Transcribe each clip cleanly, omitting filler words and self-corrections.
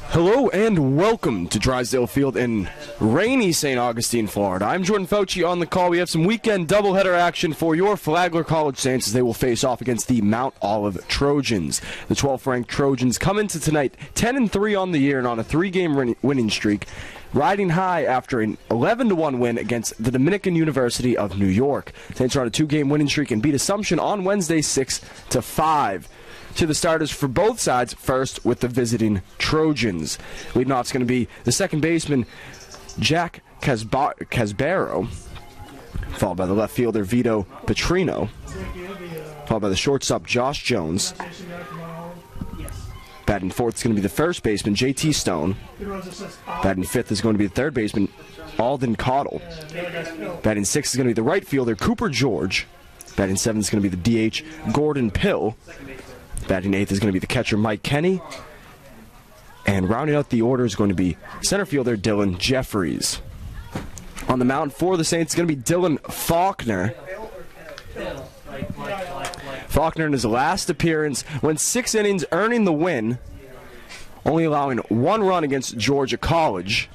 Hello and welcome to Drysdale Field in rainy St. Augustine, Florida. I'm Jordan Fauci on the call. We have some weekend doubleheader action for your Flagler College Saints as they will face off against the Mount Olive Trojans. The 12th-ranked Trojans come into tonight 10-3 on the year and on a 3-game winning streak, riding high after an 11-1 win against the Dominican University of New York. Saints are on a 2-game winning streak and beat Assumption on Wednesday 6-5. To the starters for both sides, first with the visiting Trojans. Leading off is going to be the second baseman, Jack Casbaro, followed by the left fielder, Vito Petrino, followed by the shortstop, Josh Jones. Batting fourth is going to be the first baseman, J.T. Stone. Batting fifth is going to be the third baseman, Alden Cottle. Batting sixth is going to be the right fielder, Cooper George. Batting seventh is going to be the DH, Gordon Pill. Batting eighth is going to be the catcher, Mike Kenny. And rounding out the order is going to be center fielder, Dylan Jeffries. On the mound for the Saints is going to be Dylan Faulkner. Faulkner in his last appearance went 6 innings, earning the win, only allowing 1 run against Georgia College.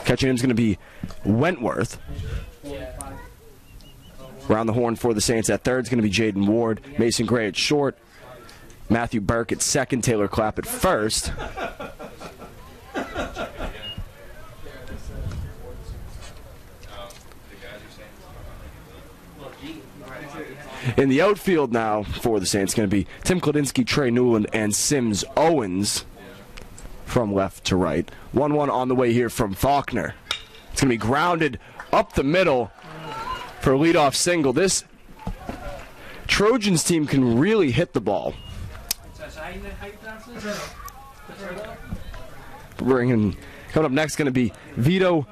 Catching him is going to be Wentworth. Around the horn for the Saints at third is going to be Jaden Ward. Mason Gray at short. Matthew Burke at second. Taylor Clapp at first. In the outfield now for the Saints, going to be Tim Kladinsky, Trey Newland, and Sims Owens from left to right. 1-1 on the way here from Faulkner. It's going to be grounded up the middle for a leadoff single. This Trojans team can really hit the ball. Coming up next going to be Vito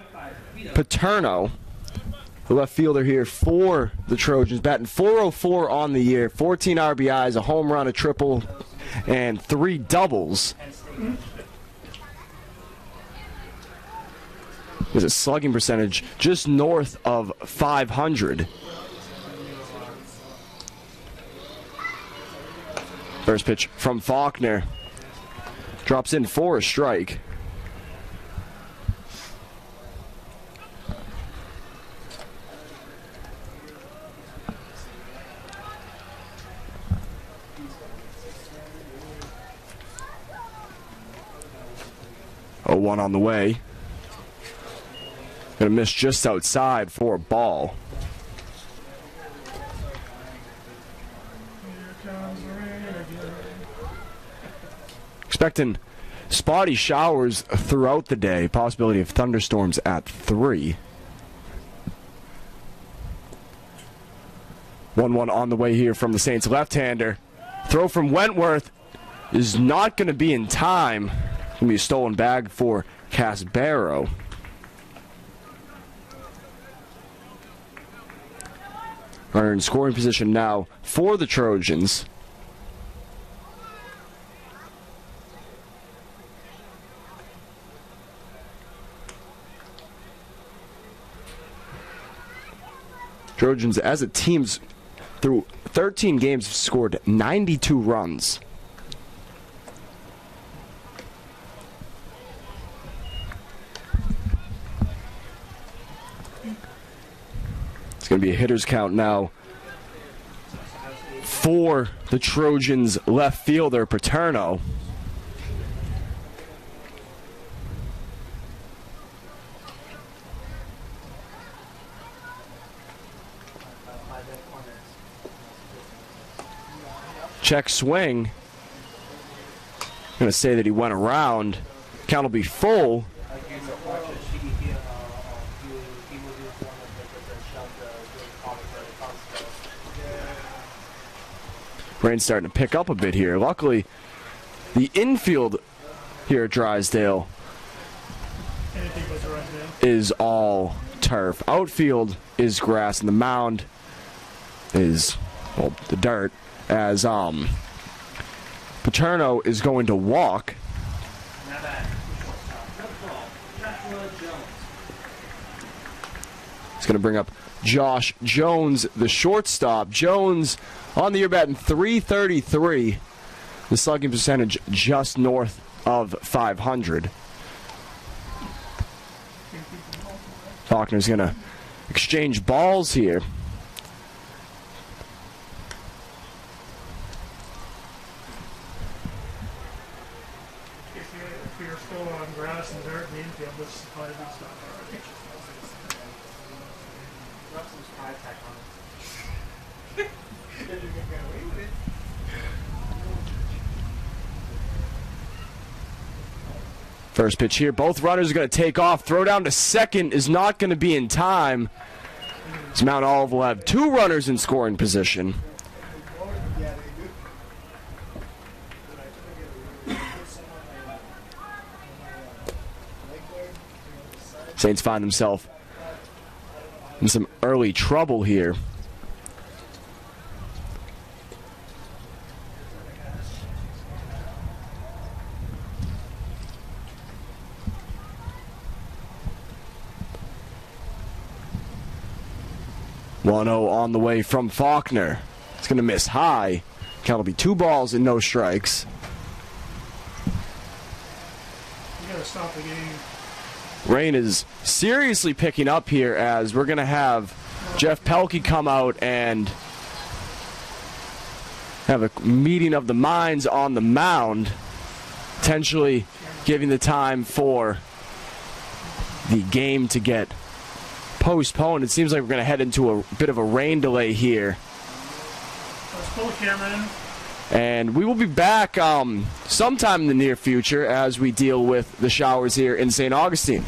Paterno, the left fielder here for the Trojans, batting .404 on the year, 14 RBIs, a home run, a triple, and 3 doubles. With a slugging percentage just north of 500. First pitch from Faulkner. Drops in for a strike. Oh, 1 on the way. Going to miss just outside for a ball. Expecting spotty showers throughout the day. Possibility of thunderstorms at 3. 1-1 on the way here from the Saints left-hander. Throw from Wentworth is not going to be in time. Going to be a stolen bag for Casbaro. Are in scoring position now for the Trojans. Trojans, as a team, through 13 games, have scored 92 runs. Going to be a hitter's count now for the Trojans left fielder Paterno. Check swing. I'm going to say that he went around. Count will be full. Rain's starting to pick up a bit here. Luckily, the infield here at Drysdale is all turf. Outfield is grass, and the mound is, well, the dirt, as Paterno is going to walk. He's going to bring up Josh Jones, the shortstop. Jones on the year batting .333, The slugging percentage just north of 500. Faulkner's going to exchange balls here. If you're still on grass and dirt in the infield, this is probably a good stop already. Drop some spy tack on it. First pitch here. Both runners are going to take off. Throw down to second is not going to be in time. As Mount Olive will have two runners in scoring position. Saints find themselves in some early trouble here. One 0 on the way from Faulkner. It's going to miss high. Count will be 2 balls and no strikes. You got to stop the game. Rain is seriously picking up here as we're going to have Jeff Pelkey come out and have a meeting of the minds on the mound, potentially giving the time for the game to get postponed. It seems like we're going to head into a bit of a rain delay here. Let's pull the camera in. And we will be back sometime in the near future as we deal with the showers here in St. Augustine.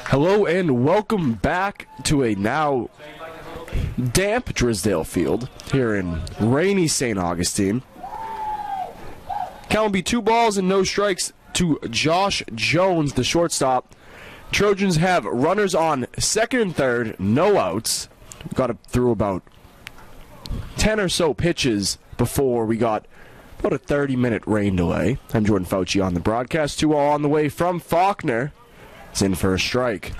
Hello and welcome back to a now damp Drysdale Field here in rainy St. Augustine. Count will be 2 balls and no strikes to Josh Jones, the shortstop. Trojans have runners on second and third, no outs. We got through about 10 or so pitches before we got about a 30-minute rain delay. I'm Jordan Fauci on the broadcast. 2-all on the way from Faulkner. It's in for a strike.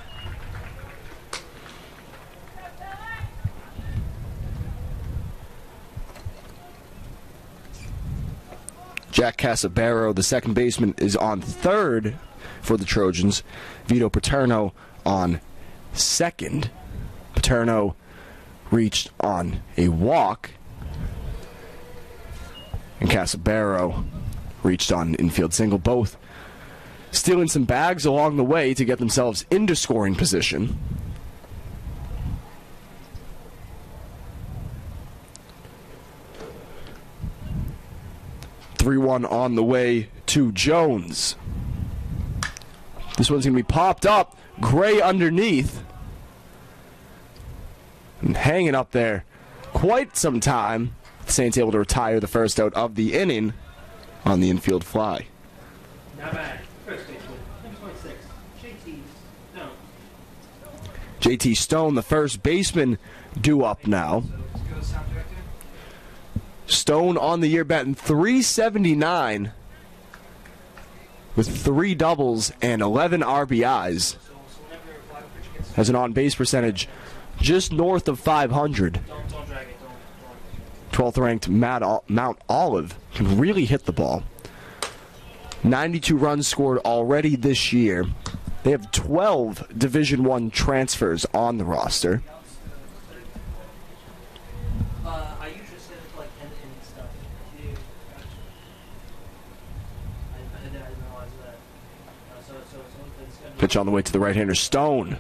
Jack Casabaro, the second baseman, is on third for the Trojans. Vito Paterno on second. Paterno reached on a walk. And Casabaro reached on an infield single. Both stealing some bags along the way to get themselves into scoring position. (3-1) on the way to Jones. This one's going to be popped up. Gray underneath. And hanging up there quite some time. Saints able to retire the first out of the inning on the infield fly. Not bad. First baseman, number 26, JT Stone. JT Stone, the first baseman, due up now. Stone on the year batting .379 with 3 doubles and 11 RBIs. Has an on-base percentage just north of 500. 12th ranked Mount Olive can really hit the ball. 92 runs scored already this year. They have 12 Division I transfers on the roster. I usually say it like end stuff. I didn't realize that. So it's gonna Pitch on the way to the right-hander, Stone.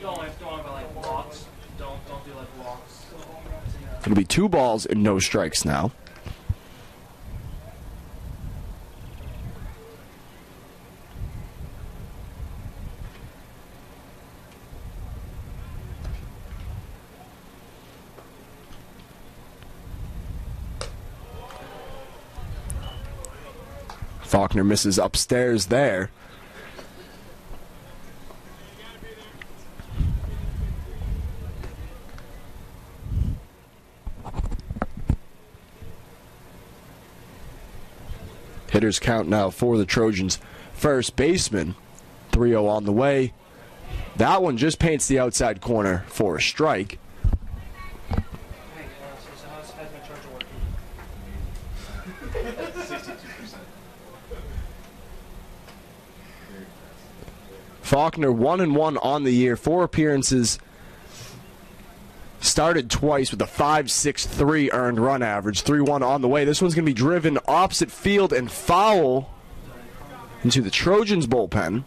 Don't about like walks. Don't do like walks. It'll be 2 balls and no strikes now. Faulkner misses upstairs there. Hitters count now for the Trojans. First baseman, 3-0 on the way. That one just paints the outside corner for a strike. Hey, so how's my charger working? 62%. Faulkner 1-1 on the year, 4 appearances. Started twice with a 5.63 earned run average. 3-1 on the way. This one's going to be driven opposite field and foul into the Trojans bullpen.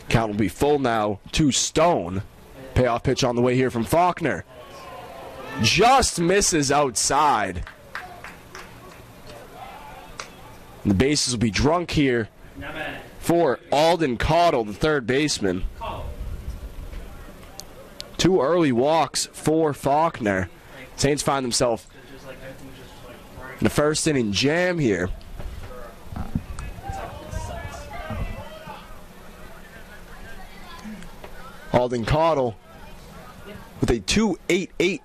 Count will be full now to Stone. Payoff pitch on the way here from Faulkner. Just misses outside. And the bases will be drunk here for Alden Caudle, the third baseman. 2 early walks for Faulkner. Saints find themselves in the first inning jam here. Alden Caudle with a .288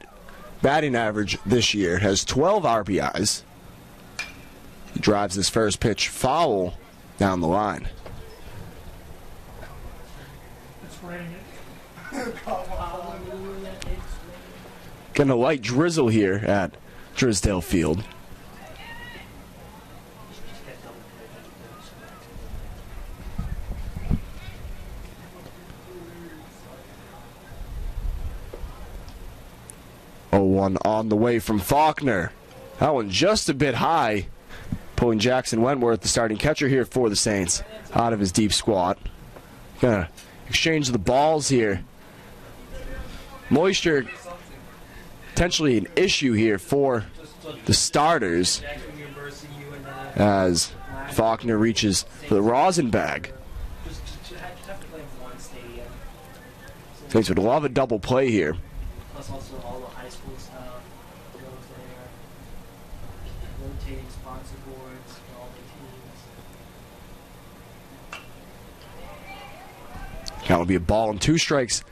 batting average this year, has 12 RBIs. He drives his first pitch foul down the line. It's raining. Getting a light drizzle here at Drysdale Field. Oh, 1 on the way from Faulkner. That one just a bit high. Pulling Jackson Wentworth, the starting catcher here for the Saints, out of his deep squat. Gonna exchange the balls here. Moisture potentially an issue here for the starters as Faulkner reaches for the rosin bag. Saints would love a double play here. Plus also all the high school stuff goes there. Rotating sponsor boards for all the teams. That would be a ball and 2 strikes.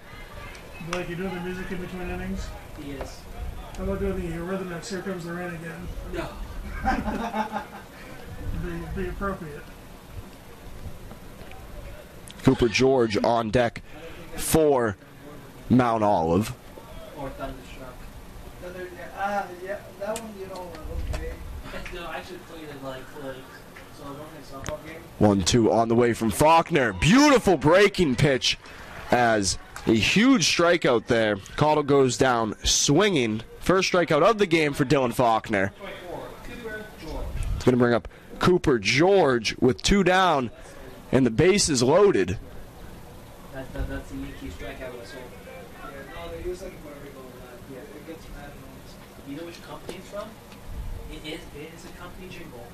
Blake, you doing the music in between innings? Yes. How about doing the Eurythmics, Here Comes the Rain again? No. Be appropriate. Cooper George on deck for Mount Olive. Or Thunderstruck. Yeah, that one, okay. No, I should play it like so I don't think softball game. 1-2 on the way from Faulkner. Beautiful breaking pitch as a huge strikeout there. Caudill goes down swinging. First strikeout of the game for Dylan Faulkner. It's going to bring up Cooper George with 2 down, and the base is loaded. That's the Yankee strikeout whistle. Yeah, no, they use like a Puerto that. Yeah, it gets mad annoying. You know which company it's from? It is a company jingle.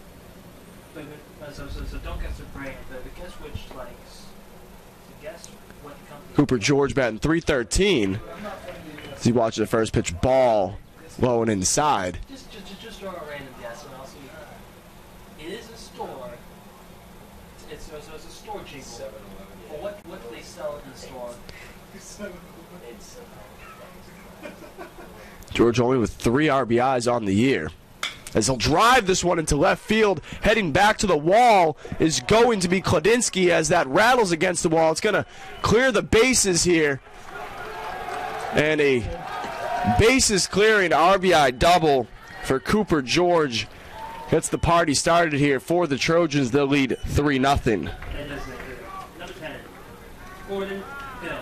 But so don't guess the brand, but guess which guess what company. Cooper George batting .313 as he watches the first pitch ball low and inside. Just throw a random guess and I'll see. It is a store. It's a store jingle. But what do they sell in the store? It's George only with 3 RBIs on the year. As he'll drive this one into left field, heading back to the wall is going to be Kladinsky as that rattles against the wall. It's going to clear the bases here. And a bases clearing RBI double for Cooper George. Gets the party started here for the Trojans. They'll lead 3-0. Number 10. Gordon Hill.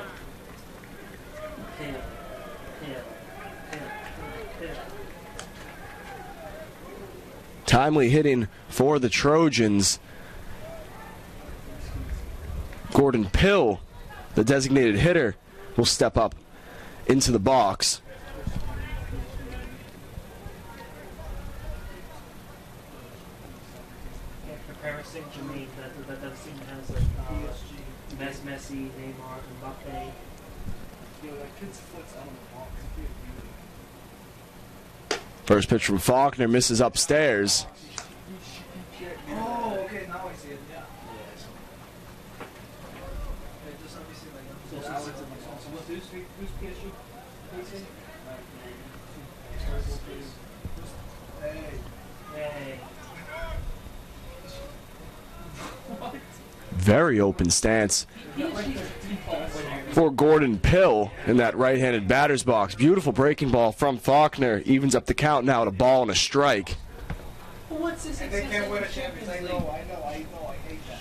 Hill. Timely hitting for the Trojans. Gordon Pill, the designated hitter, will step up into the box. Comparison Jermaine, that scene has Messi, Neymar, Mbappe. Yo, that kid's foot's out of the ball. First pitch from Faulkner misses upstairs. Oh, okay, now I see it. Yeah. Who's PSG? Hey. Very open stance for Gordon Pill in that right-handed batter's box. Beautiful breaking ball from Faulkner. Evens up the count now at a ball and a strike. What's this? And they can't win a Champions League. I know, I hate that.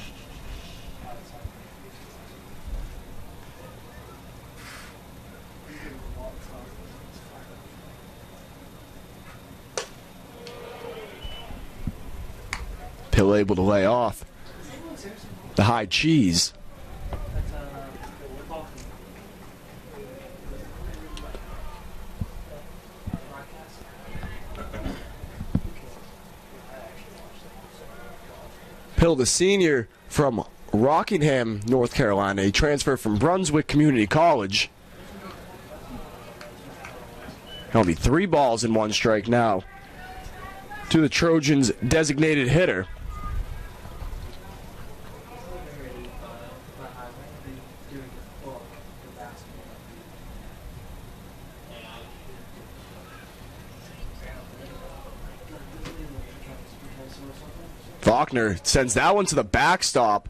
Pill able to lay off the high cheese. Pill, the senior from Rockingham, North Carolina. He transferred from Brunswick Community College. That'll be 3 balls and 1 strike now to the Trojans' designated hitter. Faulkner sends that one to the backstop.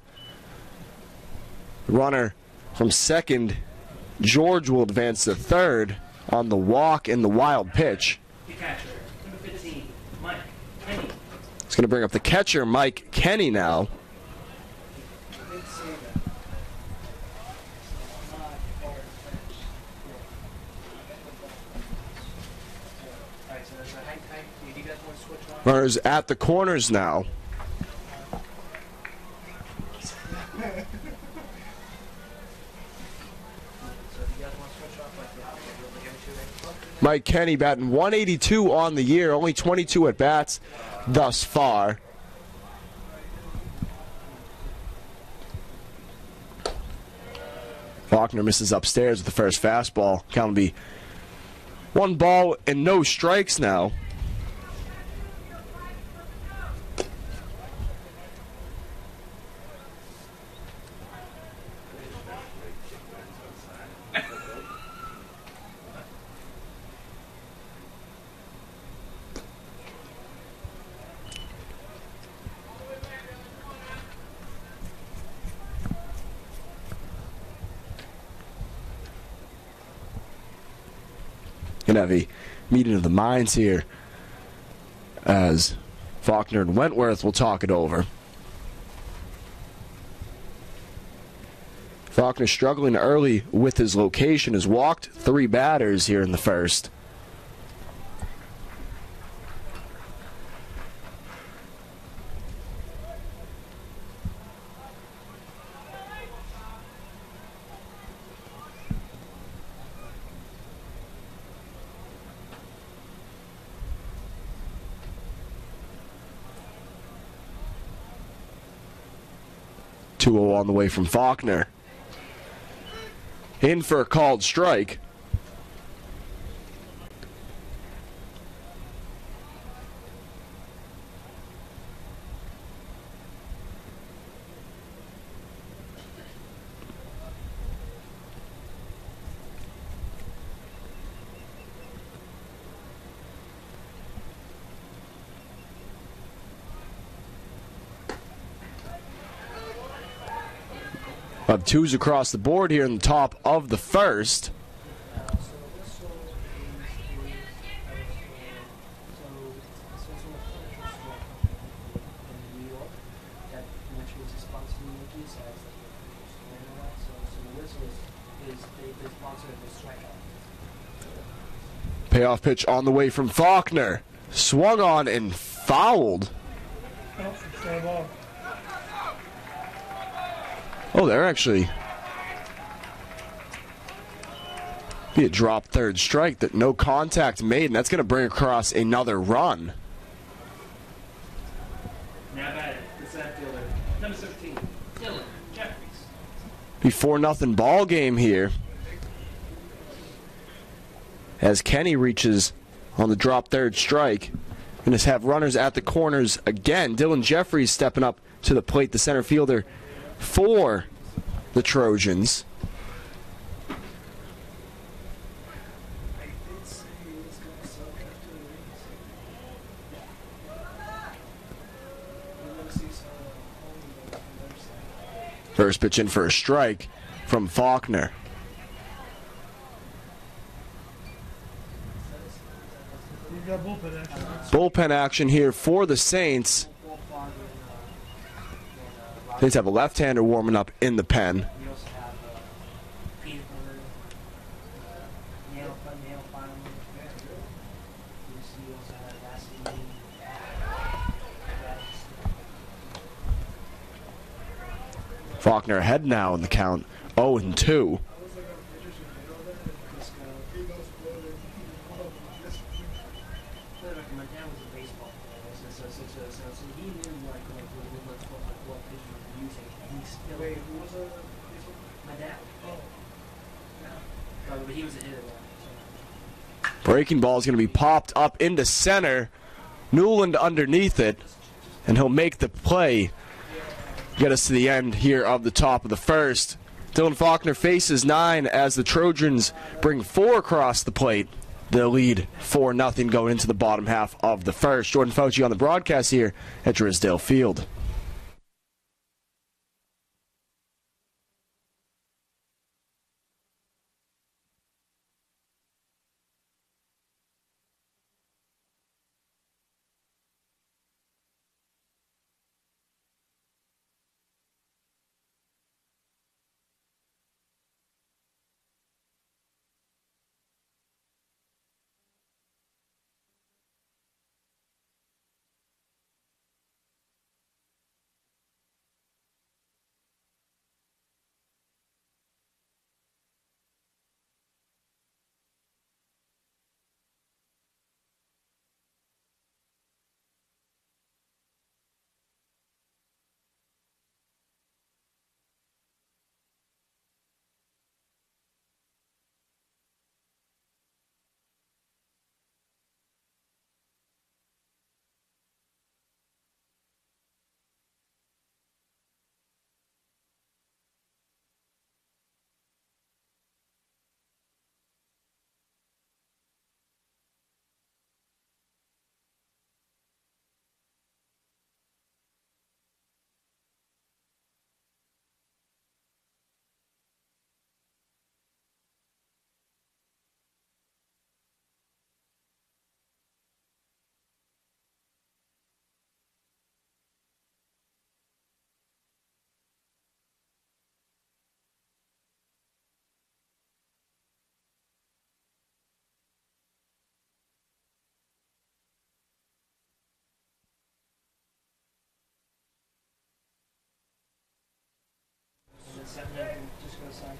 Runner from second, George, will advance to third on the walk and the wild pitch. The catcher, number 15, Mike Kenny. It's going to bring up the catcher, Mike Kenny, now. Runners at the corners now. Mike Kenny batting 182 on the year, only 22 at bats thus far. Faulkner misses upstairs with the first fastball. Count will be 1 ball and no strikes now. Gonna have a meeting of the minds here as Faulkner and Wentworth will talk it over. Faulkner struggling early with his location, has walked 3 batters here in the first. On the way from Faulkner. In for a called strike. Of 2s across the board here in the top of the first. Payoff pitch on the way from Faulkner. Swung on and fouled. Oh, they're actually be a drop third strike that no contact made, and that's going to bring across another run. Now at it, the center fielder, number 17, Dylan Jeffries. Be 4-0 ball game here as Kenny reaches on the drop third strike. Going to have runners at the corners again. Dylan Jeffries stepping up to the plate, the center fielder for the Trojans. First pitch in for a strike from Faulkner. Bullpen action here for the Saints. Saints have a left-hander warming up in the pen. We also have Peter nail filing. We also have Faulkner ahead now in the count, 0-2. Breaking ball is going to be popped up into center. Newland underneath it, and he'll make the play. Get us to the end here of the top of the first. Dylan Faulkner faces 9 as the Trojans bring 4 across the plate. They'll lead 4-0 going into the bottom half of the first. Jordan Fauci on the broadcast here at Drysdale Field.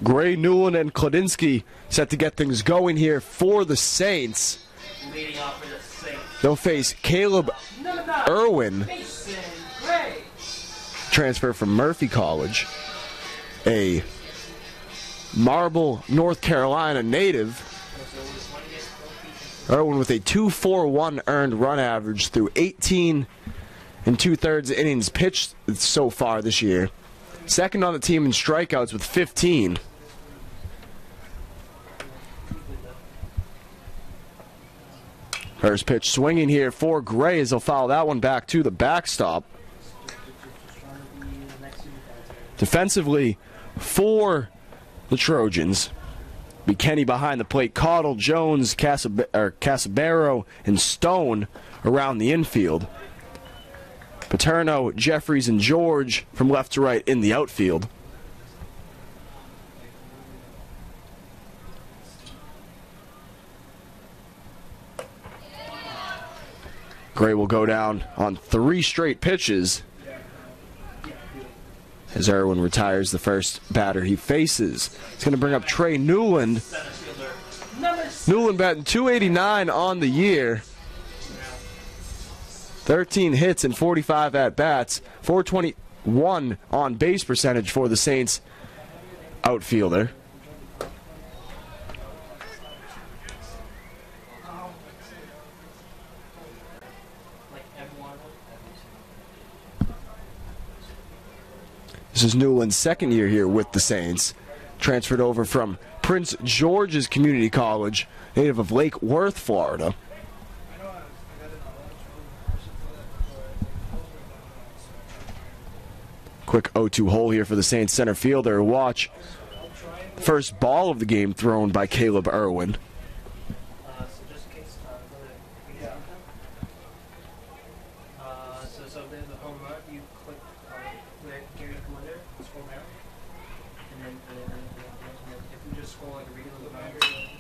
Gray, Newland, and Kladinsky set to get things going here for the Saints. Leading off for the Saints. They'll face Caleb Irwin, Mason Gray. transfer from Murphy College, a Marble, North Carolina native. Irwin with a 2.41 earned run average through 18 and 2/3 innings pitched so far this year. Second on the team in strikeouts with 15. First pitch swinging here for Gray as they'll foul that one back to the backstop. Defensively for the Trojans, be Kenny behind the plate, Caudle, Jones, Casabero, and Stone around the infield. Paterno, Jeffries, and George from left to right in the outfield. Gray will go down on 3 straight pitches as Irwin retires the first batter he faces. He's going to bring up Trey Newland. Newland batting .289 on the year. 13 hits and 45 at-bats. .421 on base percentage for the Saints outfielder. This is Newland's second year here with the Saints. Transferred over from Prince George's Community College, native of Lake Worth, Florida. Quick 0-2 hole here for the Saints center fielder. Watch first ball of the game thrown by Caleb Irwin. So there's a home run. You click where Gary Glitter, scroll down, and then if you just scroll like a regular line.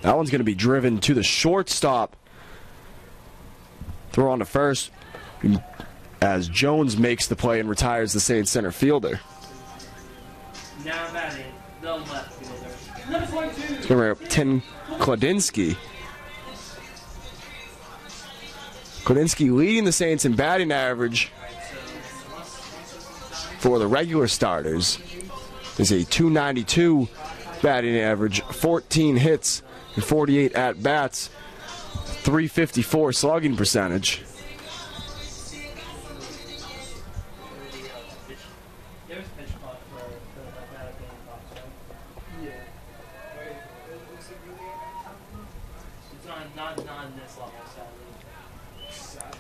That one's going to be driven to the shortstop. Throw on to first as Jones makes the play and retires the Saints center fielder. Now batting the left fielder. Number 42. It's going to bring up Tim Kladinsky. Kladinsky leading the Saints in batting average for the regular starters. Is a .292 batting average, 14 hits and 48 at-bats, .354 slugging percentage. Not in this level, sadly. Sadly.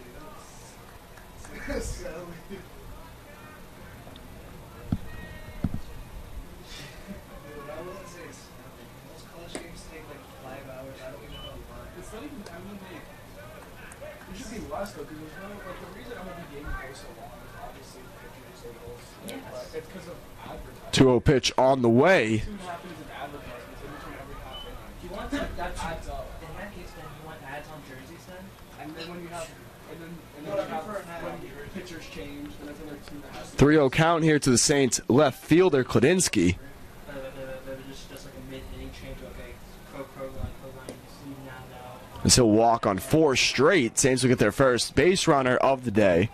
I wouldn't say it's most college games take like 5 hours. I don't even know why. It's not even, I mean, it should be less though, because there's no, like, the reason MLB game goes so long is obviously the pitchers and goals. But it's because of advertising. 2-0 pitch on the way. Soon happens in advertisements in between every half inning. Do you want that adds up? In that case, then you want ads on jerseys then? And then when you have, when pitchers change, then it's another 2.5. 3-0 count here to the Saints left fielder Kladinsky. Just like a mid-inning change, okay, pro-line, see now. As he'll walk on 4 straight. Saints will get their first base runner of the day.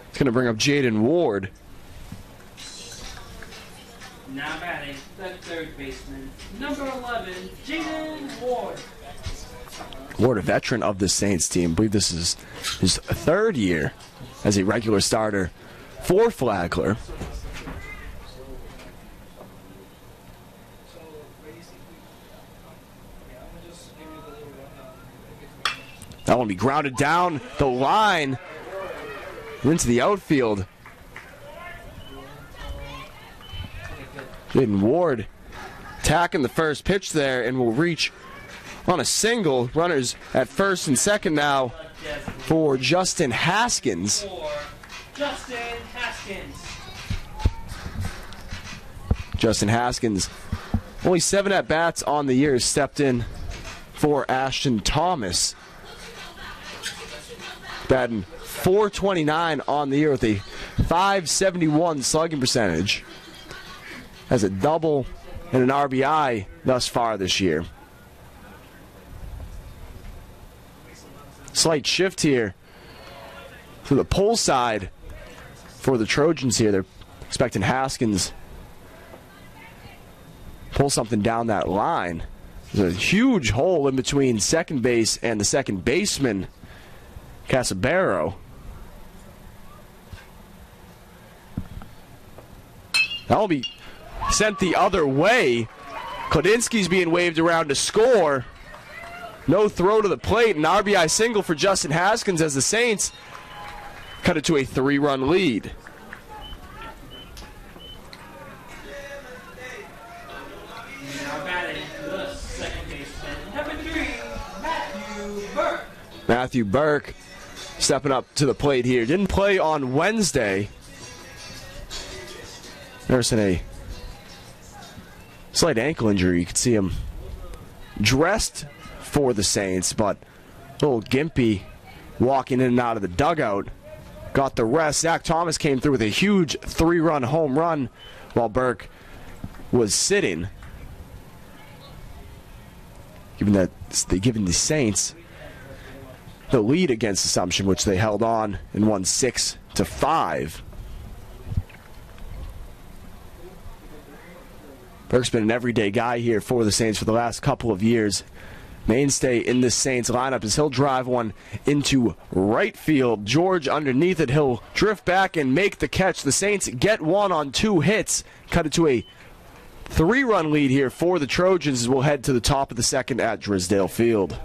It's going to bring up Jaden Ward. Now batting the third baseman, number 11, Jaden Ward. Ward, a veteran of the Saints team. I believe this is his 3rd year as a regular starter for Flagler. That one will be grounded down the line into the outfield. Jaden Ward attacking the first pitch there and will reach on a single. Runners at first and second now for Justin Haskins. Justin Haskins, only 7 at-bats on the year, stepped in for Ashton Thomas. Batting .429 on the year with a .571 slugging percentage. Has a double and an RBI thus far this year. Slight shift here to the pull side for the Trojans here. They're expecting Haskins pull something down that line. There's a huge hole in between second base and the second baseman, Casabero. That'll be sent the other way. Kladinsky's being waved around to score. No throw to the plate, an RBI single for Justin Haskins as the Saints cut it to a 3-run lead. Now batting the second baseman, number 3, Matthew Burke. Matthew Burke stepping up to the plate here. Didn't play on Wednesday. Nursing a slight ankle injury. You could see him dressed for the Saints, but a little gimpy walking in and out of the dugout. Got the rest. Zach Thomas came through with a huge 3-run home run while Burke was sitting. Given the Saints the lead against Assumption, which they held on and won 6-5. Burke's been an everyday guy here for the Saints for the last couple of years. Mainstay in this Saints lineup as he'll drive one into right field. George underneath it. He'll drift back and make the catch. The Saints get one on 2 hits. Cut it to a 3-run lead here for the Trojans as we'll head to the top of the second at Drysdale Field.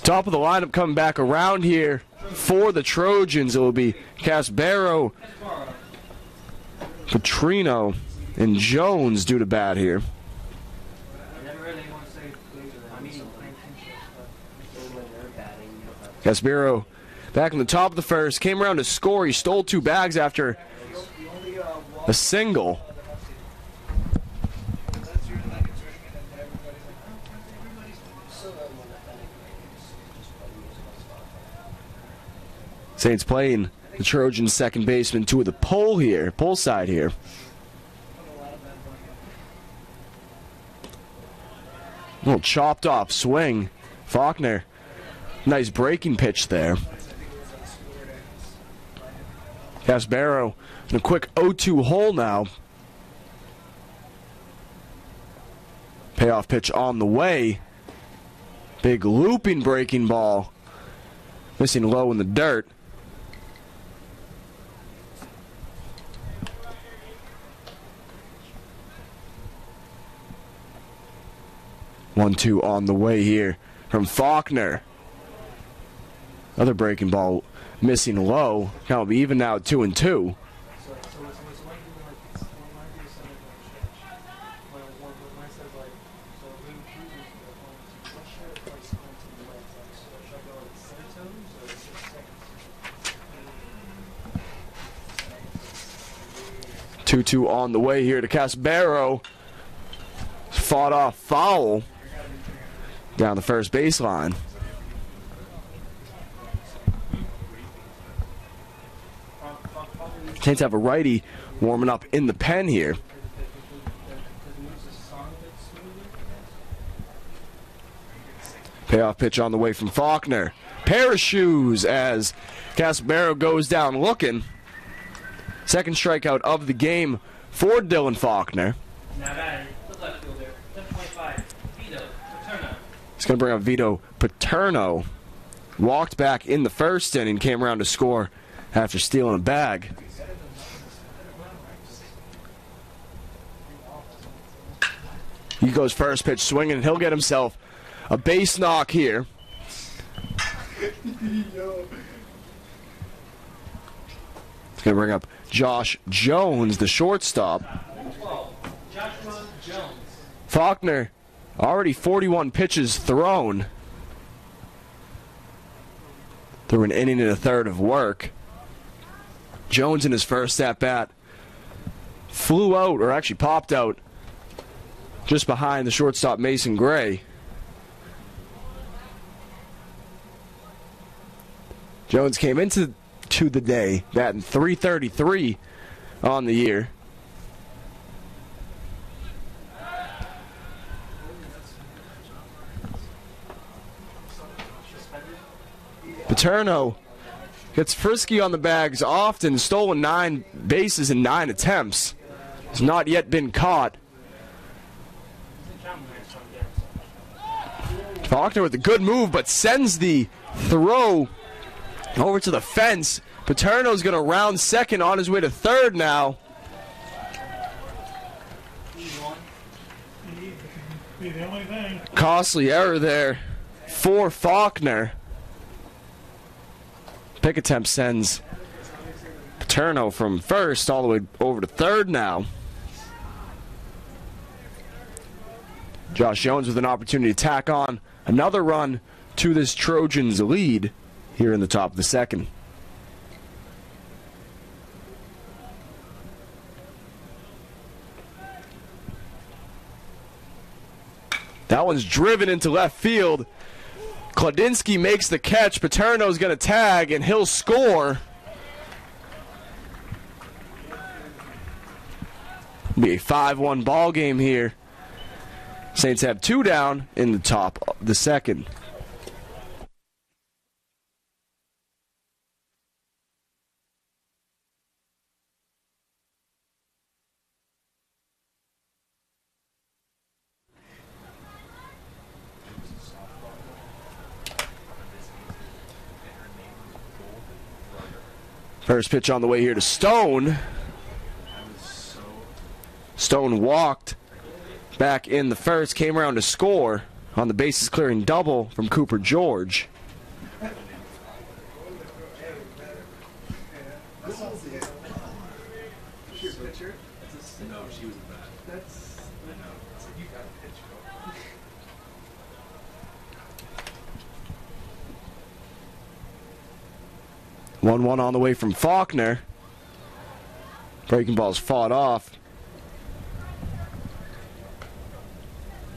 Top of the lineup coming back around here for the Trojans. It will be Casbaro, Petrino, and Jones due to bat here. Casbaro back in the top of the first, came around to score. He stole 2 bags after a single. Saints playing the Trojans second baseman to the pull side here. A little chopped off swing. Faulkner, nice breaking pitch there. Casbaro in a quick 0-2 hole now. Payoff pitch on the way. Big looping breaking ball. Missing low in the dirt. One-two on the way here from Faulkner. Another breaking ball missing low. Count will be even now at 2-2. Two on the way here to Casbaro. Fought off foul down the first baseline. Saints have a righty warming up in the pen here. Payoff pitch on the way from Faulkner. Pair of shoes as Casimiro goes down looking. Second strikeout of the game for Dylan Faulkner. He's going to bring up Vito Paterno. Walked back in the first inning, came around to score after stealing a bag. He goes first pitch swinging, and he'll get himself a base knock here. He's going to bring up Josh Jones, the shortstop. Faulkner, already 41 pitches thrown. Through an inning and a third of work. Jones in his first at-bat flew out, or actually popped out, just behind the shortstop Mason Gray. Jones came into the day batting .333 on the year. Paterno gets frisky on the bags often, stolen 9 bases in 9 attempts. Has not yet been caught. Faulkner with a good move, but sends the throw over to the fence. Paterno's going to round second on his way to third now. Costly error there for Faulkner. Pick attempt sends Paterno from first all the way over to third now. Josh Jones with an opportunity to tack on another run to this Trojans lead here in the top of the second. That one's driven into left field. Kladinsky makes the catch. Paterno's going to tag, and he'll score. Be a 5-1 ball game here. Saints have 2 down in the top of the second. First pitch on the way here to Stone. Stone walked back in the first, came around to score on the bases clearing double from Cooper George. One on the way from Faulkner. Breaking ball's fought off.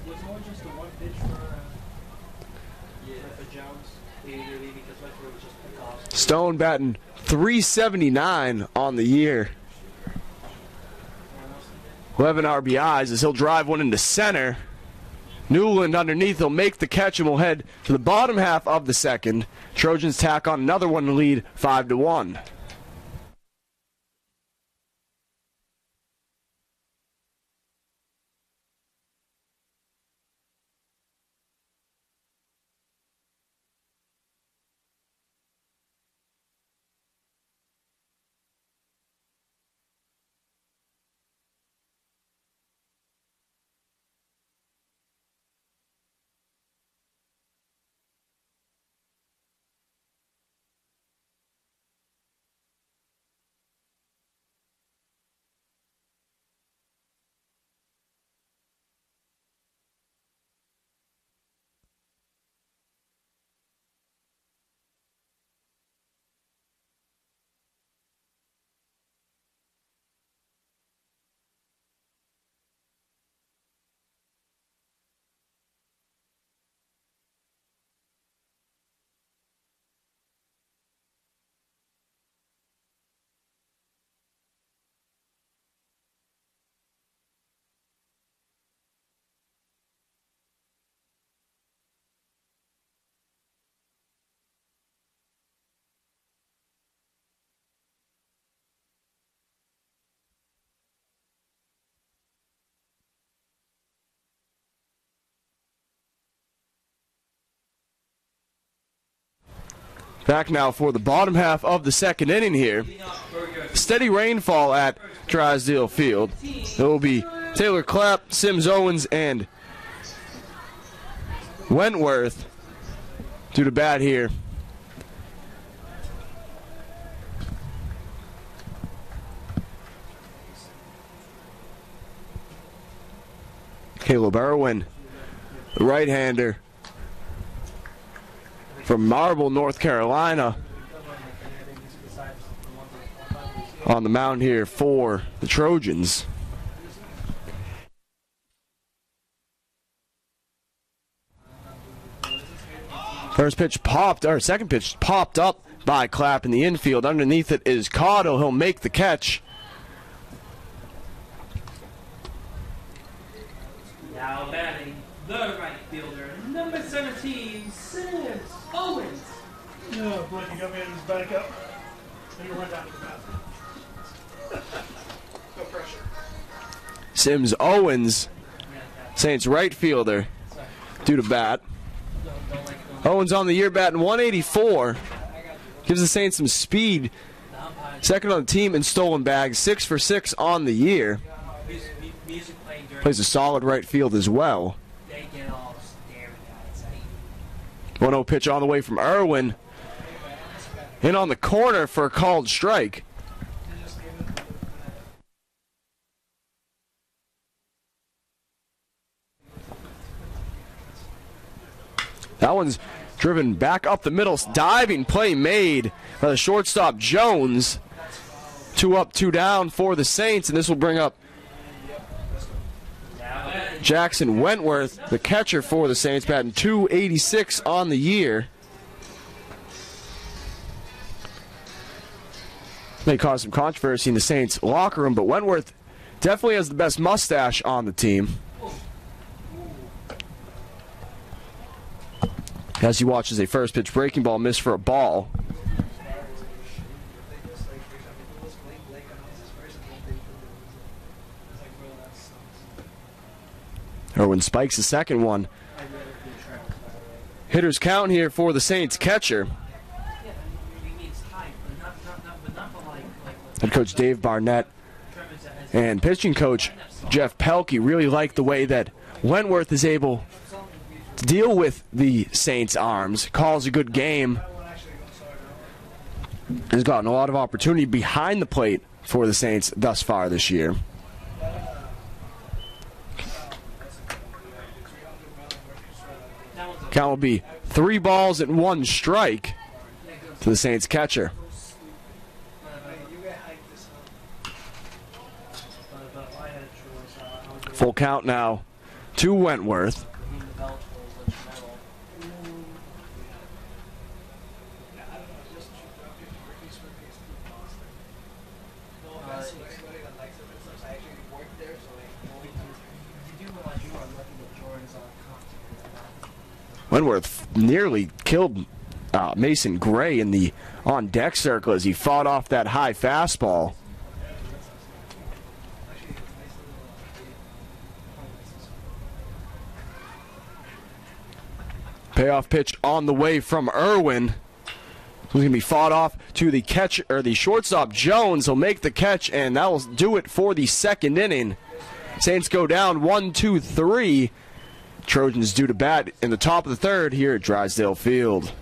Was more just a one pitch for Jones. Because left field was just pick off. Stone batting .379 on the year. 11 RBIs as he'll drive one into center. Newland underneath, he'll make the catch and will head to the bottom half of the second. Trojans tack on another one to lead 5-1. Back now for the bottom half of the second inning here. Steady rainfall at Drysdale Field. It will be Taylor Clapp, Sims Owens, and Wentworth due to bat here. Caleb Irwin, the right-hander from Marble, North Carolina, on the mound here for the Trojans. First pitch popped, or second pitch popped up by Clapp in the infield. Underneath it is Cotto. He'll make the catch. Now batting the right fielder, number 17, Sims Owens. No, Blake, you got me in his back up. I'm gonna run down to the bathroom. No pressure. Sims Owens, Saints right fielder, due to bat. Owens on the year batting 184. Gives the Saints some speed. Second on the team in stolen bags, 6 for 6 on the year. Plays a solid right field as well. 1-0 pitch on the way from Irwin. In on the corner for a called strike. That one's driven back up the middle. Diving play made by the shortstop Jones. 2 up, 2 down for the Saints, and this will bring up Jackson Wentworth, the catcher for the Saints, batting .286 on the year. May cause some controversy in the Saints locker room, but Wentworth definitely has the best mustache on the team. As he watches a first pitch breaking ball miss for a ball. Irwin spikes the second one. Hitters count here for the Saints catcher. Head coach Dave Barnett and pitching coach Jeff Pelkey really like the way that Wentworth is able to deal with the Saints' arms. Calls a good game. Has gotten a lot of opportunity behind the plate for the Saints thus far this year. Count will be 3 balls and 1 strike to the Saints catcher. Full count now to Wentworth. Wentworth nearly killed Mason Gray in the on-deck circle as he fought off that high fastball. Payoff pitch on the way from Irwin. He's going to be fought off to the catcher, or the shortstop Jones. He'll make the catch, and that will do it for the second inning. Saints go down 1-2-3. Trojans due to bat in the top of the third here at Drysdale Field.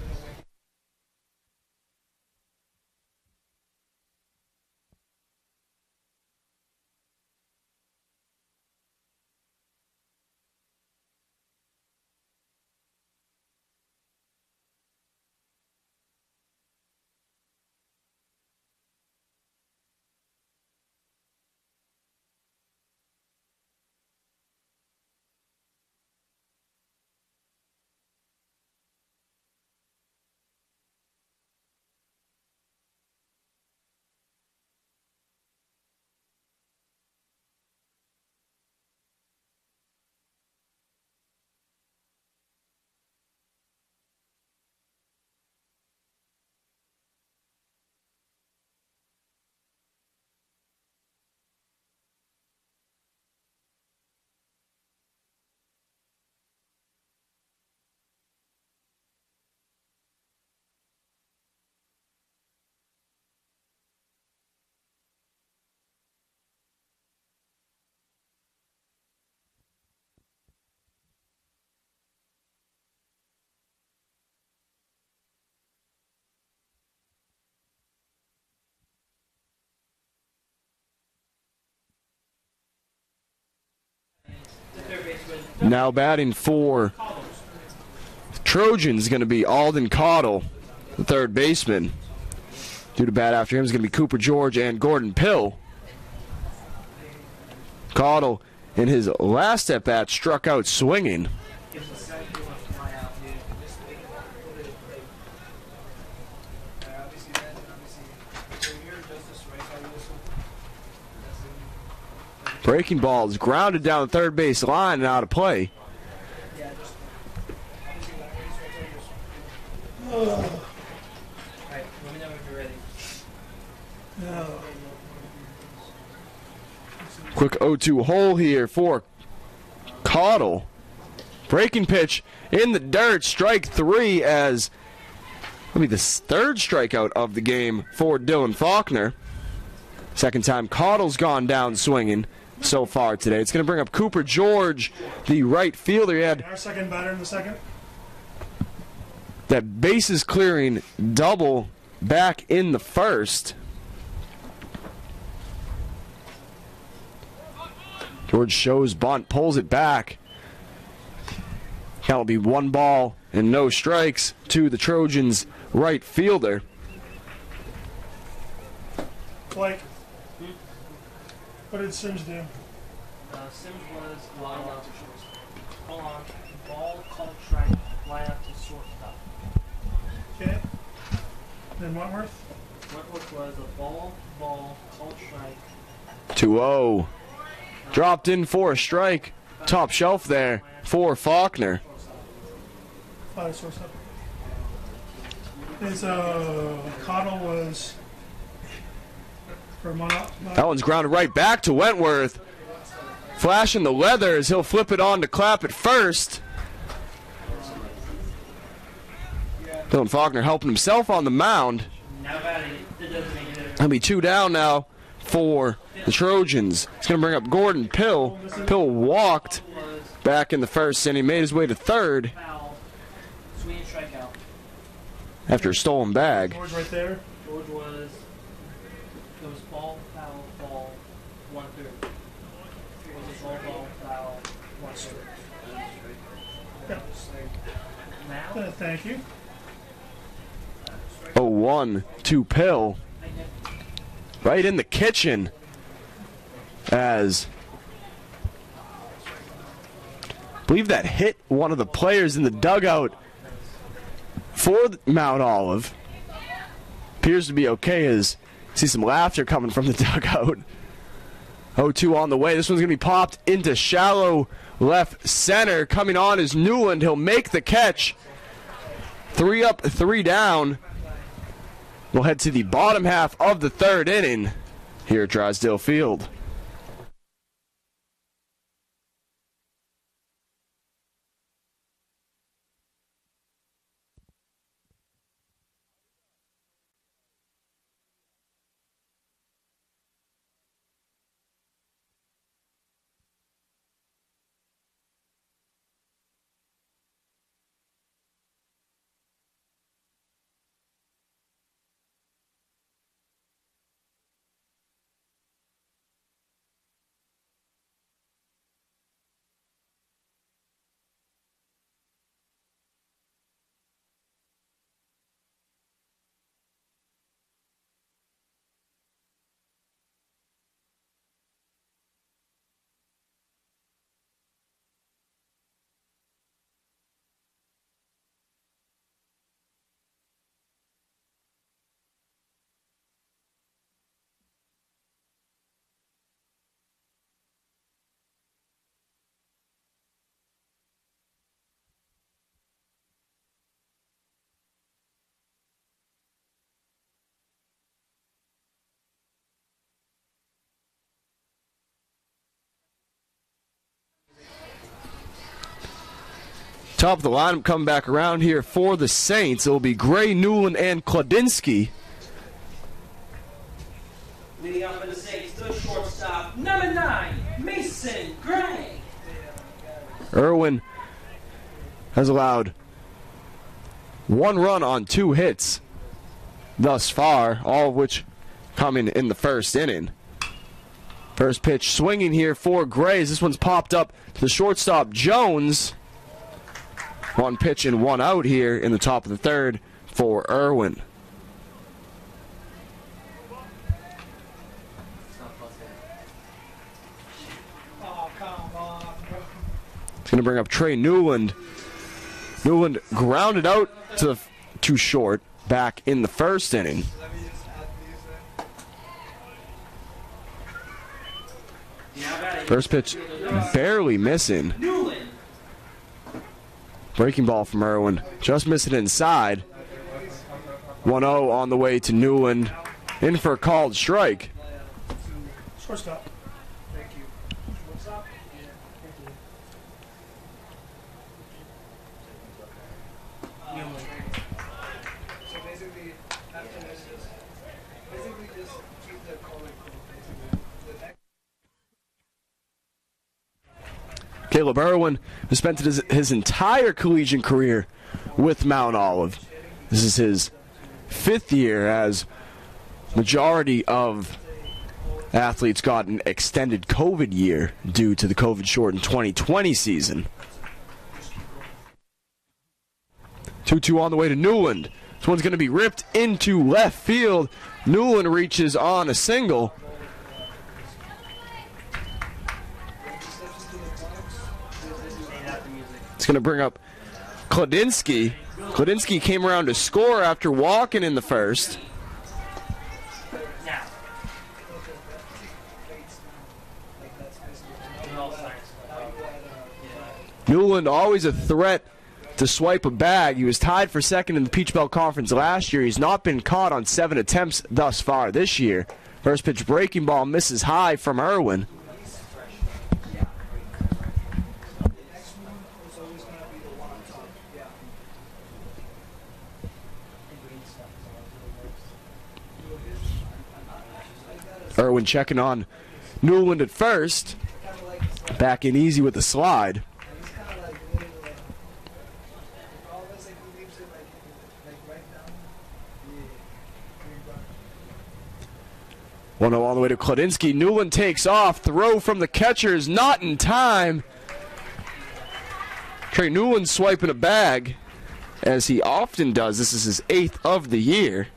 Now batting for Trojans going to be Alden Caudle, the third baseman. Due to bat after him is going to be Cooper George and Gordon Pill. Caudle, in his last at-bat, struck out swinging. Breaking ball is grounded down the third base line and out of play. Alright, let me know when you're ready. Quick 0-2 hole here for Caudle. Breaking pitch in the dirt, strike three, as that'll be the third strikeout of the game for Dylan Faulkner. Second time Caudle's gone down swinging so far today. It's going to bring up Cooper George, the right fielder. He had Our second batter in the second. that bases clearing double back in the first. George shows bunt, pulls it back. That'll be 1 ball and no strikes to the Trojans' right fielder. Blake. What did Sims do? Sims was hold on, ball called strike, line up to shortstop. Okay. Then Wentworth. Wentworth was a ball, called strike. 2-0. Dropped in for a strike. Top shelf there for Faulkner. Source up. His Caudle was for That one's grounded right back to Wentworth. Flashing the leather as he'll flip it on to Clapp at first. Dylan Faulkner helping himself on the mound. That'll be 2 down now for the Trojans. It's going to bring up Gordon Pill. Pill walked back in the first inning, made his way to third after a stolen bag. George right there. George was ball, foul, 1-3. It was a ball, foul, 1 strike. Now. Thank you. 0-1 to Pill. Right in the kitchen as I believe that hit one of the players in the dugout for Mount Olive. Appears to be okay as see some laughter coming from the dugout. 0-2 on the way. This one's going to be popped into shallow left center. Coming on is Newland. He'll make the catch. 3 up, 3 down. We'll head to the bottom half of the third inning here at Drysdale Field. Top of the lineup coming back around here for the Saints. It will be Gray, Newland, and Kladinsky. Leading off for the Saints, the shortstop, number 9, Mason Gray. Irwin has allowed 1 run on 2 hits thus far, all of which coming in the first inning. First pitch swinging here for Grays. This one's popped up to the shortstop, Jones. One pitch and one out here in the top of the third for Irwin. Oh, come on, bro. It's going to bring up Trey Newland. Newland grounded out to short back in the first inning. Let me just add these in. First pitch barely missing. Breaking ball from Irwin. Just missing inside. 1-0 on the way to Newland. In for a called strike. Shortstop. Thank you. Shortstop? Yeah, thank you. So basically, after this, just keep the color cool, basically. The next Caleb Irwin has spent his entire collegiate career with Mount Olive. This is his 5th year, as majority of athletes got an extended COVID year due to the COVID-shortened 2020 season. 2-2 on the way to Newland. This one's going to be ripped into left field. Newland reaches on a single. It's going to bring up Kladinsky. Kladinsky came around to score after walking in the first. Newland always a threat to swipe a bag. He was tied for second in the Peach Belt Conference last year. He's not been caught on 7 attempts thus far this year. First pitch breaking ball misses high from Irwin. Irwin checking on Newland at first. Back in easy with the slide. 1-0 all the way to Kladinsky. Newland takes off. Throw from the catcher is not in time. Trey Newland swiping a bag, as he often does. This is his 8th of the year.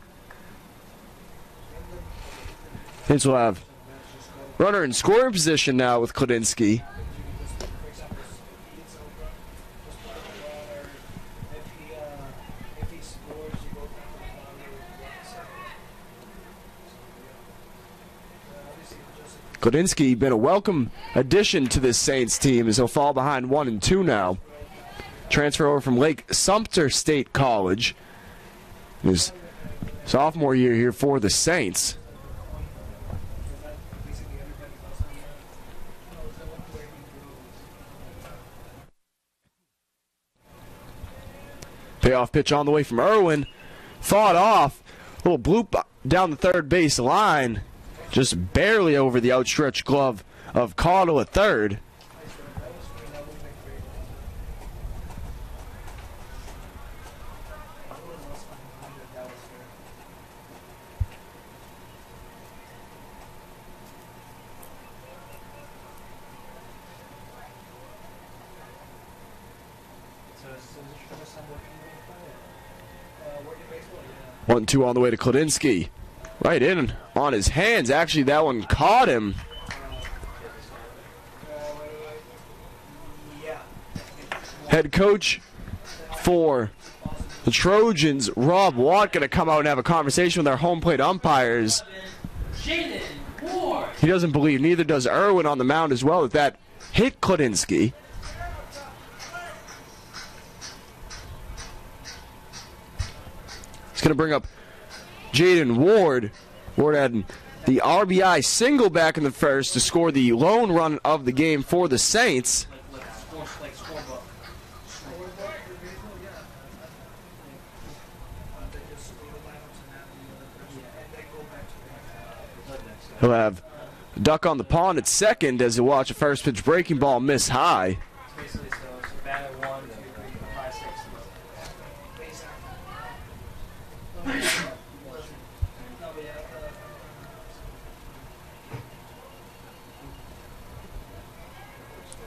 Hence will have runner in scoring position now with Kladinsky. Kladinsky been a welcome addition to this Saints team, as he'll fall behind 1-2 now. Transfer over from Lake Sumter State College. His sophomore year here for the Saints. Payoff pitch on the way from Irwin. Fought off. A little bloop down the third base line. Just barely over the outstretched glove of Caudle at third. One, two on the way to Kladinsky. Right in on his hands. Actually, that one caught him. Head coach for the Trojans, Rob Watt, going to come out and have a conversation with our home plate umpires. He doesn't believe, neither does Irwin on the mound as well, that hit Kladinsky. He's going to bring up Jaden Ward. Ward had the RBI single back in the first to score the lone run of the game for the Saints. He'll have duck on the pond at second as he'll watch a first pitch breaking ball miss high.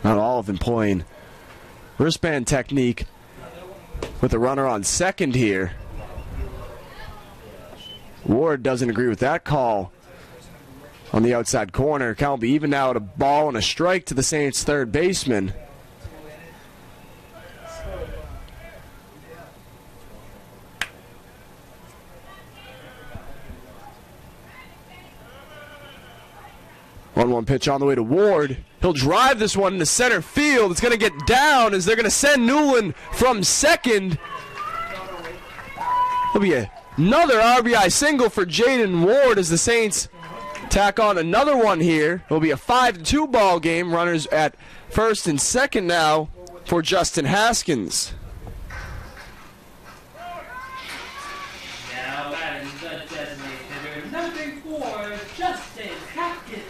Not all of them playing wristband technique with the runner on second here. Ward doesn't agree with that call on the outside corner. Count will be even now at a ball and a strike to the Saints' third baseman. One pitch on the way to Ward. He'll drive this one into center field. It's going to get down as they're going to send Newland from second. There'll be another RBI single for Jaden Ward as the Saints tack on another one here. It'll be a 5-2 ball game. Runners at first and second now for Justin Haskins. Now that is the designated hitter, number 4, Justin Haskins.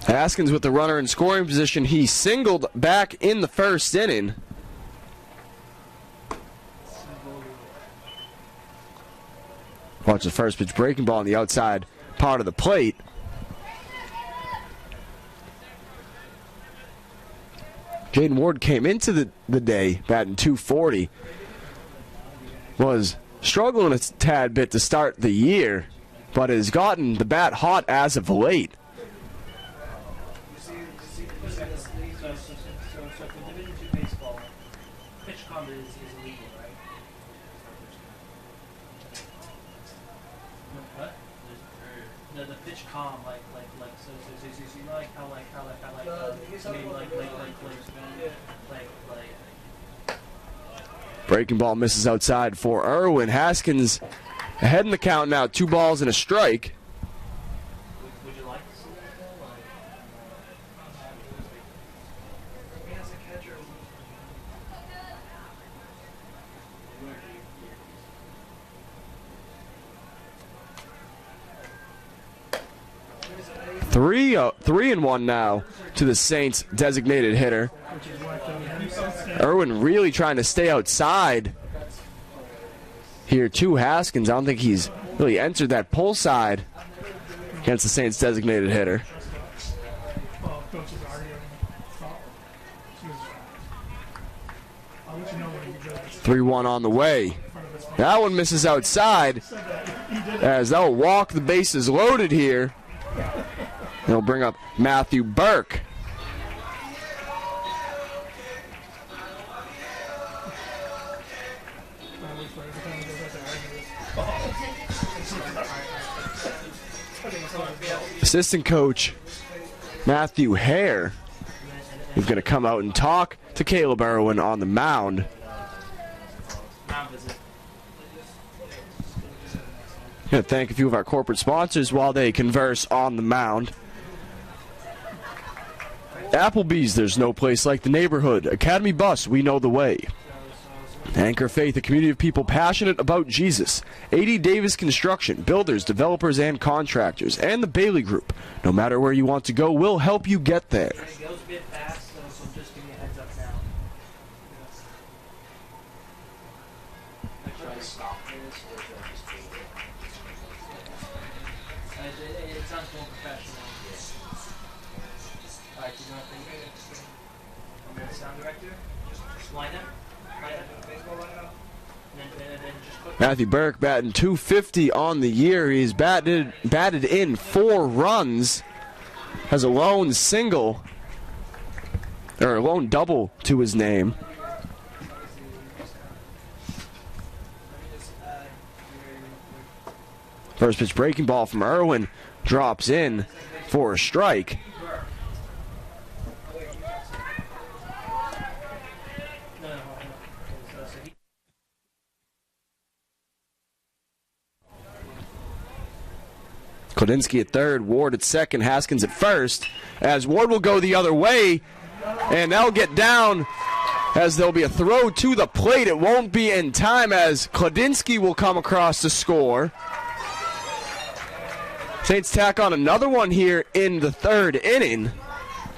Haskins with the runner in scoring position. He singled back in the first inning. Watch the first pitch breaking ball on the outside part of the plate. Jaden Ward came into the day batting .240. Was struggling a tad bit to start the year, but has gotten the bat hot as of late. So for Division II baseball, pitch combat is illegal, right? What? The pitch calm, so you know, how Breaking ball misses outside for Irwin. Haskins ahead in the count now, 2 balls and a strike. Would you like to see that though? As a catcher, 3-1 now to the Saints' designated hitter. Irwin really trying to stay outside here to Haskins. I don't think he's really entered that pull side against the Saints' designated hitter. 3-1 on the way. That one misses outside as they'll walk the bases loaded here. They'll bring up Matthew Burke. Assistant coach Matthew Hare is going to come out and talk to Caleb Irwin on the mound. Going to thank a few of our corporate sponsors while they converse on the mound. Applebee's, there's no place like the neighborhood. Academy Bus, we know the way. Anchor Faith, a community of people passionate about Jesus. A.D. Davis Construction, builders, developers, and contractors. And the Bailey Group. No matter where you want to go, we'll help you get there. It goes a bit fast, so just give me a heads up now. Should I stop this or should I just take it? It sounds more professional. Alright, you know what I'm the sound director? Just line up. Matthew Burke batting .250 on the year. He's batted in 4 runs. Has a lone single, or a lone double to his name. First pitch breaking ball from Irwin drops in for a strike. Kladinsky at third, Ward at second, Haskins at first, as Ward will go the other way, and that'll get down as there'll be a throw to the plate. It won't be in time as Kladinsky will come across to score. Saints tack on another one here in the third inning.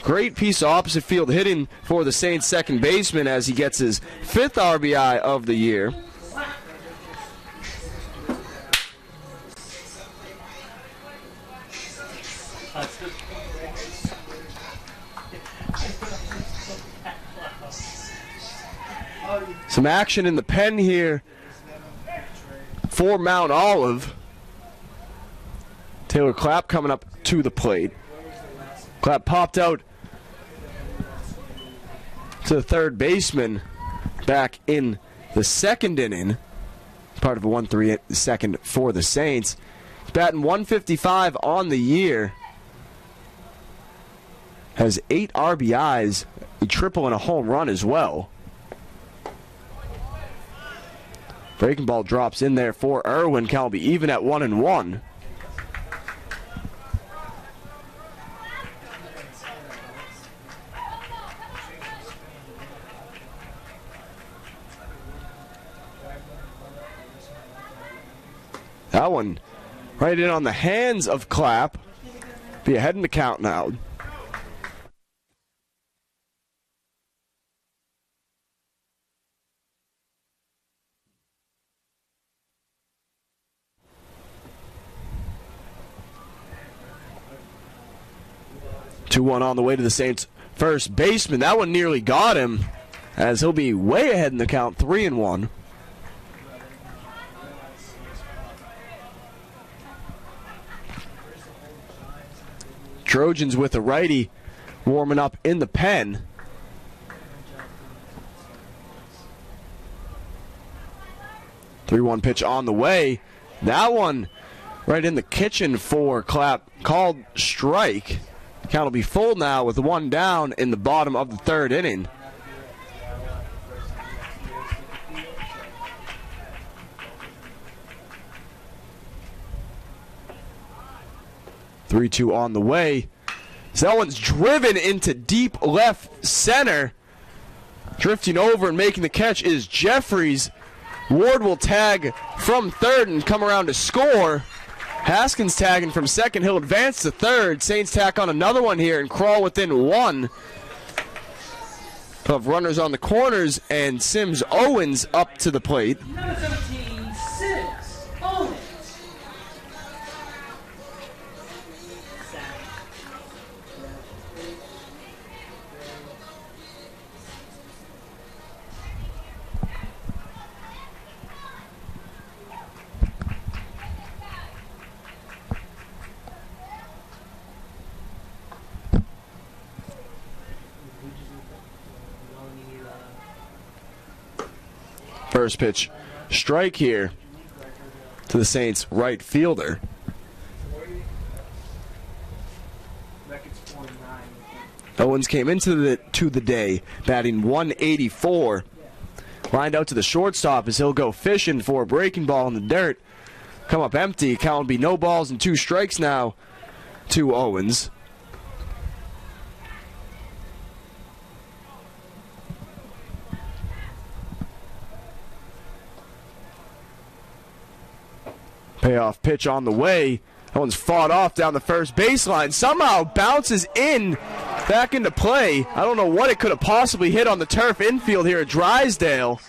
Great piece of opposite field hitting for the Saints second baseman as he gets his 5th RBI of the year. Some action in the pen here for Mount Olive. Taylor Clapp coming up to the plate. Clapp popped out to the third baseman back in the second inning. Part of a 1-3 second for the Saints. He's batting .155 on the year. Has 8 RBIs, a triple and a home run as well. Breaking ball drops in there for Irwin. Count will be even at 1-1. That one right in on the hands of Clapp. Be ahead in the count now. Two-one on the way to the Saints' first baseman. That one nearly got him, as he'll be way ahead in the count, 3-1. Trojans with a righty warming up in the pen. Three-one pitch on the way. That one right in the kitchen for Clapp. Called strike. Count will be full now with one down in the bottom of the third inning. Three-two on the way. So that one's driven into deep left center. Drifting over and making the catch is Jeffries. Ward will tag from third and come around to score. Haskins tagging from second. He'll advance to third. Saints tack on another one here and crawl within one of runners on the corners, and Sims Owens up to the plate. Number 17, Sims Owens. First pitch strike here to the Saints right fielder. Owens came into the day batting .184. Lined out to the shortstop as he'll go fishing for a breaking ball in the dirt. Come up empty. Count will be no balls and 2 strikes now to Owens. Payoff pitch on the way. That one's fought off down the first baseline. Somehow bounces in, back into play. I don't know what it could have possibly hit on the turf infield here at Drysdale.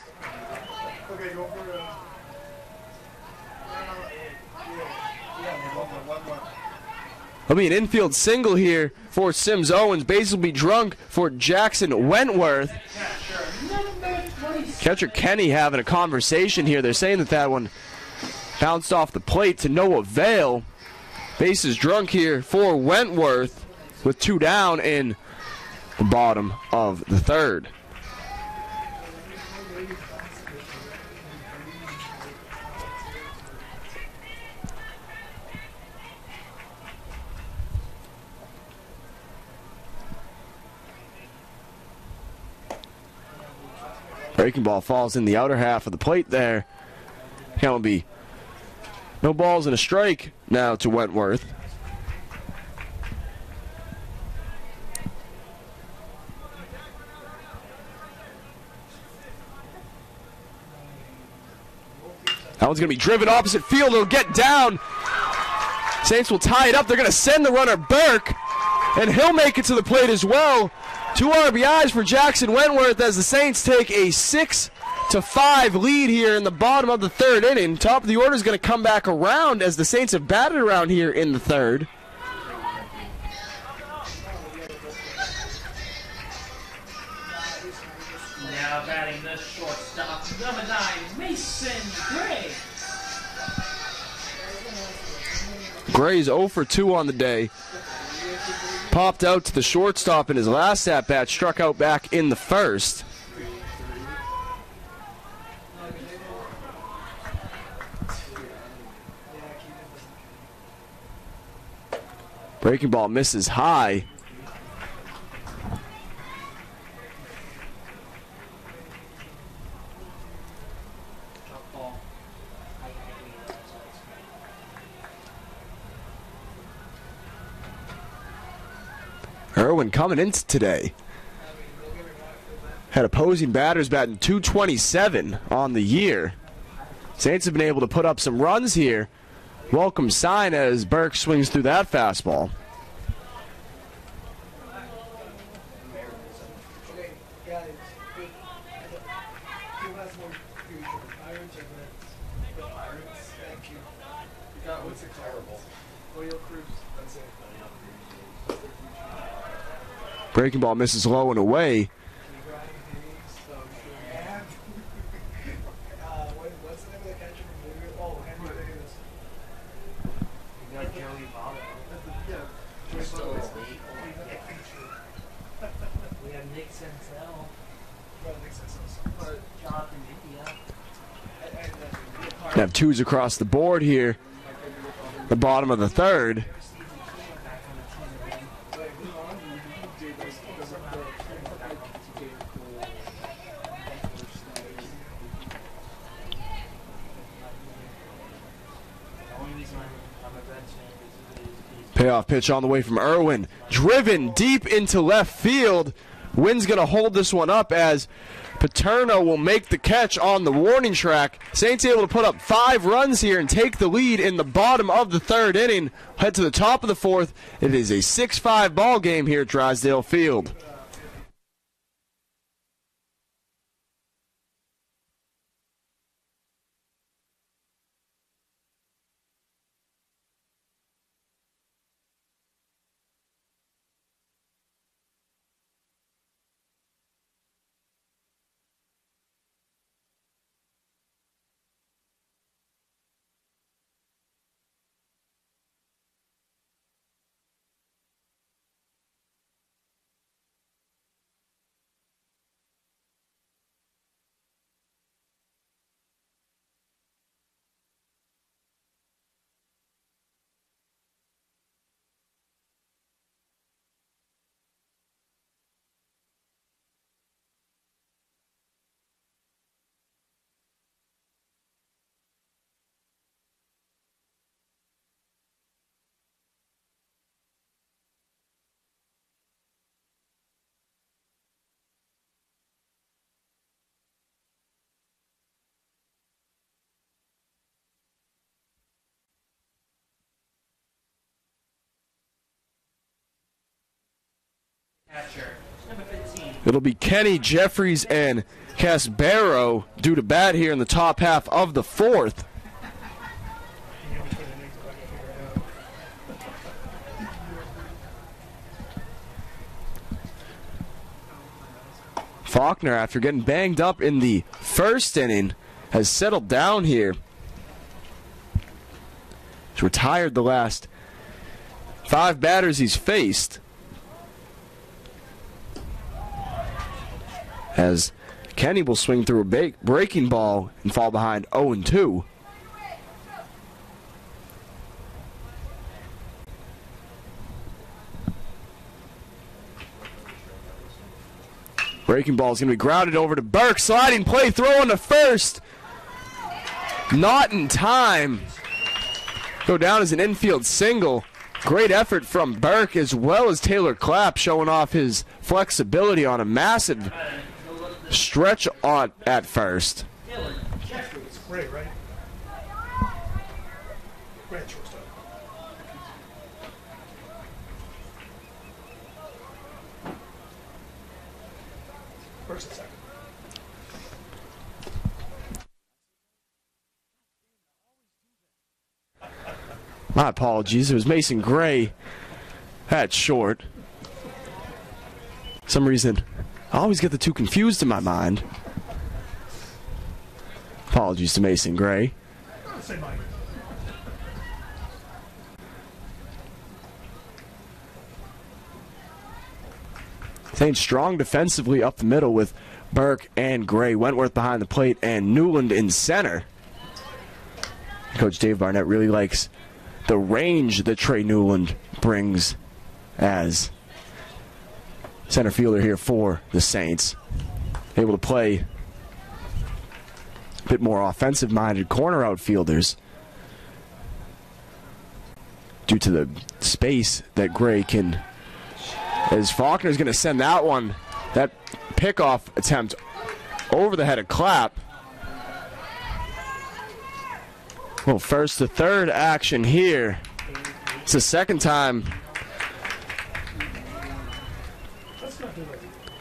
There'll be an infield single here for Sims Owens. Base will be drunk for Jackson Wentworth. Catcher Kenny having a conversation here. They're saying that one bounced off the plate to no avail. Base is drunk here for Wentworth with 2 down in the bottom of the third. Breaking ball falls in the outer half of the plate there. Count will be no balls and a strike now to Wentworth. That one's going to be driven opposite field. It'll get down. Saints will tie it up. They're going to send the runner Burke. and he'll make it to the plate as well. 2 RBIs for Jackson Wentworth as the Saints take a 6-5 lead here in the bottom of the 3rd inning. Top of the order is going to come back around as the Saints have batted around here in the 3rd. Now batting the shortstop, number 9, Mason Gray. Gray's 0 for 2 on the day. Popped out to the shortstop in his last at-bat, struck out back in the 1st. Breaking ball misses high. Irwin coming into today had opposing batters batting .227 on the year. Saints have been able to put up some runs here. Welcome sign as Burke swings through that fastball. Okay, guys, who has more future, Pirates or Mets? The Pirates, thank you. You got what's it terrible? Royal Cruise, that's it. Breaking ball misses low and away. Ryan Hayes, oh sure. And what's the name of the catcher from Louisville? Oh, Henry Davis. You got Joey Votto. Yeah. We have Nick Senzel, Well, makes sense also. But Jonathan India. Have 2s across the board here. The bottom of the 3rd. Payoff pitch on the way from Irwin. Driven deep into left field. Wynn's going to hold this one up as Paterno will make the catch on the warning track. Saints able to put up 5 runs here and take the lead in the bottom of the 3rd inning. Head to the top of the 4th. It is a 6-5 ball game here at Drysdale Field. Catcher, number 15. It'll be Kenny, Jeffries, and Casbaro due to bat here in the top half of the 4th. Faulkner, after getting banged up in the 1st inning, has settled down here. He's retired the last 5 batters he's faced. As Kenny will swing through a breaking ball and fall behind 0-2. Breaking ball is going to be grounded over to Burke. Sliding play, throw on to first. Not in time. Go down as an infield single. Great effort from Burke as well as Taylor Clapp, showing off his flexibility on a massive stretch at first. It's great, right? Great shortstop. First and second. My apologies. It was Mason Gray. That's short. For some reason, I always get the two confused in my mind. Apologies to Mason Gray. Say Mike. Staying strong defensively up the middle with Burke and Gray. Wentworth behind the plate and Newland in center. Coach Dave Barnett really likes the range that Trey Newland brings as center fielder here for the Saints. Able to play a bit more offensive-minded corner outfielders due to the space that Gray can. As Faulkner's going to send that one, that pickoff attempt over the head of Clapp. Well, first to third action here. It's the second time.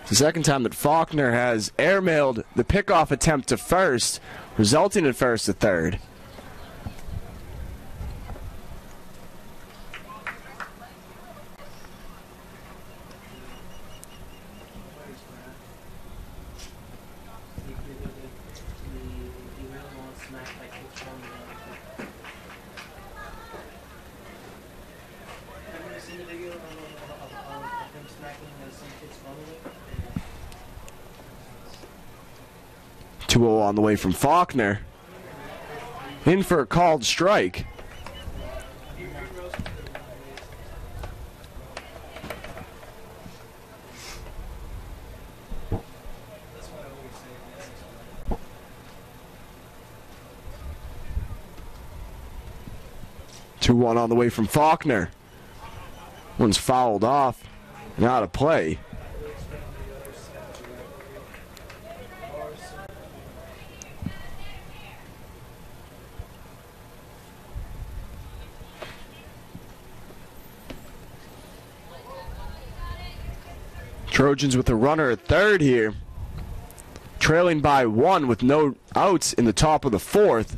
It's the second time that Faulkner has airmailed the pickoff attempt to first, resulting in first to third. On the way from Faulkner. In for a called strike. Two one on the way from Faulkner. One's fouled off and out of play. Trojans with a runner at third here. Trailing by one with no outs in the top of the fourth.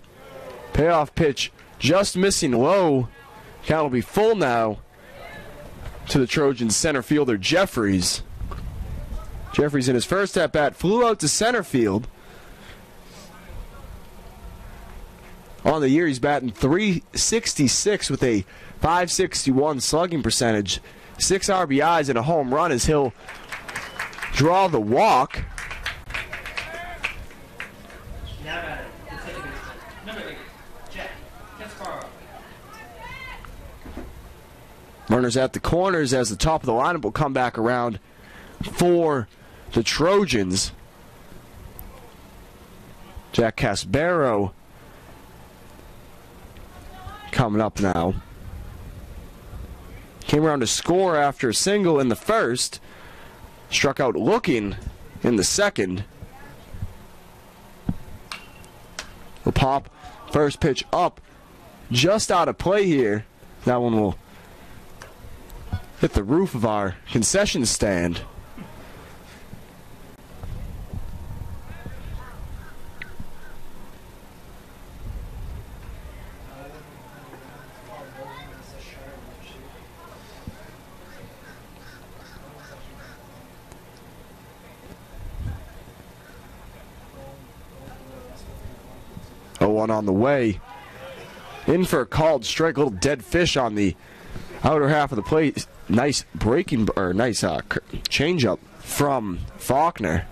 Payoff pitch just missing low. Count will be full now to the Trojans center fielder Jeffries. Jeffries in his first at-bat flew out to center field. On the year he's batting .366 with a .561 slugging percentage. 6 RBIs and a home run as he'll draw the walk. Runners at the corners as the top of the lineup will come back around for the Trojans. Jack Casbero coming up now. Came around to score after a single in the first. Struck out looking in the second. Will pop. First pitch up. Just out of play here. That one will hit the roof of our concession stand. One on the way. In for a called strike. A little dead fish on the outer half of the plate. Nice breaking, or nice changeup from Faulkner.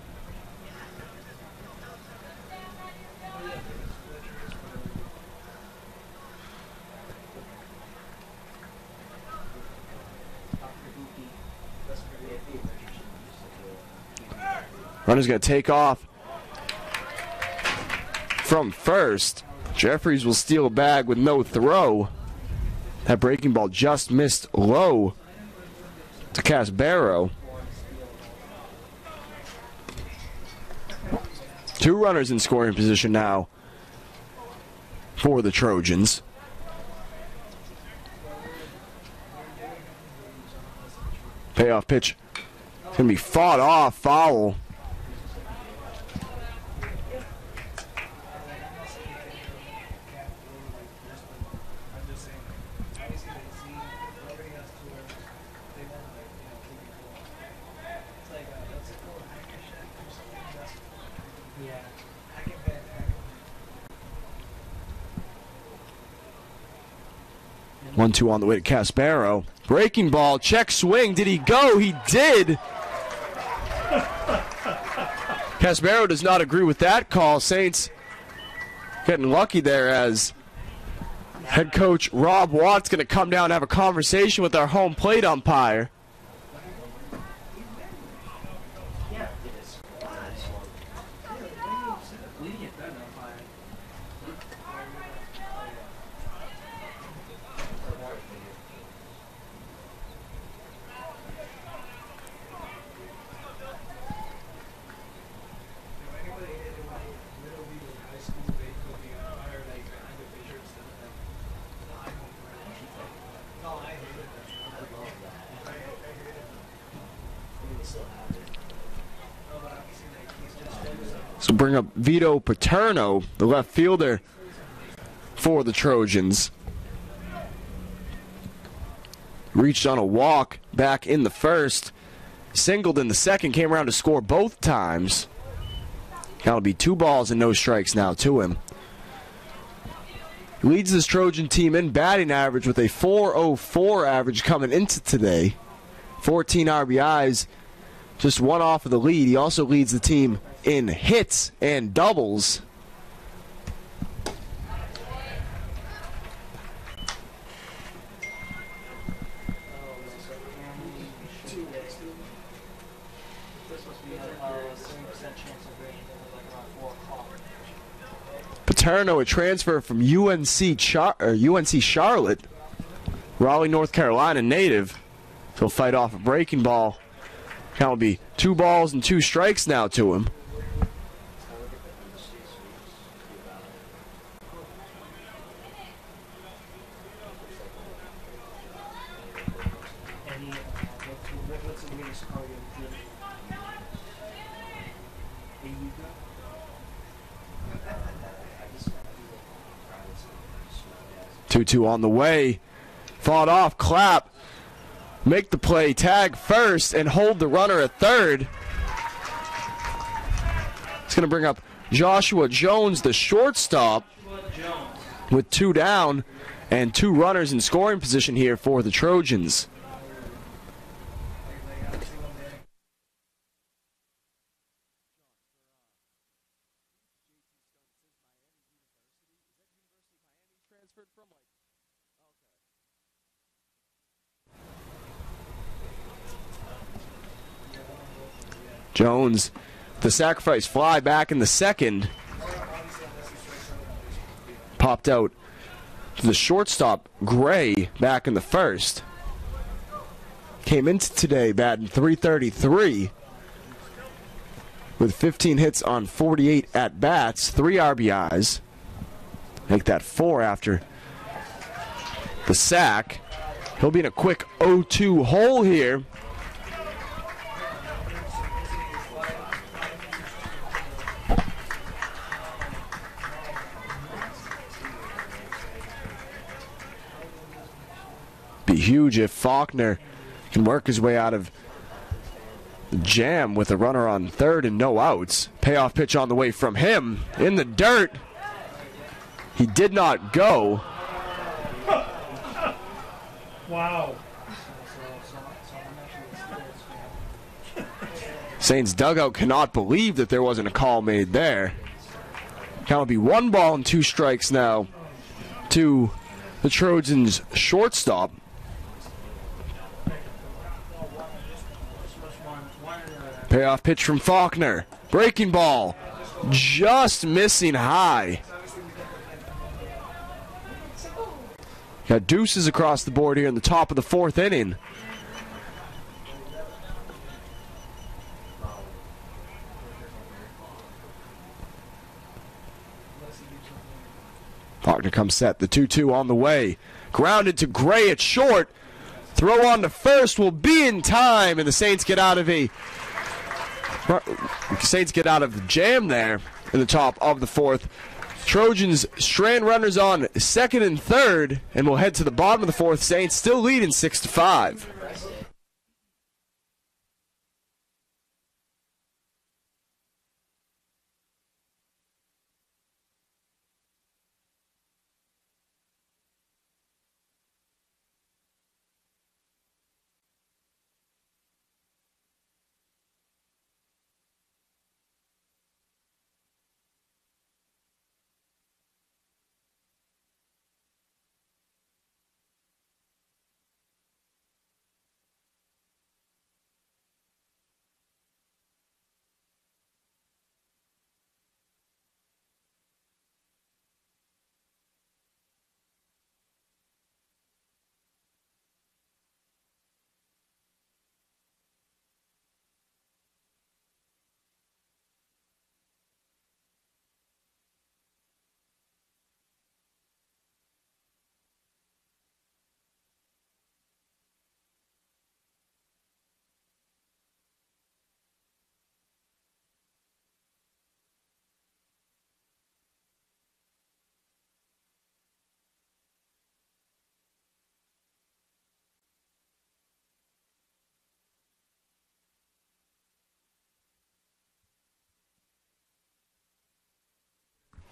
Runner's going to take off from first. Jeffries will steal a bag with no throw. That breaking ball just missed low to Casbero. Two runners in scoring position now for the Trojans. Payoff pitch going to be fought off, foul. 1-2 on the way to Caspero. Breaking ball, check swing. Did he go? He did. Caspero does not agree with that call. Saints getting lucky there as head coach Rob Watt's going to come down and have a conversation with our home plate umpire. So bring up Vito Paterno, the left fielder for the Trojans. Reached on a walk back in the first. Singled in the second, came around to score both times. That'll be 2 balls and no strikes now to him. He leads this Trojan team in batting average with a .404 average coming into today. 14 RBIs, just 1 off of the lead. He also leads the team in hits and doubles. Paterno, a transfer from UNC Charlotte, Raleigh, North Carolina native. He'll fight off a breaking ball. Count will be 2 balls and 2 strikes now to him. Two on the way. Fought off, clap. Make the play, tag first, and hold the runner at third. It's going to bring up Joshua Jones, the shortstop, with 2 down and 2 runners in scoring position here for the Trojans. Jones, the sacrifice fly back in the second. Popped out to the shortstop, Gray, back in the first. Came into today batting .333 with 15 hits on 48 at-bats, 3 RBIs. Make that 4 after the sack. He'll be in a quick 0-2 hole here. Be huge if Faulkner can work his way out of the jam with a runner on third and no outs. Payoff pitch on the way from him in the dirt. He did not go. Wow. Saints dugout cannot believe that there wasn't a call made there. Count will be 1 ball and 2 strikes now to the Trojans' shortstop. Payoff pitch from Faulkner. Breaking ball. Just missing high. Got deuces across the board here in the top of the 4th inning. Faulkner comes set. The 2-2 on the way. Grounded to Gray at short. Throw on to first will be in time, and the Saints get out of the jam there in the top of the 4th. Trojans strand runners on second and third, and will head to the bottom of the 4th. Saints still leading 6-5.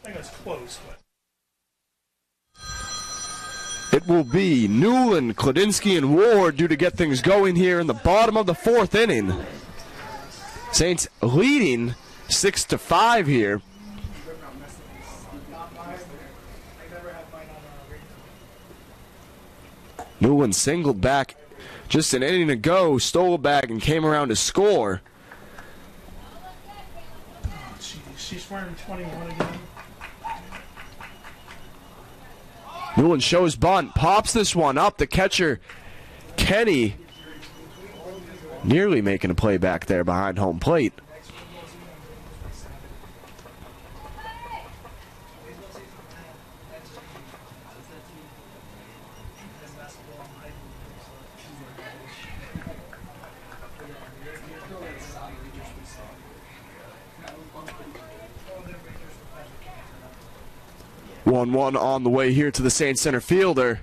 think it was close, but. It will be Newland, Kladinsky, and Ward due to get things going here in the bottom of the fourth inning. Saints leading 6-5 here. Newland singled back just an inning ago, stole a bag, and came around to score. She's wearing 21 again. Newland shows bunt, pops this one up. The catcher, Kenny, nearly making a play back there behind home plate. One on the way here to the Saints center fielder.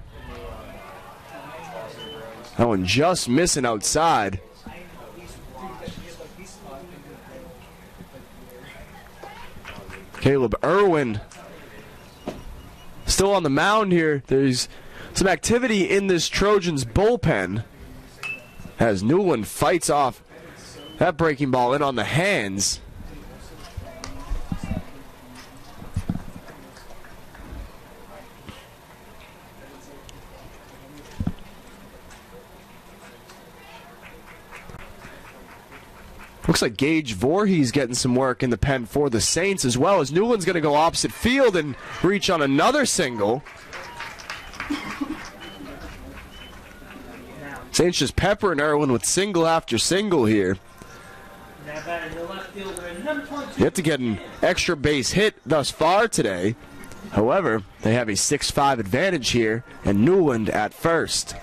That one just missing outside. Caleb Irwin still on the mound here. There's some activity in this Trojans bullpen as Newland fights off that breaking ball in on the hands. Looks like Gage Voorhees getting some work in the pen for the Saints as well, as Newland's going to go opposite field and reach on another single. Saints just peppering Irwin with single after single here. Yet to get an extra base hit thus far today. However, they have a 6-5 advantage here, and Newland at first.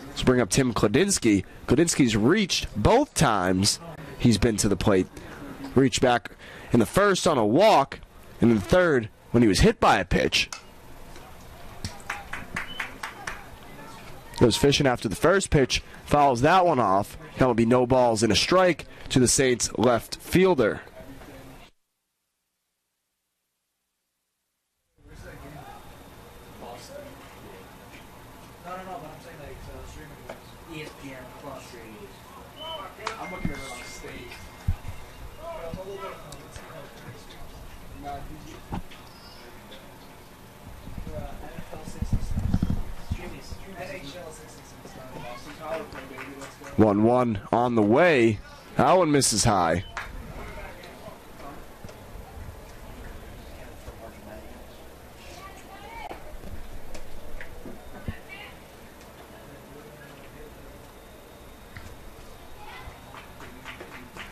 Let's bring up Tim Kladinsky. Kladinsky's reached both times he's been to the plate. Reached back in the first on a walk, and in the third when he was hit by a pitch. Goes fishing after the first pitch, fouls that one off. That will be no balls and a strike to the Saints left fielder. One on the way. That one misses high.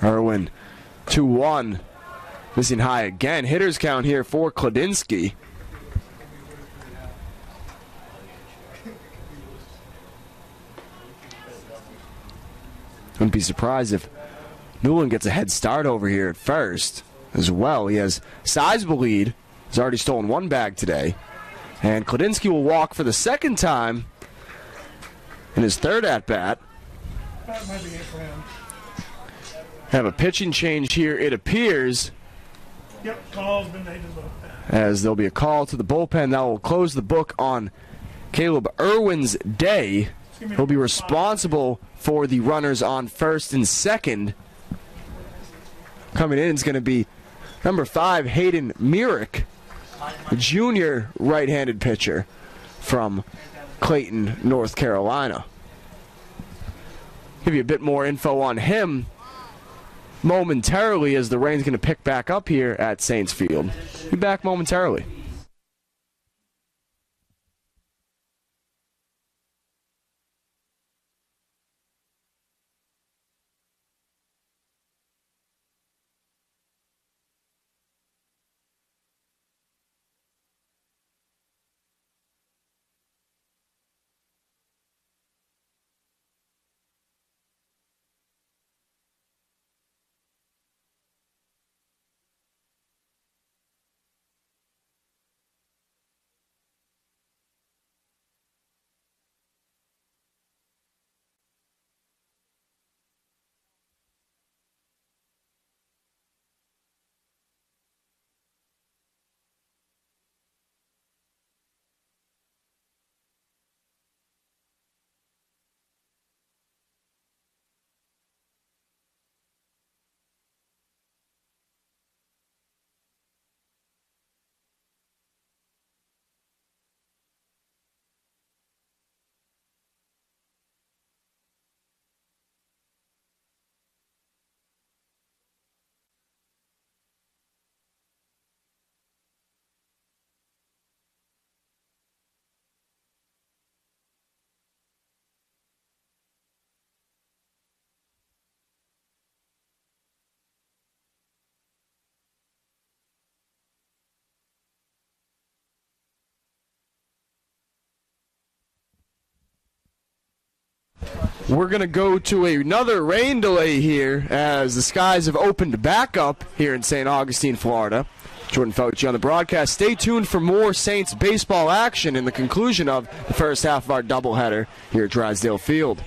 Irwin, 2-1. Missing high again. Hitters count here for Kladinsky. Wouldn't be surprised if Newland gets a head start over here at first as well. He has sizable lead. He's already stolen one bag today. And Kladinsky will walk for the second time in his third at-bat. That might be it for him. Have a pitching change here, it appears. Yep, call's been made to the bullpen. As there'll be a call to the bullpen that will close the book on Caleb Irwin's day. He'll be responsible for the runners on first and second. Coming in is going to be number 5, Hayden Myrick, a junior right-handed pitcher from Clayton, North Carolina. Give you a bit more info on him momentarily as the rain's going to pick back up here at Saints Field. Be back momentarily. We're going to go to another rain delay here as the skies have opened back up here in St. Augustine, Florida. Jordan Fauci on the broadcast. Stay tuned for more Saints baseball action in the conclusion of the first half of our doubleheader here at Drysdale Field.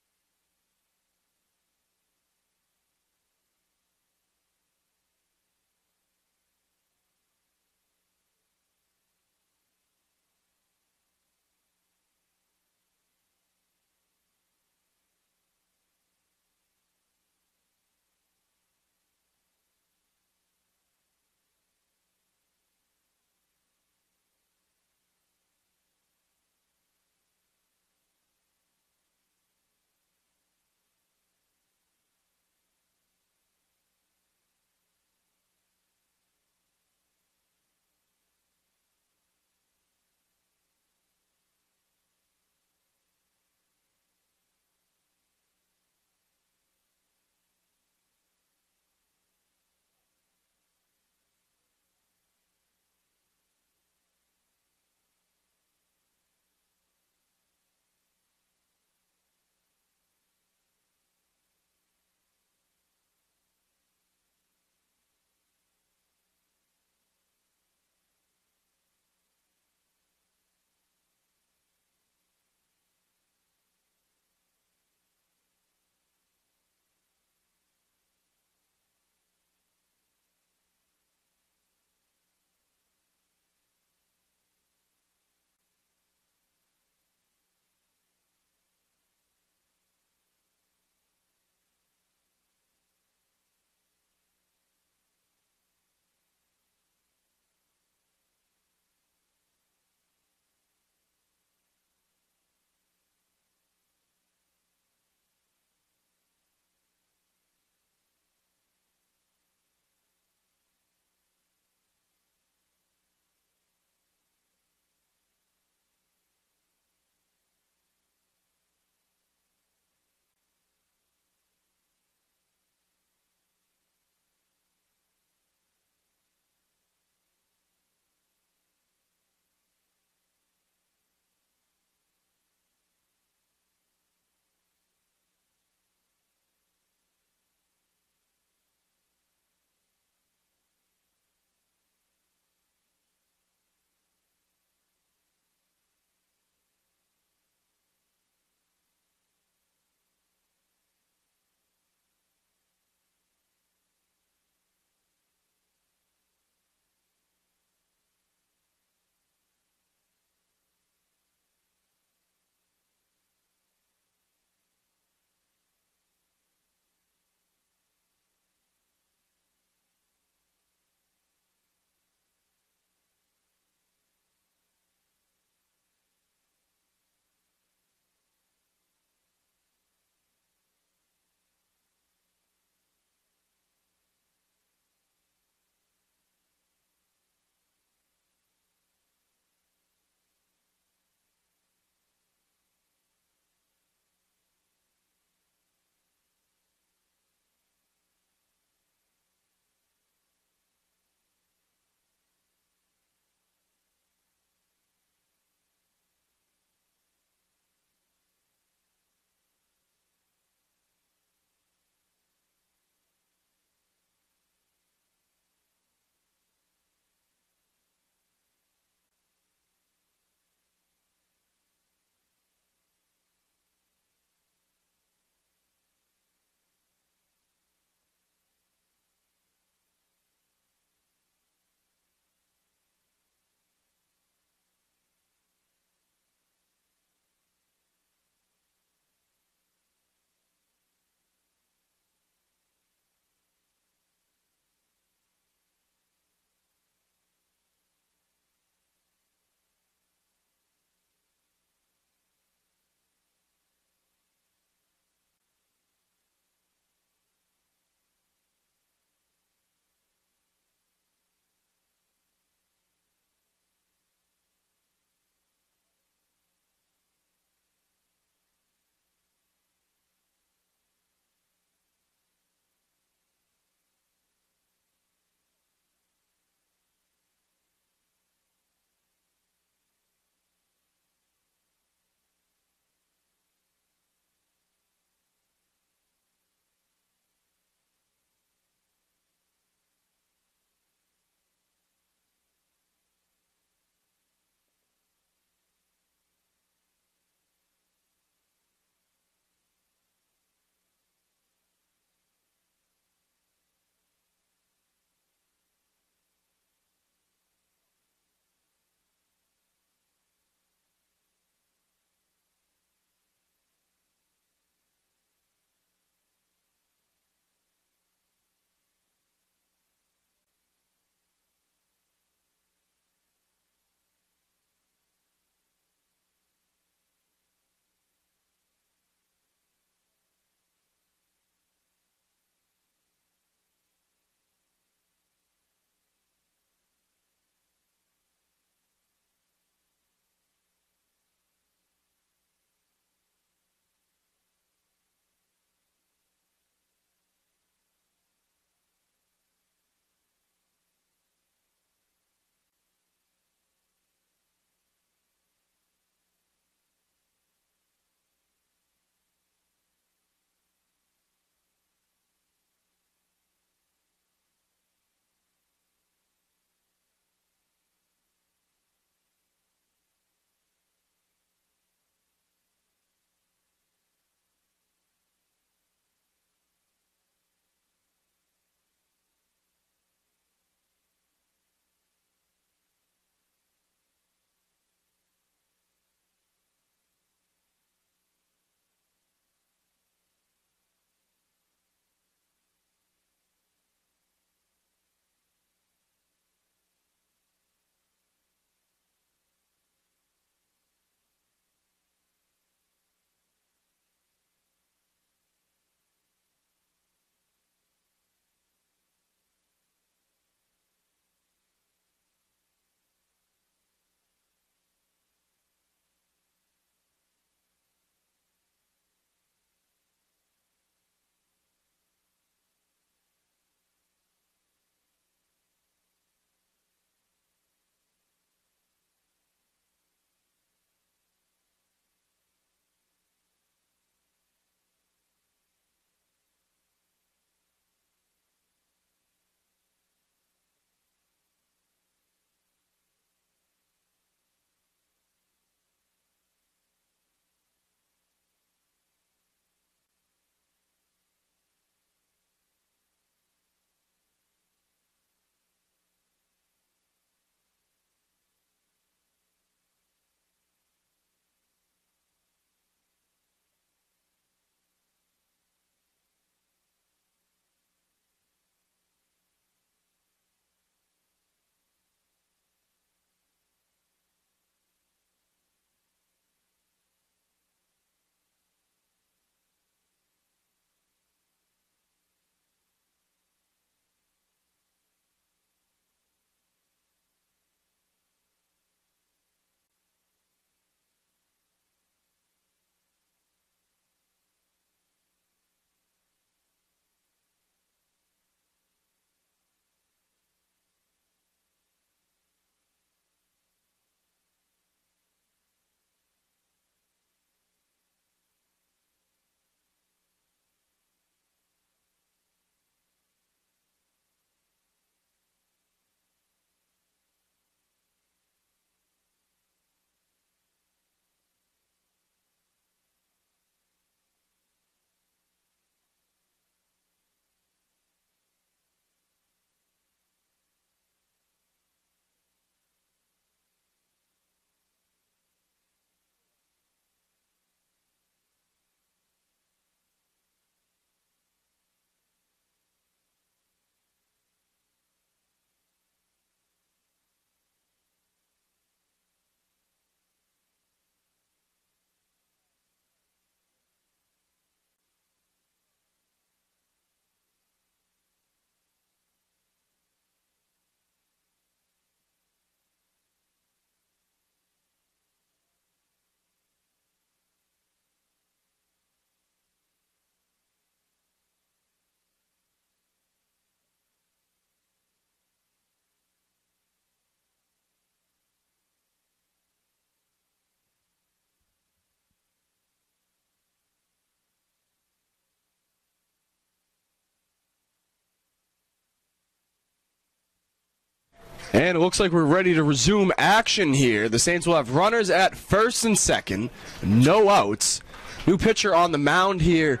And it looks like we're ready to resume action here. The Saints will have runners at first and second, no outs. New pitcher on the mound here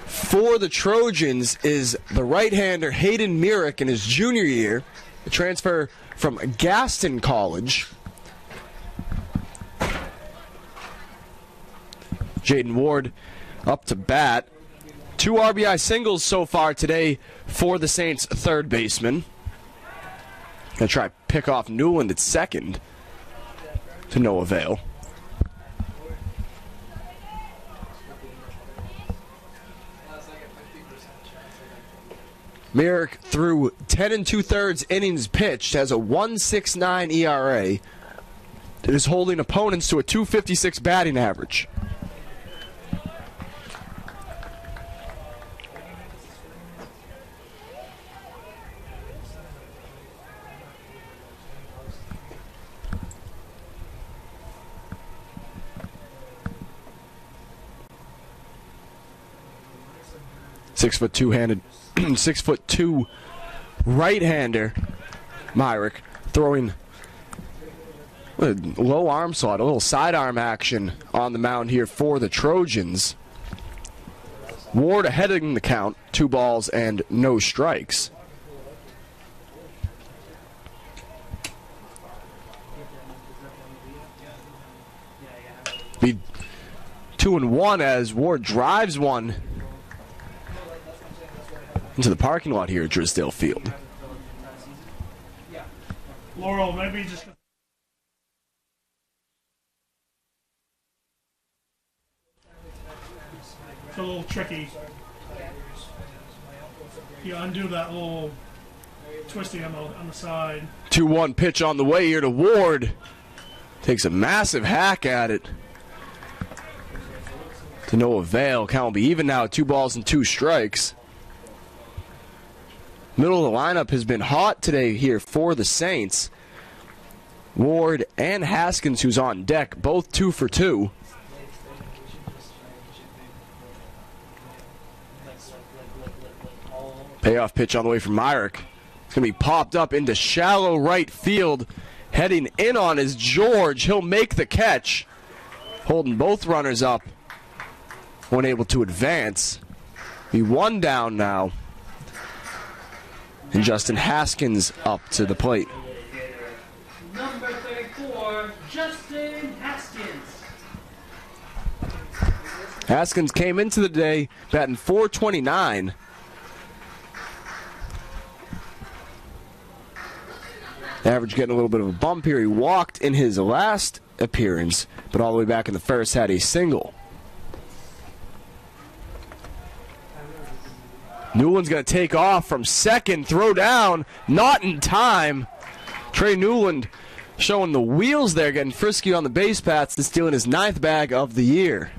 for the Trojans is the right-hander Hayden Myrick in his junior year, a transfer from Gaston College. Jaden Ward up to bat. 2 RBI singles so far today for the Saints' third baseman. Gonna try to pick off Newland at second, to no avail. Myrick through 10 2/3 innings pitched has a 1.69 ERA that is holding opponents to a 2.56 batting average. Six foot two right-hander Myrick throwing a low arm slot, a little sidearm action on the mound here for the Trojans. Ward ahead in the count, 2 balls and no strikes. Be 2-1 as Ward drives one into the parking lot here at Drysdale Field. Laurel, maybe just... It's a little tricky. You undo that little twisting on the side. 2-1 pitch on the way here to Ward. Takes a massive hack at it. To no avail. Count will be even now, 2 balls and 2 strikes. Middle of the lineup has been hot today here for the Saints. Ward and Haskins, who's on deck, both 2 for 2. Payoff pitch on the way from Myrick. It's going to be popped up into shallow right field. Heading in on is George. He'll make the catch. Holding both runners up. Unable to advance. Be 1 down now. And Justin Haskins up to the plate. Number 34, Justin Haskins. Haskins came into the day batting .429. Average getting a little bit of a bump here. He walked in his last appearance, but all the way back in the first had a single. Newland's going to take off from second, throw down, not in time. Trey Newland showing the wheels there, getting frisky on the base paths and stealing his 9th bag of the year.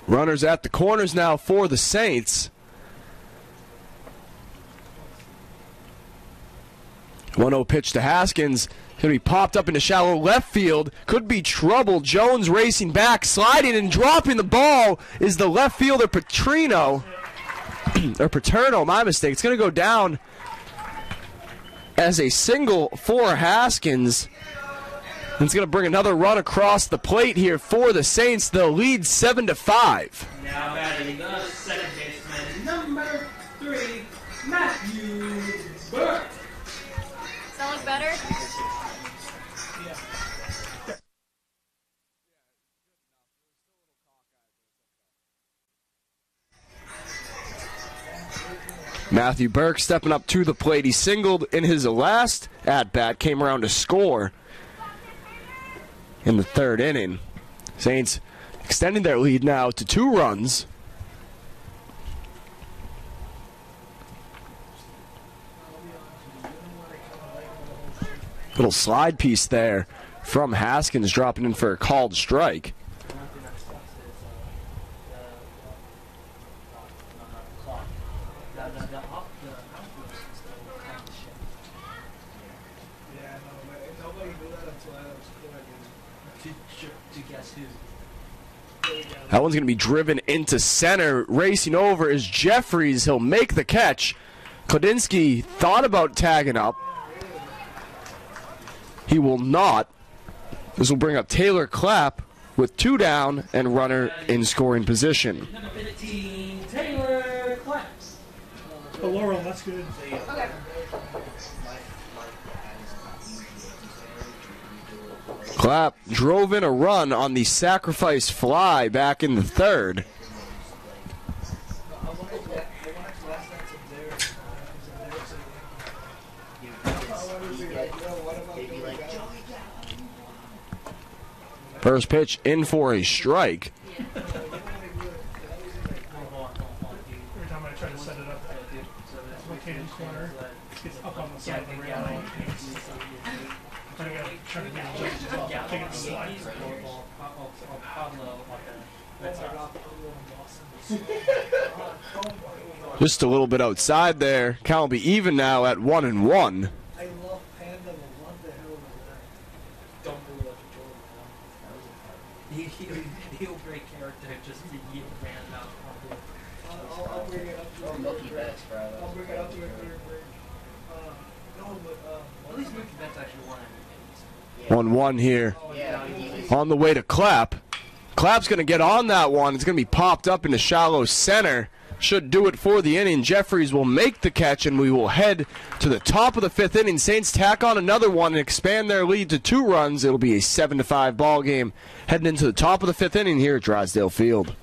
Runners at the corners now for the Saints. 1-0 pitch to Haskins. Going to be popped up into shallow left field. Could be trouble. Jones racing back, sliding and dropping the ball is the left fielder Petrino. Or Paterno, my mistake. It's going to go down as a single for Haskins. It's going to bring another run across the plate here for the Saints. They'll lead 7-5. Now batting the second baseman, number 3, Matthew Burke. Does that look better? Matthew Burke stepping up to the plate. He singled in his last at-bat, came around to score in the 3rd inning. Saints extending their lead now to 2 runs. Little slide piece there from Haskins, dropping in for a called strike. guess who. That one's going to be driven into center. Racing over is Jeffries. He'll make the catch. Kladinsky thought about tagging up. He will not. This will bring up Taylor Clapp with 2 down and runner in scoring position. Number 15, Taylor Clapp. Oh, Laurel, that's good. Okay. Clapp drove in a run on the sacrifice fly back in the 3rd. First pitch in for a strike. Every time I try to set it up, located corner, it's up on the side of the rail. Trying to get a judge as well. Take it to slide. Just a little bit outside there. Count will be even now at 1-1. I love Panda, but what the hell was that? Don't do that to Jordan. He'll break character just to yield ran out. I'll bring it up to Or Mookie Betts, bro. I'll bring it up to a clear break. No, but At least Mookie Betts actually won. 1-1 here. Yeah, he On the way to Clapp. Clapp's going to get on that one. It's going to be popped up into shallow center. Should do it for the inning. Jeffries will make the catch, and we will head to the top of the 5th inning. Saints tack on another one and expand their lead to 2 runs. It'll be a 7-5 ball game heading into the top of the 5th inning here at Drysdale Field.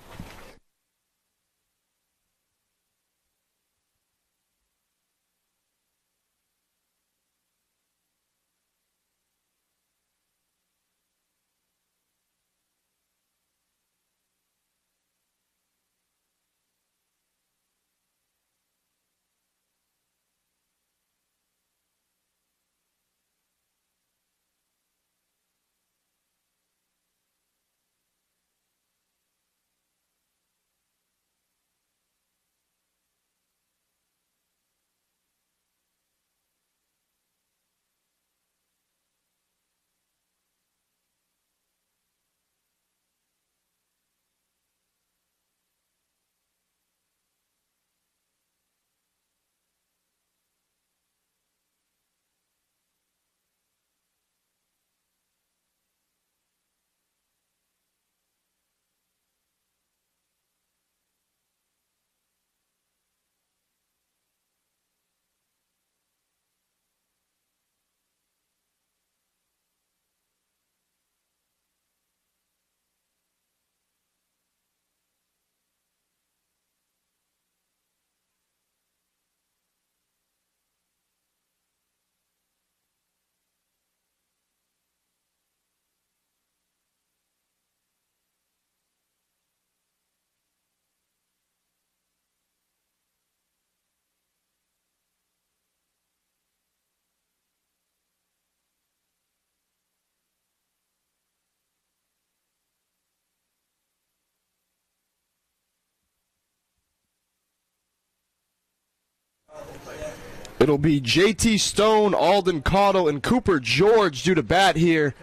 It'll be JT Stone, Alden Cottle, and Cooper George due to bat here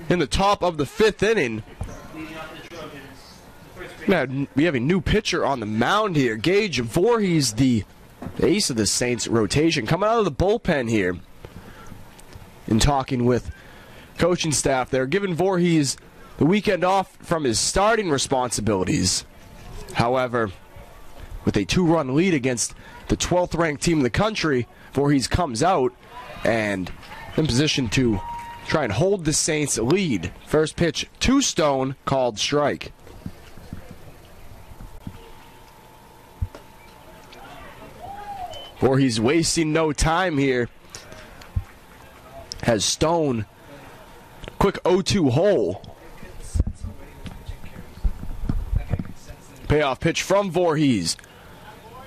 in the top of the 5th inning. We have a new pitcher on the mound here. Gage Voorhees, the ace of the Saints rotation, coming out of the bullpen here. In talking with coaching staff, they're giving Voorhees the weekend off from his starting responsibilities. However, with a 2-run lead against the 12th ranked team in the country, Voorhees comes out and in position to try and hold the Saints lead. First pitch to Stone, called strike. Voorhees wasting no time here. Has Stone quick 0-2 hole. Payoff pitch from Voorhees.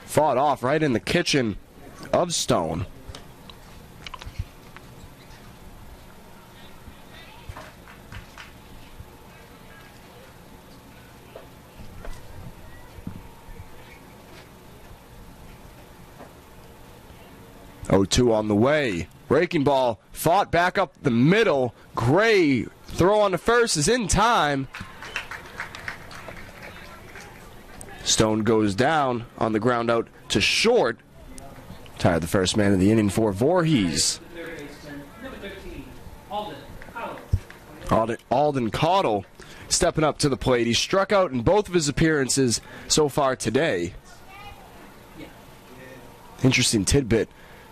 Fought off right in the kitchen of Stone. Oh, 2 on the way. Breaking ball fought back up the middle. Gray throw on the first is in time. Stone goes down on the ground out to short. Tired the first man of the inning for Voorhees. Alden Caudle stepping up to the plate. He struck out in both of his appearances so far today. Interesting tidbit.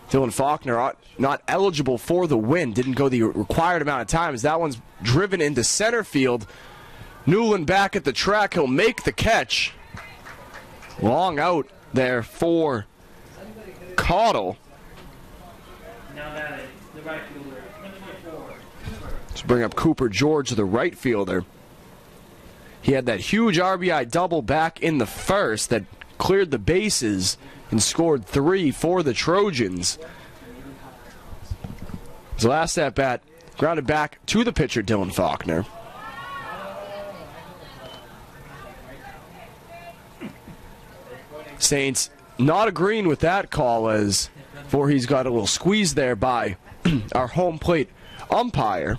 Dylan Faulkner not eligible for the win. Didn't go the required amount of time as that one's driven into center field. Newland back at the track. He'll make the catch. Long out there for Caudle. Let's bring up Cooper George, the right fielder. He had that huge RBI double back in the first that cleared the bases and scored 3 for the Trojans. His last at bat grounded back to the pitcher, Dylan Faulkner. Saints not agreeing with that call as Voorhees got a little squeeze there by our home plate umpire.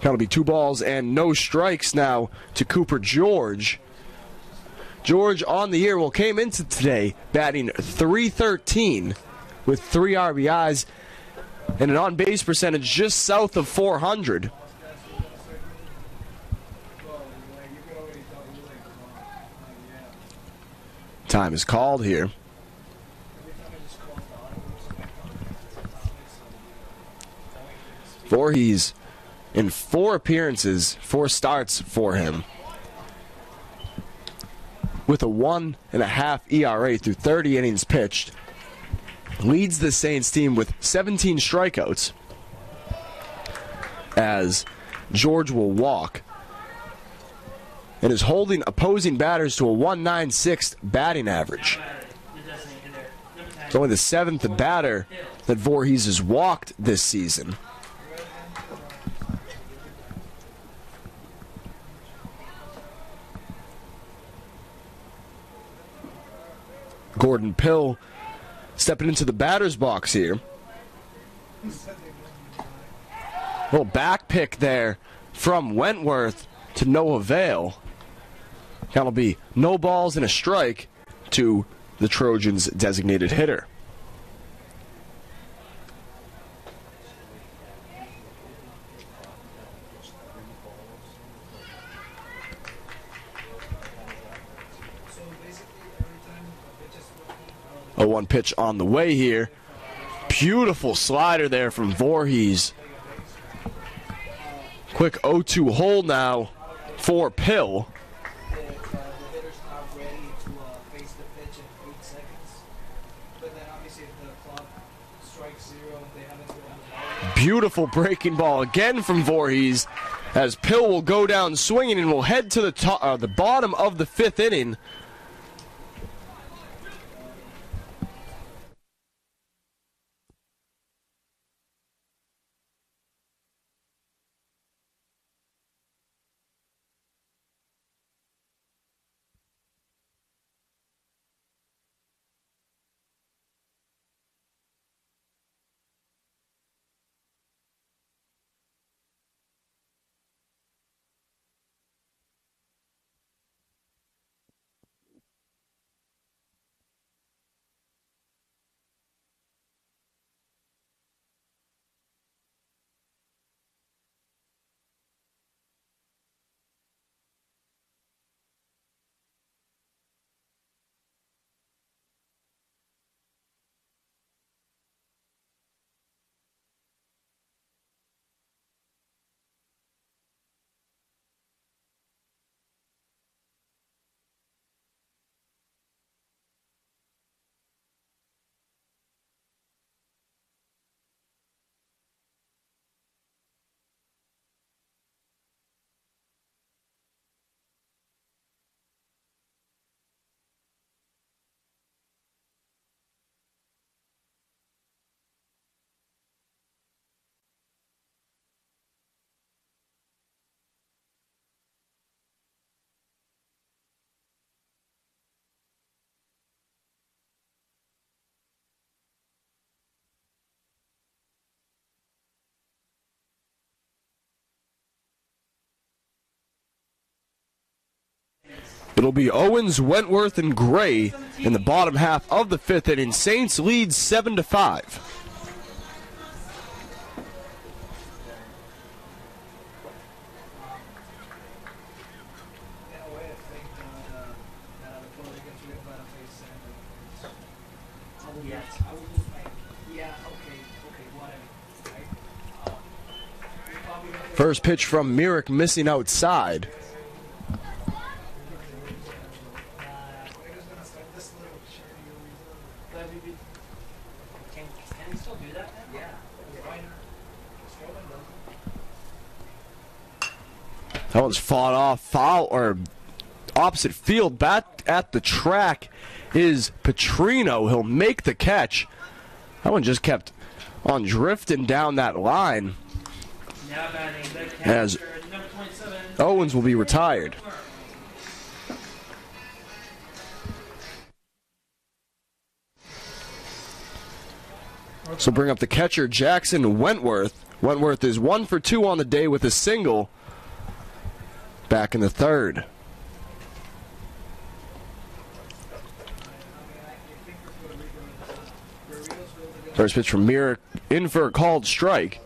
That'll be 2 balls and no strikes now to Cooper George. George on the year, came into today batting .313 with 3 RBIs and an on-base percentage just south of 400. Time is called here. Voorhees in 4 appearances, 4 starts for him, with a 1.5 ERA through 30 innings pitched. Leads the Saints team with 17 strikeouts as George will walk and is holding opposing batters to a .196 batting average. It's only the 7th batter that Voorhees has walked this season. Gordon Pill stepping into the batter's box here. Little back pick there from Wentworth to no avail. That'll be no balls and a strike to the Trojans' designated hitter. A 1 pitch on the way here. Beautiful slider there from Voorhees. Quick 0-2 hole now for Pill. Beautiful breaking ball again from Voorhees as Pill will go down swinging and will head to the bottom of the 5th inning. It'll be Owens, Wentworth, and Gray in the bottom half of the fifth inning. Saints lead 7-5. First pitch from Myrick, missing outside. Can he still do that now? That one's fought off. Foul or opposite field. Back at the track is Petrino. He'll make the catch. That one just kept on drifting down that line. Now batting the As catcher, number 27. Owens will be retired. So bring up the catcher, Jackson Wentworth. Wentworth is 1 for 2 on the day with a single. Back in the third. First pitch from Myrick, in for a called strike.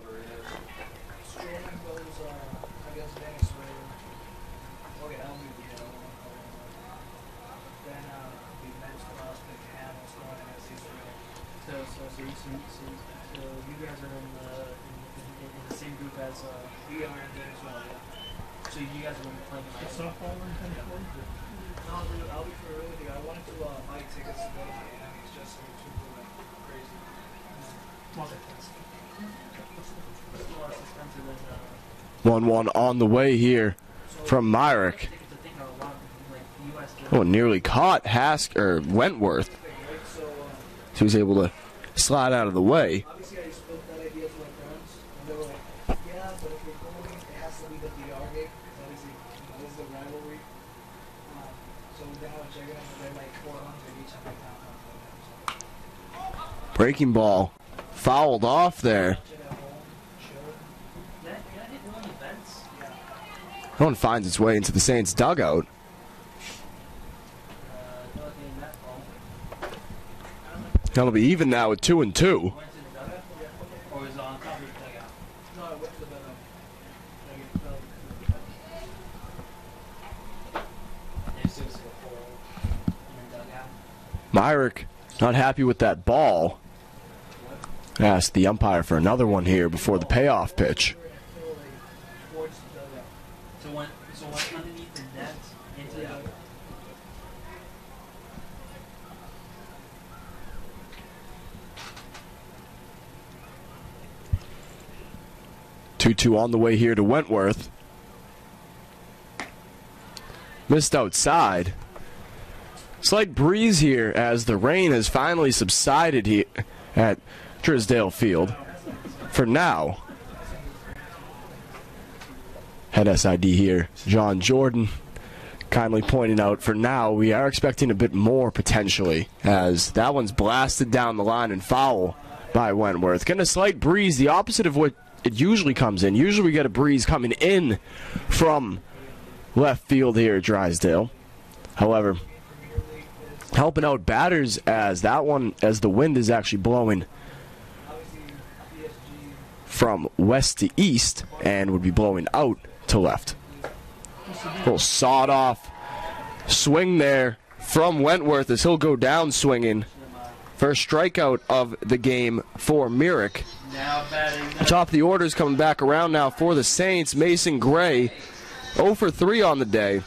So you guys are in the same group as we are in there as well, yeah. So you guys are going to be playing The softball in 10-4? No, dude, I'll be for real with you. I wanted to buy tickets to go to Miami. It's just so people like crazy. Multitask. It's a lot expensive than 1-1 on the way here from Myrick. tickets. I think are a lot like US. Oh, nearly caught Wentworth. So, So he's able to slide out of the way. obviously, I spoke that idea to my friends, and they were like, yeah, but if you're going, it has to be the DR game, because obviously, this is a rivalry. So we're going to have to check it out, but they're like 400 each, I'm like, no. Breaking ball fouled off there. Watch it at home, chill. That hit one of the vents. That one finds its way into the Saints dugout. Not getting that ball. That'll be even now with 2-2. Went to the dugout? Or was it on top of the dugout? No, I went to the better. There's still a hole in the dugout. Myrick not happy with that ball. Asked the umpire for another one here before the payoff pitch. So went underneath the net into the dugout. 2-2 on the way here to Wentworth. Missed outside. Slight breeze here as the rain has finally subsided here at Trisdale Field. For now. Head SID here, John Jordan, kindly pointing out for now we are expecting a bit more potentially as that one's blasted down the line and foul by Wentworth. Getting a slight breeze, the opposite of what it usually comes in. Usually we get a breeze coming in from left field here at Drysdale. However, helping out batters as the wind is actually blowing from west to east and would be blowing out to left. A little sawed off swing there from Wentworth as he'll go down swinging. First strikeout of the game for Myrick. Now batting. Top of the order is coming back around now for the Saints. Mason Gray, 0 for 3 on the day.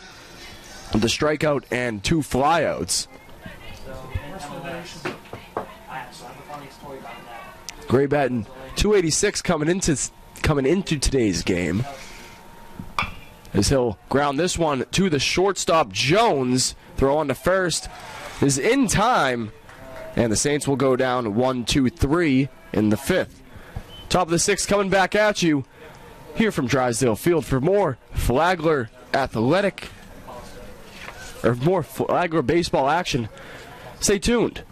The strikeout and 2 flyouts. Gray batting 286 coming into today's game. As he'll ground this one to the shortstop Jones. Throw on to first is in time. And the Saints will go down 1-2-3 in the fifth. Top of the sixth coming back at you here from Drysdale Field for more Flagler baseball action. Stay tuned.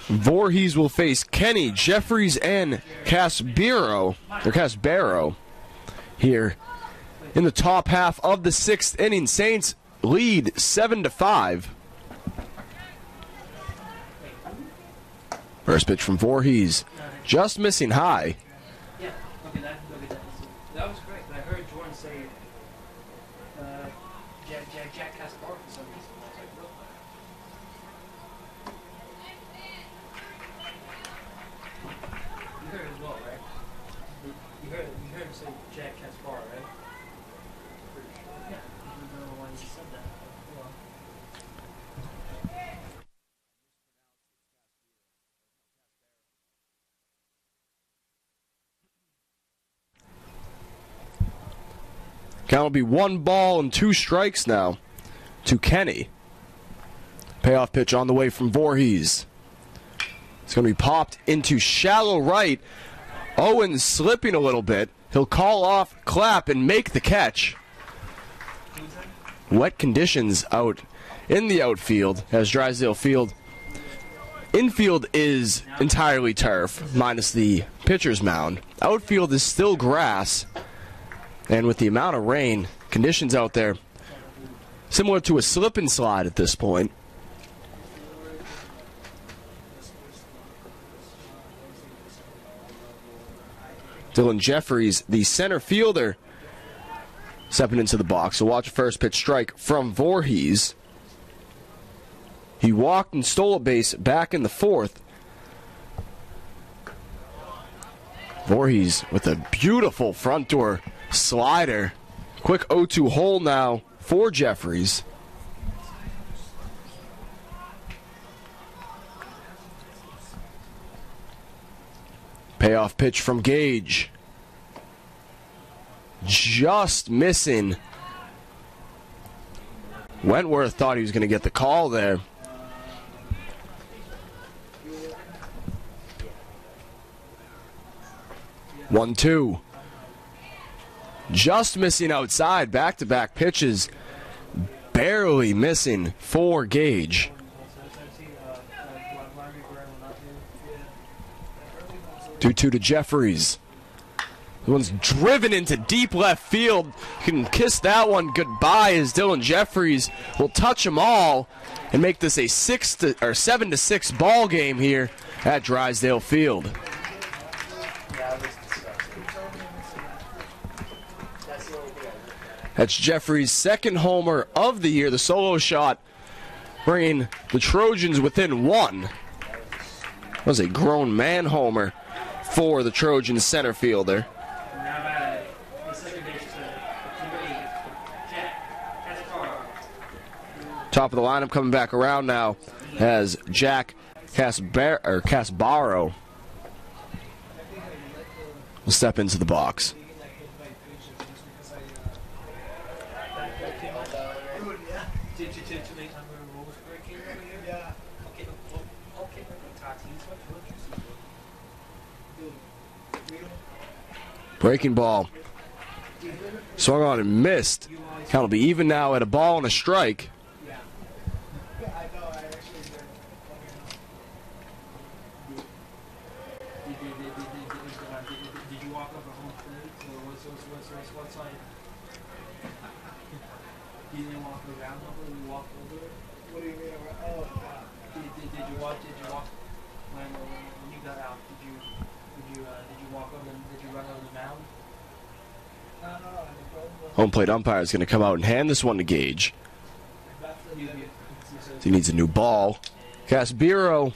Voorhees will face Kenny, Jeffries, and Casbero here in the top half of the 6th inning. Saints lead 7-5. First pitch from Voorhees, just missing high. Yeah, look at that. That was great. But I heard Jordan say Jack Caspar for some reason. I was like, what? You heard it as well, right? You heard him say Jack Caspar, right? Pretty sure. Yeah, I don't know why he said that. Well. Count will be 1 ball and 2 strikes now to Kenny. Payoff pitch on the way from Voorhees. It's going to be popped into shallow right. Owen slipping a little bit. He'll call off, clap, and make the catch. Wet conditions out in the outfield as Drysdale Field. Infield is entirely turf, minus the pitcher's mound. Outfield is still grass. And with the amount of rain, conditions out there, similar to a slip and slide at this point. Dylan Jeffries, the center fielder, stepping into the box. So watch a first pitch strike from Voorhees. He walked and stole a base back in the 4th. Voorhees with a beautiful front door slider. Quick 0-2 hole now for Jeffries. Payoff pitch from Gage. Just missing. Wentworth thought he was going to get the call there. One, two. Just missing outside. Back-to-back pitches. Barely missing for Gage. 2-2 to Jeffries. The one's driven into deep left field. You can kiss that one goodbye as Dylan Jeffries will touch them all and make this a 7-6 ball game here at Drysdale Field. That's Jeffries' second homer of the year, the solo shot, bringing the Trojans within 1. That was a grown man homer for the Trojans center fielder. Top of the lineup coming back around now as Jack Casbaro will step into the box. Breaking ball. Swung on and missed. Count will be even now at a ball and a strike. Did you walk over home plate? Or what side? You didn't walk around over it? You walked over it? What do you mean? Oh, Did you walk when you got out? Did you walk over? Did you run over the mound? Home plate umpire is going to come out and hand this one to Gage. He needs a new ball. Casbero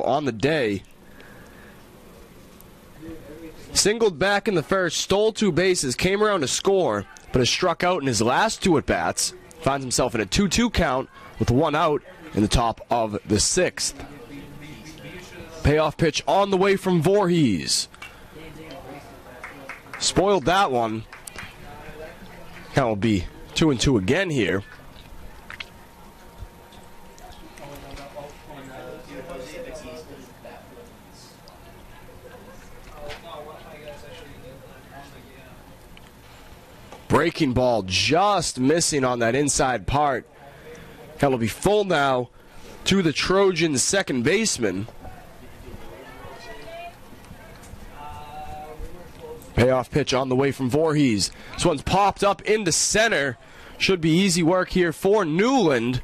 on the day. Singled back in the first, stole 2 bases, came around to score, but has struck out in his last 2 at-bats. Finds himself in a 2-2 count with 1 out in the top of the 6th. Payoff pitch on the way from Voorhees. Spoiled that one. Count will be 2-2 again here. Breaking ball just missing on that inside part. Count will be full now to the Trojans' second baseman. Payoff pitch on the way from Voorhees. This one's popped up into center. Should be easy work here for Newland,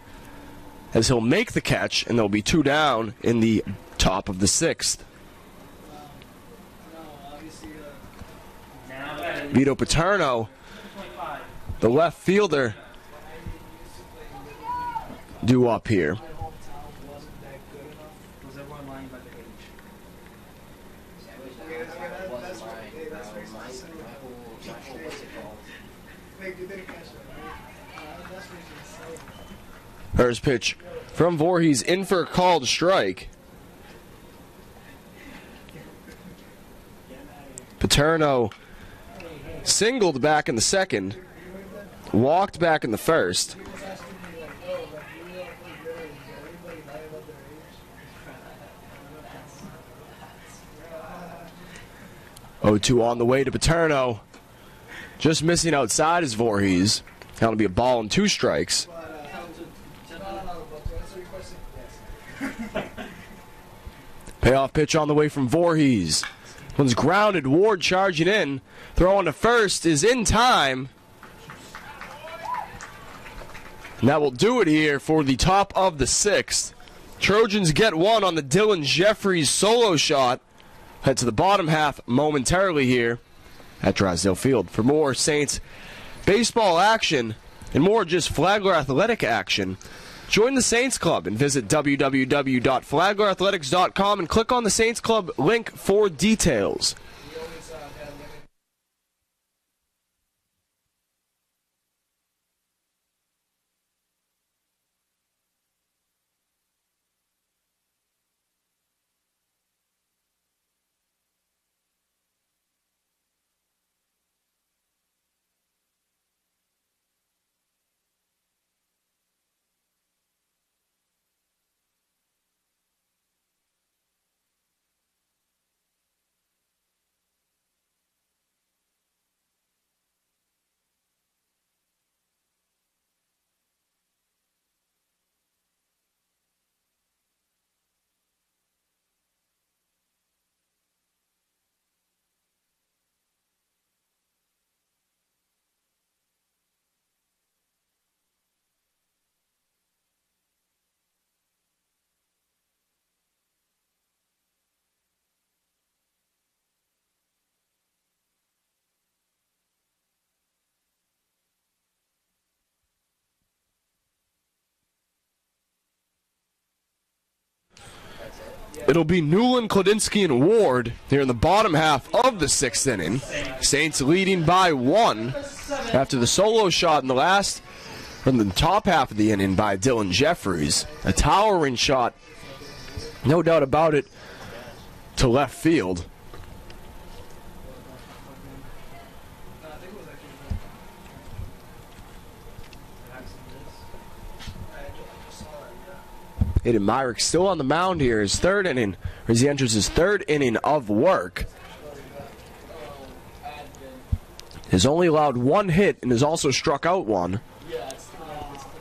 as he'll make the catch, and there'll be 2 down in the top of the 6th. Vito Paterno, the left fielder, due up here. First pitch from Voorhees, in for a called strike. Paterno singled back in the second, walked back in the first. 0-2 on the way to Paterno. Just missing outside is Voorhees. That'll be a ball and 2 strikes. Payoff pitch on the way from Voorhees. One's grounded. Ward charging in. Throw on to first is in time. And that will do it here for the top of the 6th. Trojans get 1 on the Dylan Jeffries solo shot. Head to the bottom half momentarily here at Drysdale Field. For more Saints baseball action and more just Flagler athletic action, join the Saints Club and visit www.flaglerathletics.com and click on the Saints Club link for details. It'll be Newland, Kladinsky, and Ward here in the bottom half of the 6th inning. Saints leading by 1 after the solo shot in the last, from the top half of the inning by Dylan Jeffries. A towering shot, no doubt about it, to left field. Aiden Myrick still on the mound here, his 3rd inning, or as he enters his 3rd inning of work. Has only allowed 1 hit and has also struck out 1. Yeah, it's awful.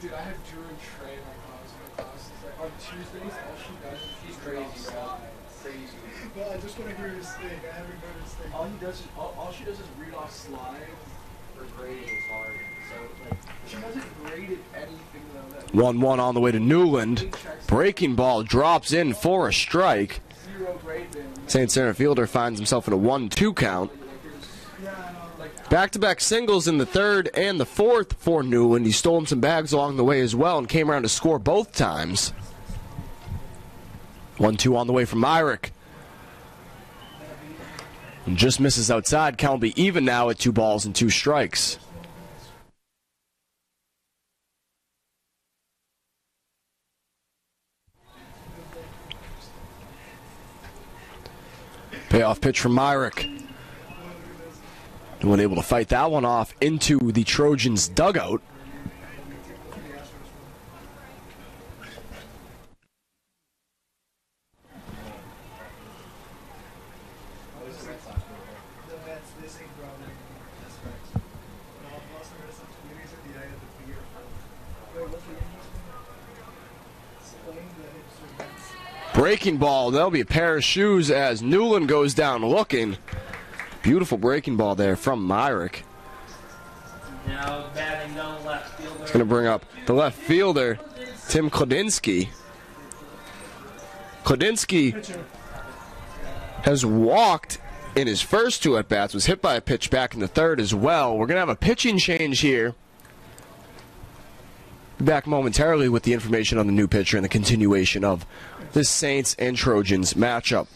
Dude, I had Drew and Trey in my class. Like, on Tuesdays, all she does is she's crazy, bro. Crazy. But I just want to hear his thing. I haven't heard his thing. All she does is read off slides. Her grading is hard. So, like, she hasn't graded anything, though. 1-1 on the way to Newland. Breaking ball drops in for a strike. Zero grade bin. Saints center fielder finds himself in a 1-2 count. Back-to-back singles in the 3rd and the 4th for Newland. He stole him some bags along the way as well and came around to score both times. 1-2 on the way from Myrick. And just misses outside. Count will be even now at 2 balls and 2 strikes. Payoff pitch from Myrick. Newland able to fight that one off into the Trojans' dugout. Breaking ball. That'll be a pair of shoes as Newland goes down looking. Beautiful breaking ball there from Myrick. Now batting down left fielder. It's going to bring up the left fielder, Tim Klodinsky. Klodinsky Pitcher. has walked in his first two at-bats, was hit by a pitch back in the third as well. We're going to have a pitching change here. Back momentarily with the information on the new pitcher and the continuation of this Saints and Trojans matchup.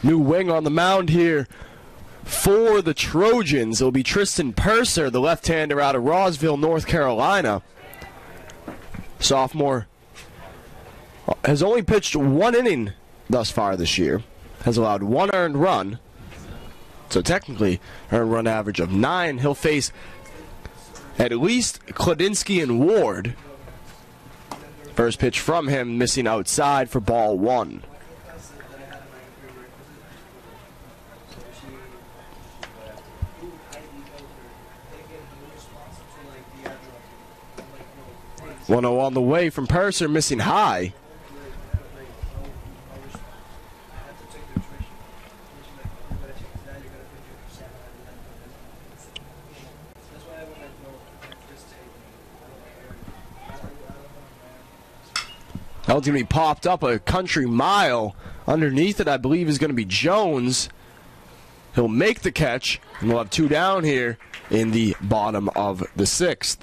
New wing on the mound here for the Trojans. It'll be Tristan Purser, the left-hander out of Rossville, North Carolina. Sophomore has only pitched one inning thus far this year. Has allowed one earned run. So technically, earned run average of 9. He'll face at least Klodinsky and Ward. First pitch from him, missing outside for ball 1. One 0 on the way from Purser, missing high. That one's going to be popped up a country mile. Underneath it, I believe, is going to be Jones. He'll make the catch, and we'll have 2 down here in the bottom of the 6th.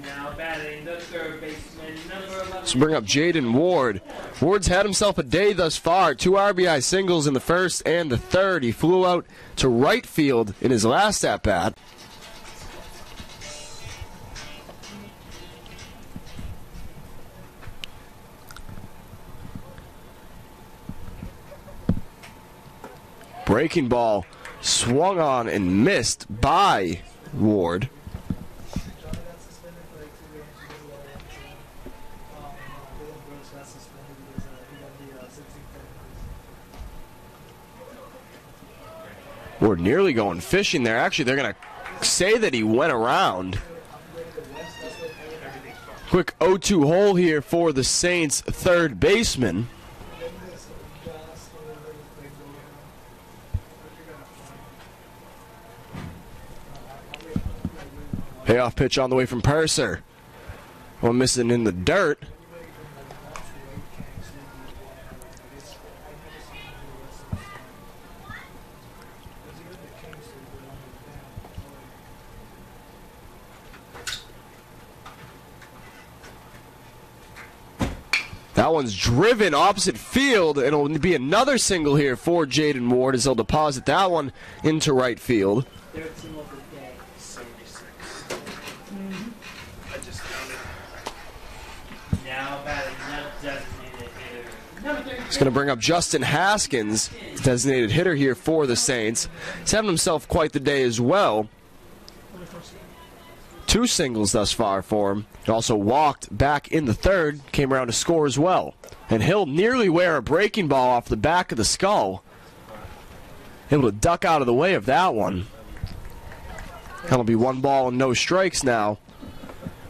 Now batting the third baseman, number 11. So bring up Jaden Ward. Ward's had himself a day thus far. 2 RBI singles in the first and the third. He flew out to right field in his last at-bat. Breaking ball swung on and missed by Ward. Ward nearly going fishing there. Actually, they're going to say that he went around. Quick 0-2 hole here for the Saints' third baseman. Payoff pitch on the way from Purser. One missing in the dirt. That one's driven opposite field, and it'll be another single here for Jaden Ward as he'll deposit that one into right field. He's going to bring up Justin Haskins, designated hitter here for the Saints. He's having himself quite the day as well. 2 singles thus far for him. He also walked back in the third, came around to score as well. And he'll nearly wear a breaking ball off the back of the skull. Able to duck out of the way of that one. That'll be 1 ball and no strikes now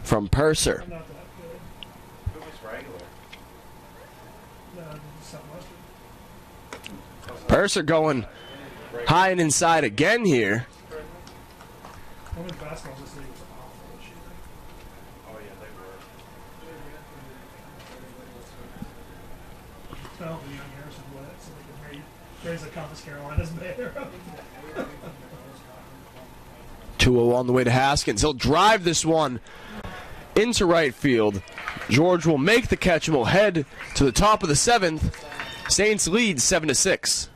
from Purser. Not that good. Who was Flagler? No, something like Purser going high and inside again here. women's basketball this league was awful this year. Oh, yeah, they were. Well, the young Harrison won it, so they could raise the Compass Carolina's banner. 2-0 on the way to Haskins. He'll drive this one into right field. George will make the catch and will head to the top of the 7th. Saints lead 7-6.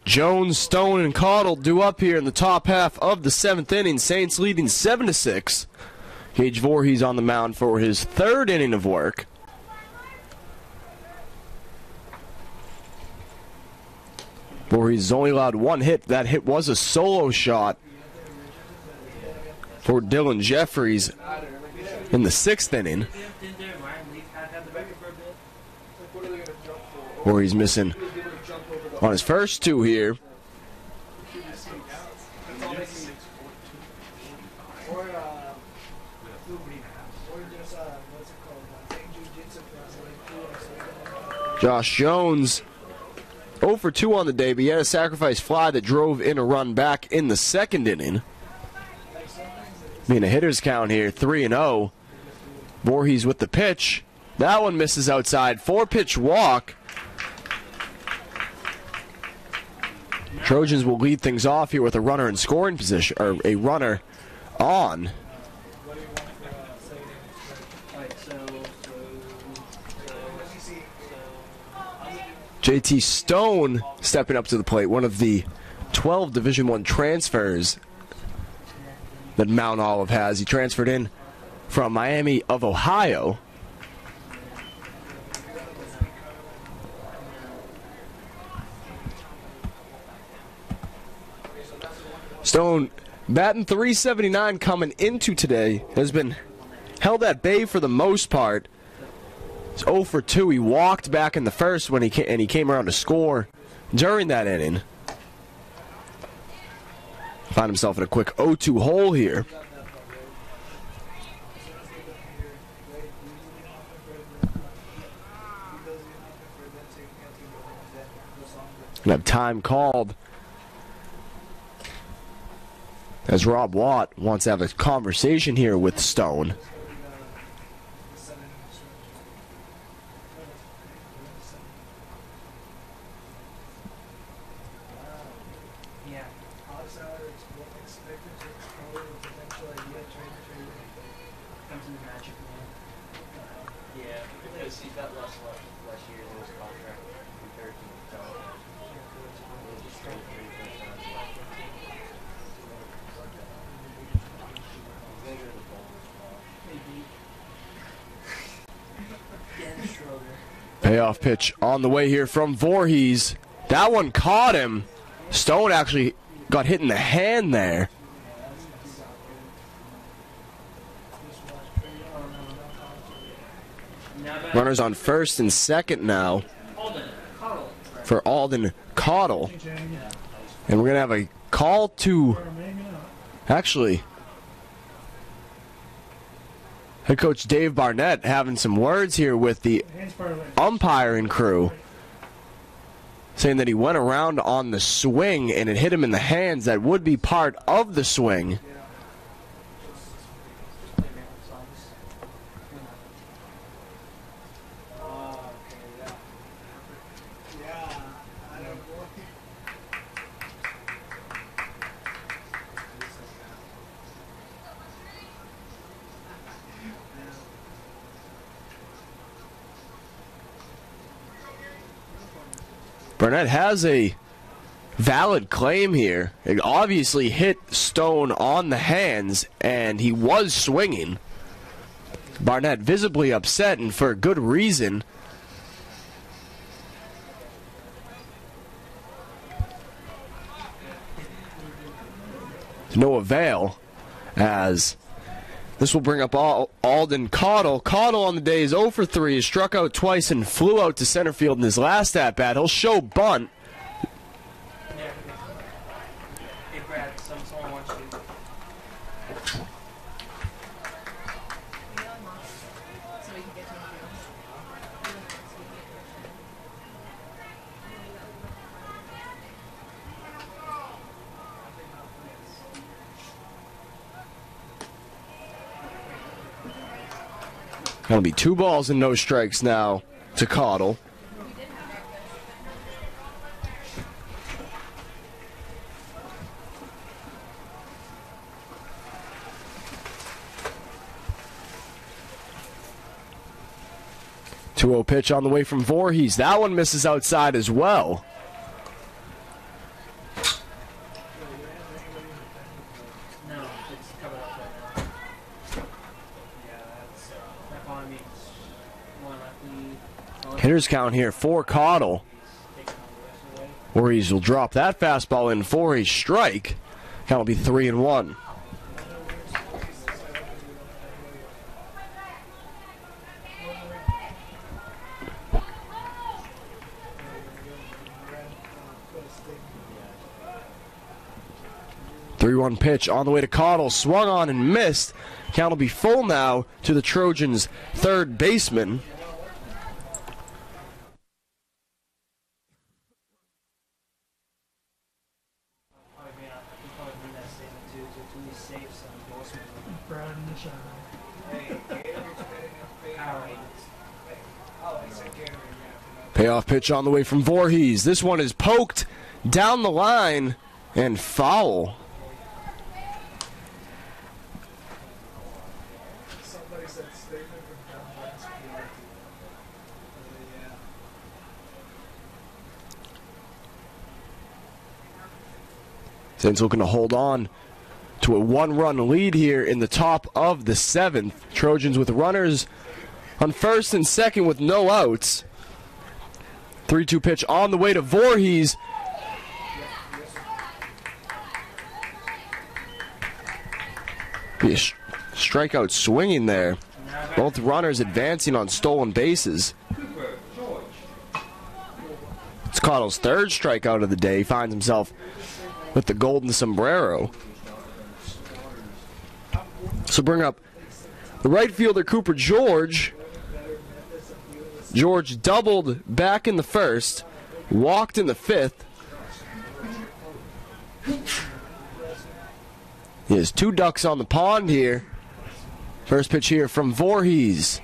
Jones, Stone, and Caudle due up here in the top half of the 7th inning. Saints leading 7-6. Gage Voorhees on the mound for his 3rd inning of work. Voorhees has only allowed 1 hit. That hit was a solo shot for Dylan Jeffries in the 6th inning. Voorhees missing on his first 2 here. Josh Jones 0 for 2 on the day, but he had a sacrifice fly that drove in a run back in the 2nd inning. Being a hitter's count here, 3-0. Voorhees with the pitch. That one misses outside. 4-pitch walk. Trojans will lead things off here with a runner in scoring position, or a runner on. JT Stone stepping up to the plate, one of the 12 Division I transfers that Mount Olive has. He transferred in from Miami of Ohio. Stone batting .379 coming into today. Has been held at bay for the most part. He's 0 for 2. He walked back in the first when he came around to score during that inning. Find himself in a quick 0-2 hole here. We have time called as Rob Watt wants to have a conversation here with Stone. Payoff pitch on the way here from Voorhees. That one caught him. Stone actually got hit in the hand there. Runners on first and second now for Alden Caudle. And we're going to have a call to, actually, head coach Dave Barnett having some words here with the umpiring crew, saying that he went around on the swing and it hit him in the hands. That would be part of the swing. Barnett has a valid claim here. It obviously hit Stone on the hands, and he was swinging. Barnett visibly upset, and for good reason. To no avail, as this will bring up Alden Caudle. Caudle on the day is 0 for 3. He struck out twice and flew out to center field in his last at-bat. He'll show bunt. Hey, Brad, someone wants you. So we can get to the field. That'll be 2 balls and no strikes now to Caudle. Two-0 pitch on the way from Voorhees. That one misses outside as well. No, it's covered up right now. Yeah, that's that bond means one lefty. Hitters count here for Caudle. Taking all the rest away. Voorhees will drop that fastball in for a strike. Count will be 3-1. Three-one pitch on the way to Caudle. Swung on and missed. Count will be full now to the Trojans' third baseman. Brad in the shot. Payoff pitch on the way from Voorhees. This one is poked down the line and foul. Somebody said statement from down last year. Saints looking to hold on to a 1-run lead here in the top of the 7th. Trojans with runners on first and second with no outs. 3-2 pitch on the way to Voorhees. Be a strikeout swinging there. Both runners advancing on stolen bases. It's Caudle's third strikeout of the day. He finds himself with the golden sombrero. So bring up the right fielder, Cooper George. George doubled back in the first, walked in the 5th. He has 2 ducks on the pond here. First pitch here from Voorhees.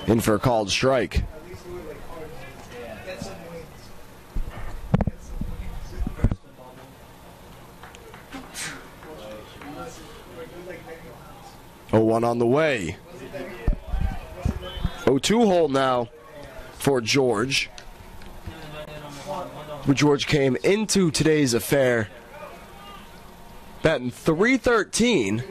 In for a called strike. Oh, 1 on the way. 0-2 hole now for George. George came into today's affair batting .313.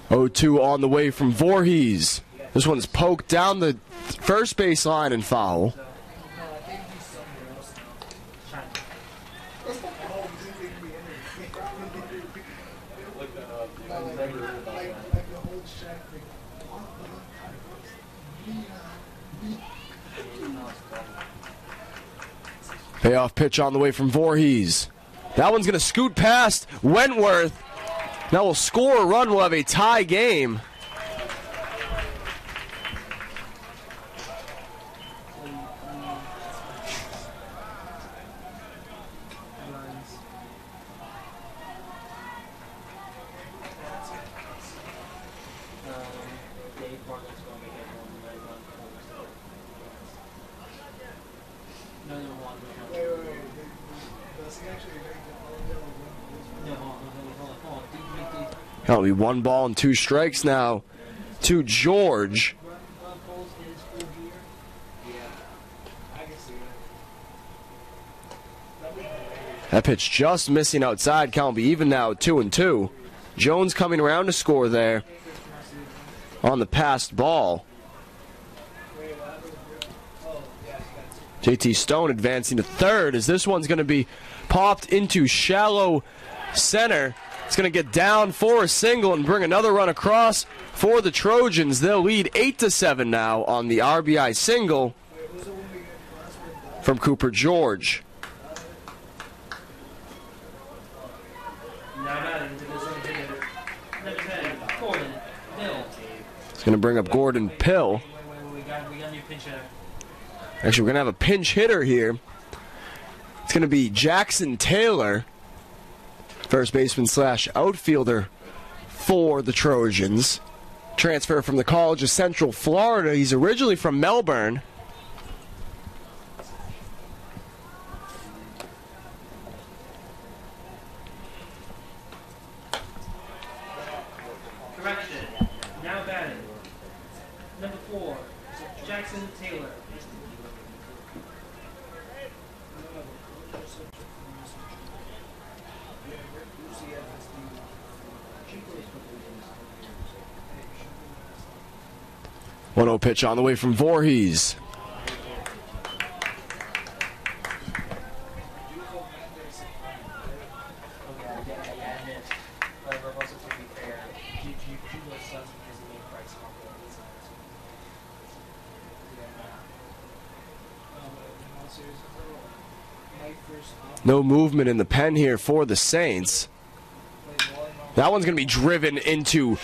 0-2 on the way from Voorhees. This one's poked down the first base line and foul. So, No, I think he's somewhere else now. trying to Oh, he's in the energy. Look that up. No, I've like, never heard about like, that. like the whole Shaq thing. Payoff pitch on the way from Voorhees. That one's going to scoot past Wentworth. Now we'll score a run. We'll have a tie game. runs. Dave Bartlett's going to get one red run for no, no, one. Wait. Does he actually make the all No, hold on. Deep. That'll be 1 ball and 2 strikes now to George. Run pulls in his full gear. Yeah. I can see it. That pitch just missing outside. Count will be even now, 2-2. Jones coming around to score there on the passed ball. JT Stone advancing to third as this one's going to be popped into shallow center. It's going to get down for a single and bring another run across for the Trojans. They'll lead 8-7 now on the RBI single from Cooper George. It's going to bring up Gordon Pill. We got a new pinch hitter. Actually, we're going to have a pinch hitter here. It's going to be Jackson Taylor, first baseman / outfielder for the Trojans. Transfer from the College of Central Florida. He's originally from Melbourne. Correction. Now batting. Number 4, Jackson Taylor. One 1-0 pitch on the way from Voorhees. No movement in the pen here for the Saints. That one's going to be driven into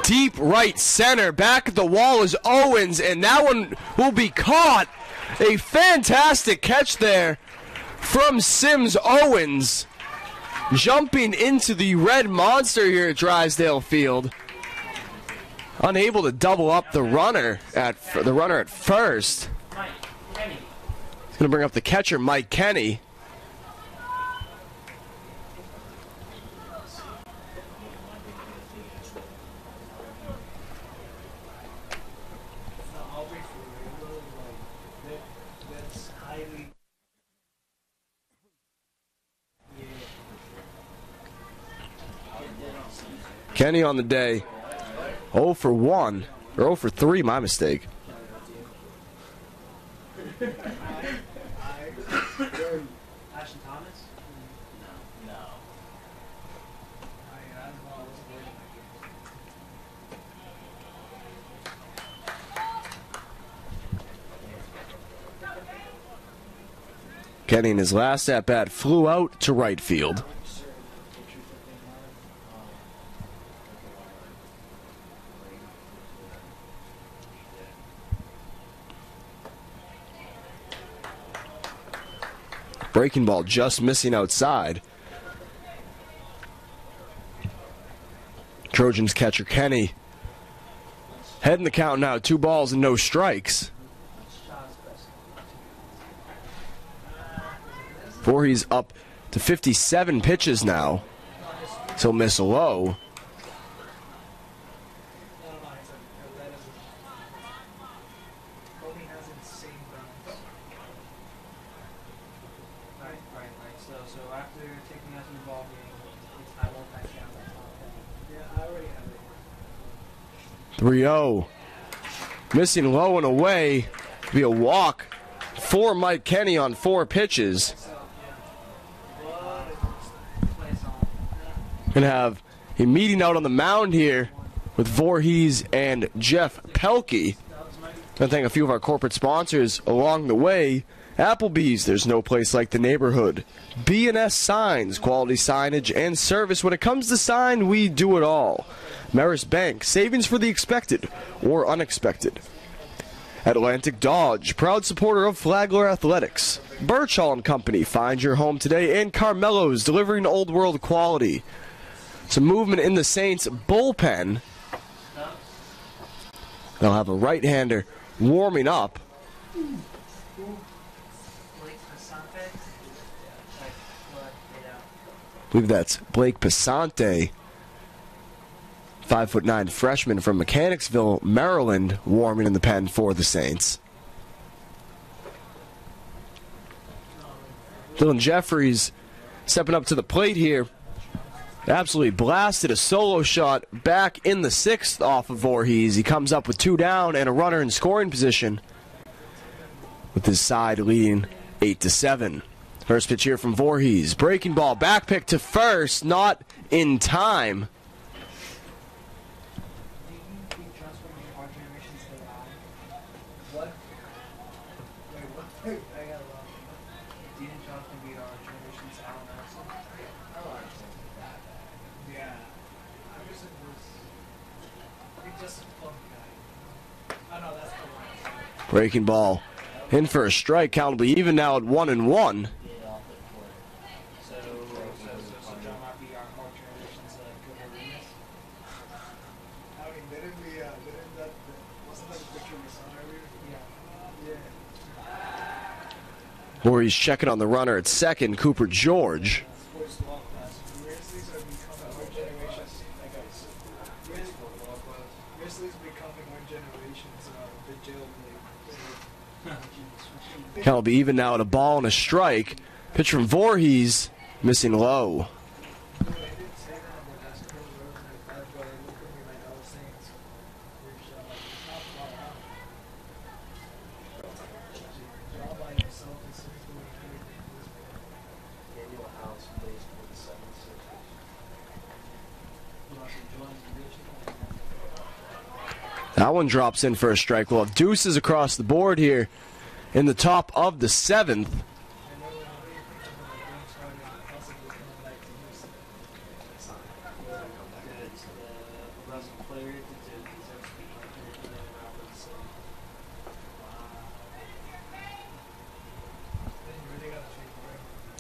deep right center. Back at the wall is Owens, and that one will be caught. A fantastic catch there from Sims Owens. Jumping into the red monster here at Drysdale Field. Unable to double up the runner at first. Mike Kenny. He's going to bring up the catcher, Mike Kenny. Kenny on the day, 0 for 1, or 0 for 3, my mistake. Ashton Thomas? No. Kenny in his last at-bat flew out to right field. Breaking ball just missing outside. Trojans catcher Kenny heading the count now, 2 balls and no strikes. Voorhees up to 57 pitches now. He'll miss a low. So after taking us in the ball game, I won't back down. Yeah, I already have it. 3-0. Missing low and away. Be a walk for Mike Kenny on 4 pitches. Gonna have a meeting out on the mound here with Voorhees and Jeff Pelkey. I thank a few of our corporate sponsors along the way. Applebee's, there's no place like the neighborhood. B&S Signs, quality signage and service. When it comes to sign, we do it all. Maris Bank, savings for the expected or unexpected. Atlantic Dodge, proud supporter of Flagler Athletics. Birchall & Company, find your home today. And Carmelo's, delivering old world quality. Some movement in the Saints bullpen. They'll have a right-hander warming up. I believe that's Blake Passante, 5'9" freshman from Mechanicsville, Maryland, warming in the pen for the Saints. Dylan Jeffries stepping up to the plate here. Absolutely blasted a solo shot back in the 6th off of Voorhees. He comes up with 2 down and a runner in scoring position, with his side leading 8-7. First pitch here from Voorhees. Breaking ball, back pick to first, not in time. Breaking ball in for a strike. Count will be even now at 1-1. Or he's checking on the runner at second, Cooper George. Count will be even now at a ball and a strike. Pitch from Voorhees, missing low. That one drops in for a strike. We'll have deuces across the board here in the top of the 7th.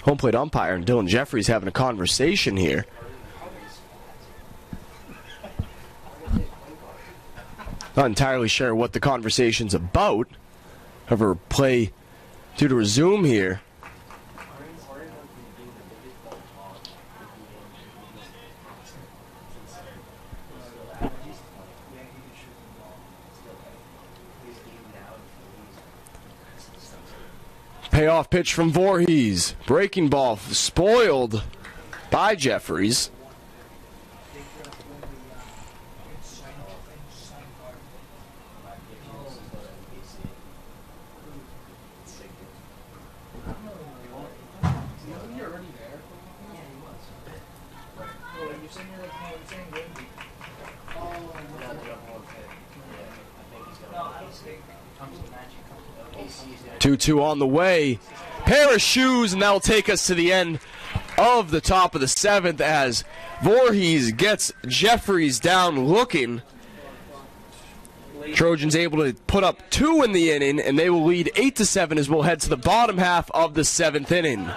Home plate umpire and Dylan Jeffries having a conversation here. Not entirely sure what the conversation's about. However, play due to resume here. Payoff pitch from Voorhees. Breaking ball spoiled by Jeffries. Two on the way. Pair of shoes, and that'll take us to the end of the top of the 7th as Voorhees gets Jeffries down looking. Trojans able to put up 2 in the inning, and they will lead 8-7 as we'll head to the bottom half of the 7th inning.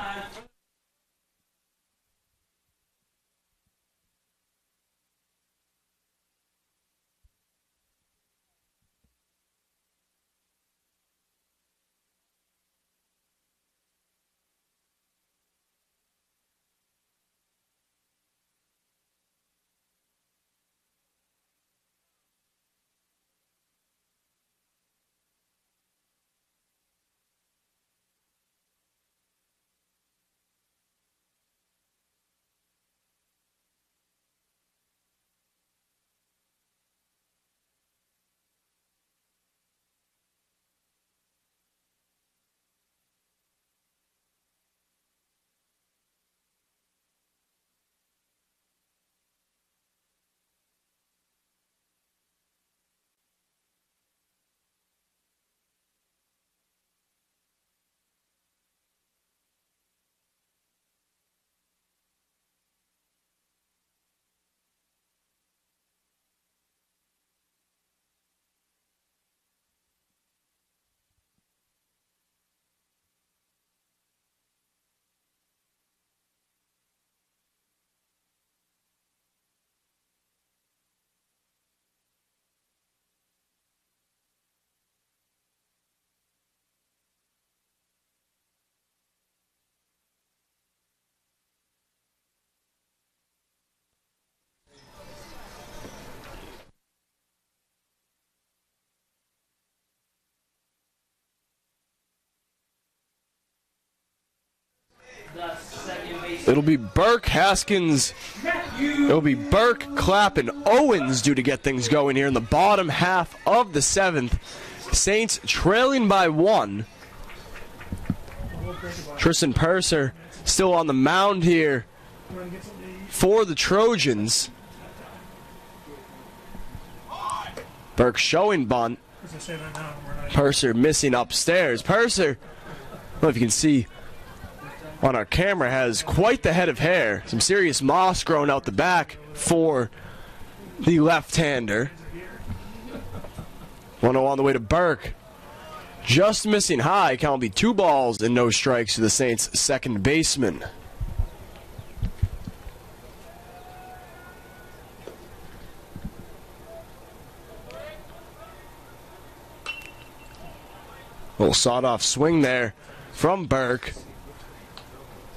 It'll be Burke, Haskins. It'll be Burke, Clapp, and Owens due to get things going here in the bottom half of the 7th. Saints trailing by 1. Tristan Purser still on the mound here for the Trojans. Burke showing bunt. Purser missing upstairs. Purser, I don't know if you can see on our camera, has quite the head of hair. Some serious moss growing out the back for the left-hander. 1-0 on the way to Burke. Just missing high. Count will be 2 balls and no strikes to the Saints' second baseman. Little sawed-off swing there from Burke.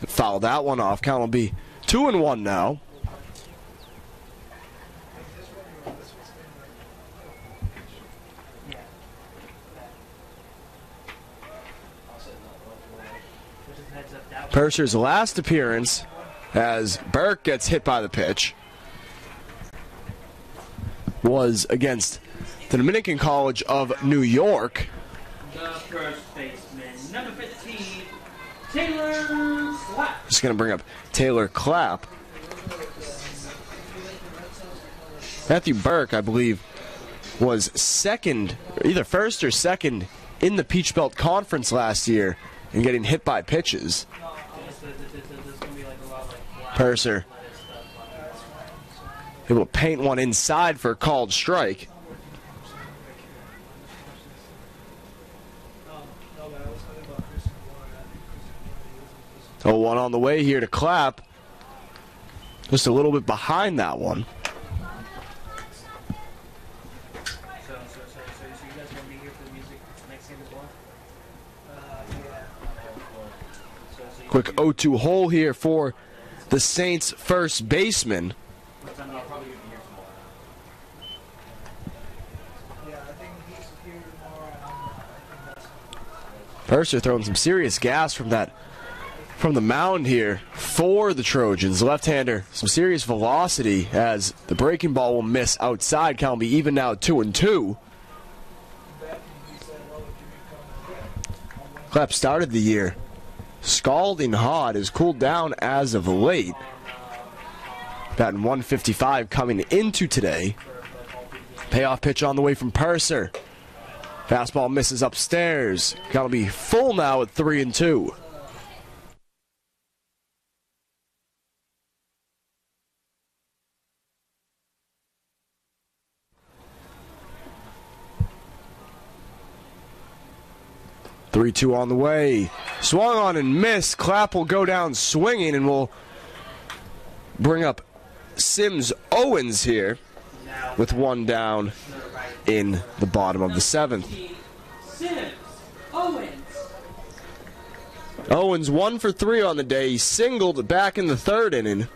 Fouled that one off. Count will be 2-1 now. Purser's last appearance as Burke gets hit by the pitch was against the Dominican College of New York. The first baseman, number 15, Taylor Clapp. Just going to bring up Taylor Clapp. Matthew Burke, I believe, was second, either first or second, in the Peach Belt Conference last year in getting hit by pitches. Purser able to paint one inside for a called strike. 0-1 on the way here to Clapp. Just a little bit behind that one. So you guys want to be here for the music next game as well? Yeah. Quick 0-2 hole here for the Saints' first baseman. What time I'll probably be here tomorrow? Yeah, I think he's here tomorrow. I think that's Purser throwing some serious gas from the mound here for the Trojans. Left-hander, some serious velocity as the breaking ball will miss outside. Count will be even now 2-2. Clapp started the year scalding hot, has cooled down as of late. Batting 155 coming into today. Payoff pitch on the way from Purser. Fastball misses upstairs. Count will be full now at 3-2. Three-two on the way. Swung on and missed. Clapp will go down swinging, and we'll bring up Sims Owens here with one down in the bottom of the 7th. Sims Owens. Owens 1 for 3 on the day. He singled back in the 3rd inning.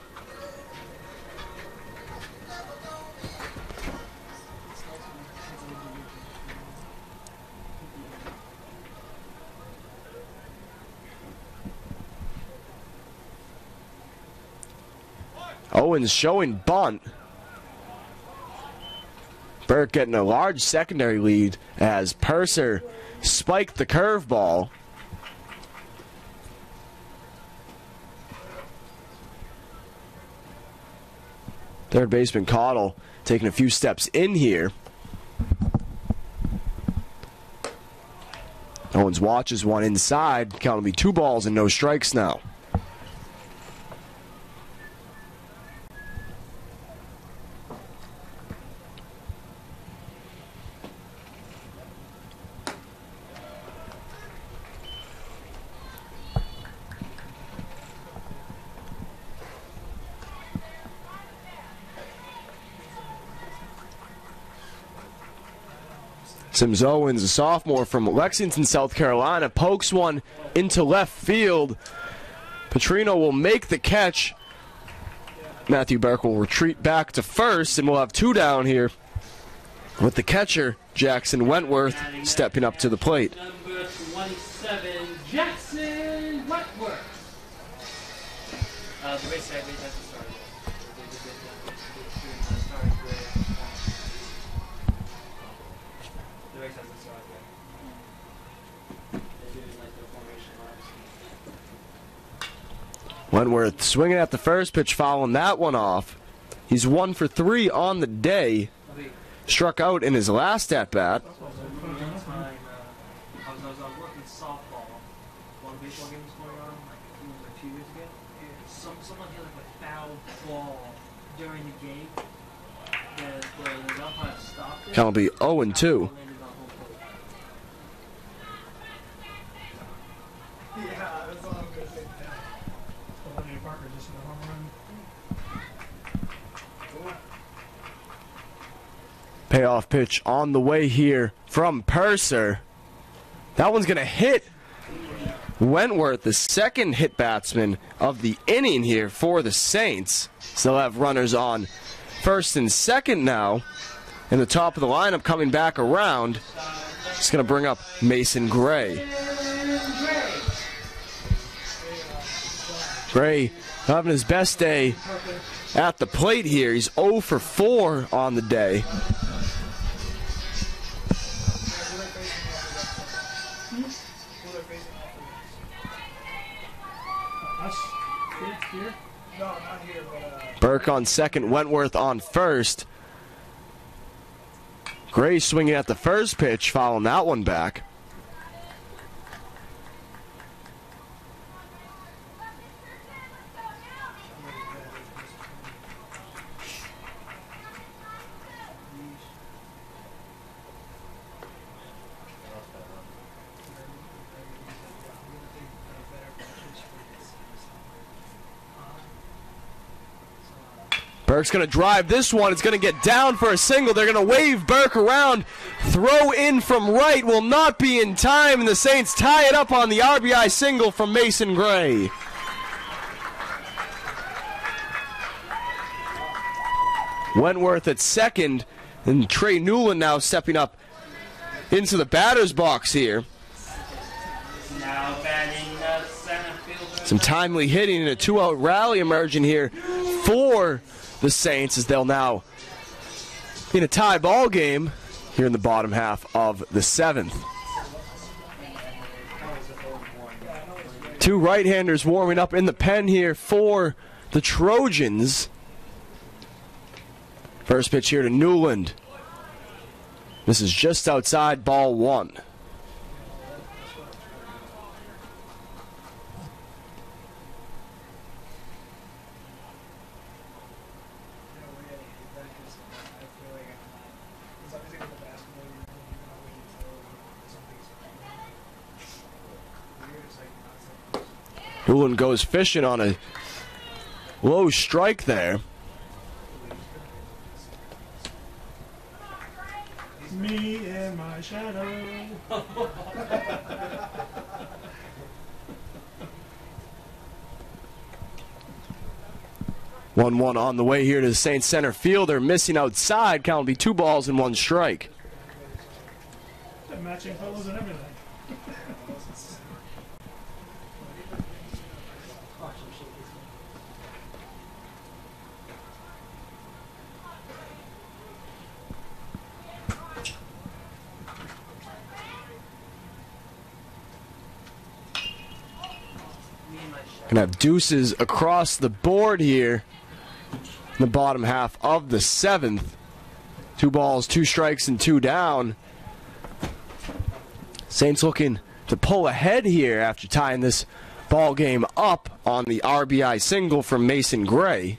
Owens showing bunt. Burke getting a large secondary lead as Purser spiked the curveball. Third baseman Cottle taking a few steps in here. Owens watches one inside. Count will be 2 balls and no strikes now. Sims Owens, a sophomore from Lexington, South Carolina, pokes one into left field. Petrino will make the catch. Matthew Burke will retreat back to first, and we'll have 2 down here with the catcher, Jackson Wentworth, stepping up to the plate. Number 27, Jackson Wentworth. The race hasn't started yet. They started with, the race hasn't started yet. They're doing like the formation laps. Wentworth swinging at the first pitch, fouling that one off. He's 1 for 3 on the day. Struck out in his last at bat. One time, I was working softball while the baseball game was going on, like I think it was like 2 years ago. Someone hit like a foul ball during the game. The umpire stopped it. Count will be 0-2. Landed on home plate. Yeah, that's all I'm gonna say. Olivia Parker just in a home run. Payoff pitch on the way here from Purser. That one's going to hit Wentworth, the second hit batsman of the inning here for the Saints. Still have runners on first and second now. In the top of the lineup coming back around. It's going to bring up Mason Gray. Gray having his best day at the plate here. He's 0 for 4 on the day. Here? No, not here, but Burke on second, Wentworth on first. Gray swinging at the first pitch, fouling that one back. Burke's going to drive this one. It's going to get down for a single. They're going to wave Burke around. Throw in from right will not be in time, and the Saints tie it up on the RBI single from Mason Gray. Wentworth at second, and Trey Newland now stepping up into the batter's box here. Now batting center fielder. Some timely hitting and a 2-out rally emerging here for the Saints as they'll now in a tie ball game here in the bottom half of the 7th. Two right-handers warming up in the pen here for the Trojans. First pitch here to Newland. This is just outside, ball 1. Newland goes fishing on a low strike there. Me and my shadow. 1-1 on the way here to the Saints center field. They're missing outside. Count will be 2 balls and 1 strike. Matching colors and everything. Gonna have deuces across the board here in the bottom half of the 7th. 2 balls, 2 strikes, and 2 down. Saints looking to pull ahead here after tying this ball game up on the RBI single from Mason Gray.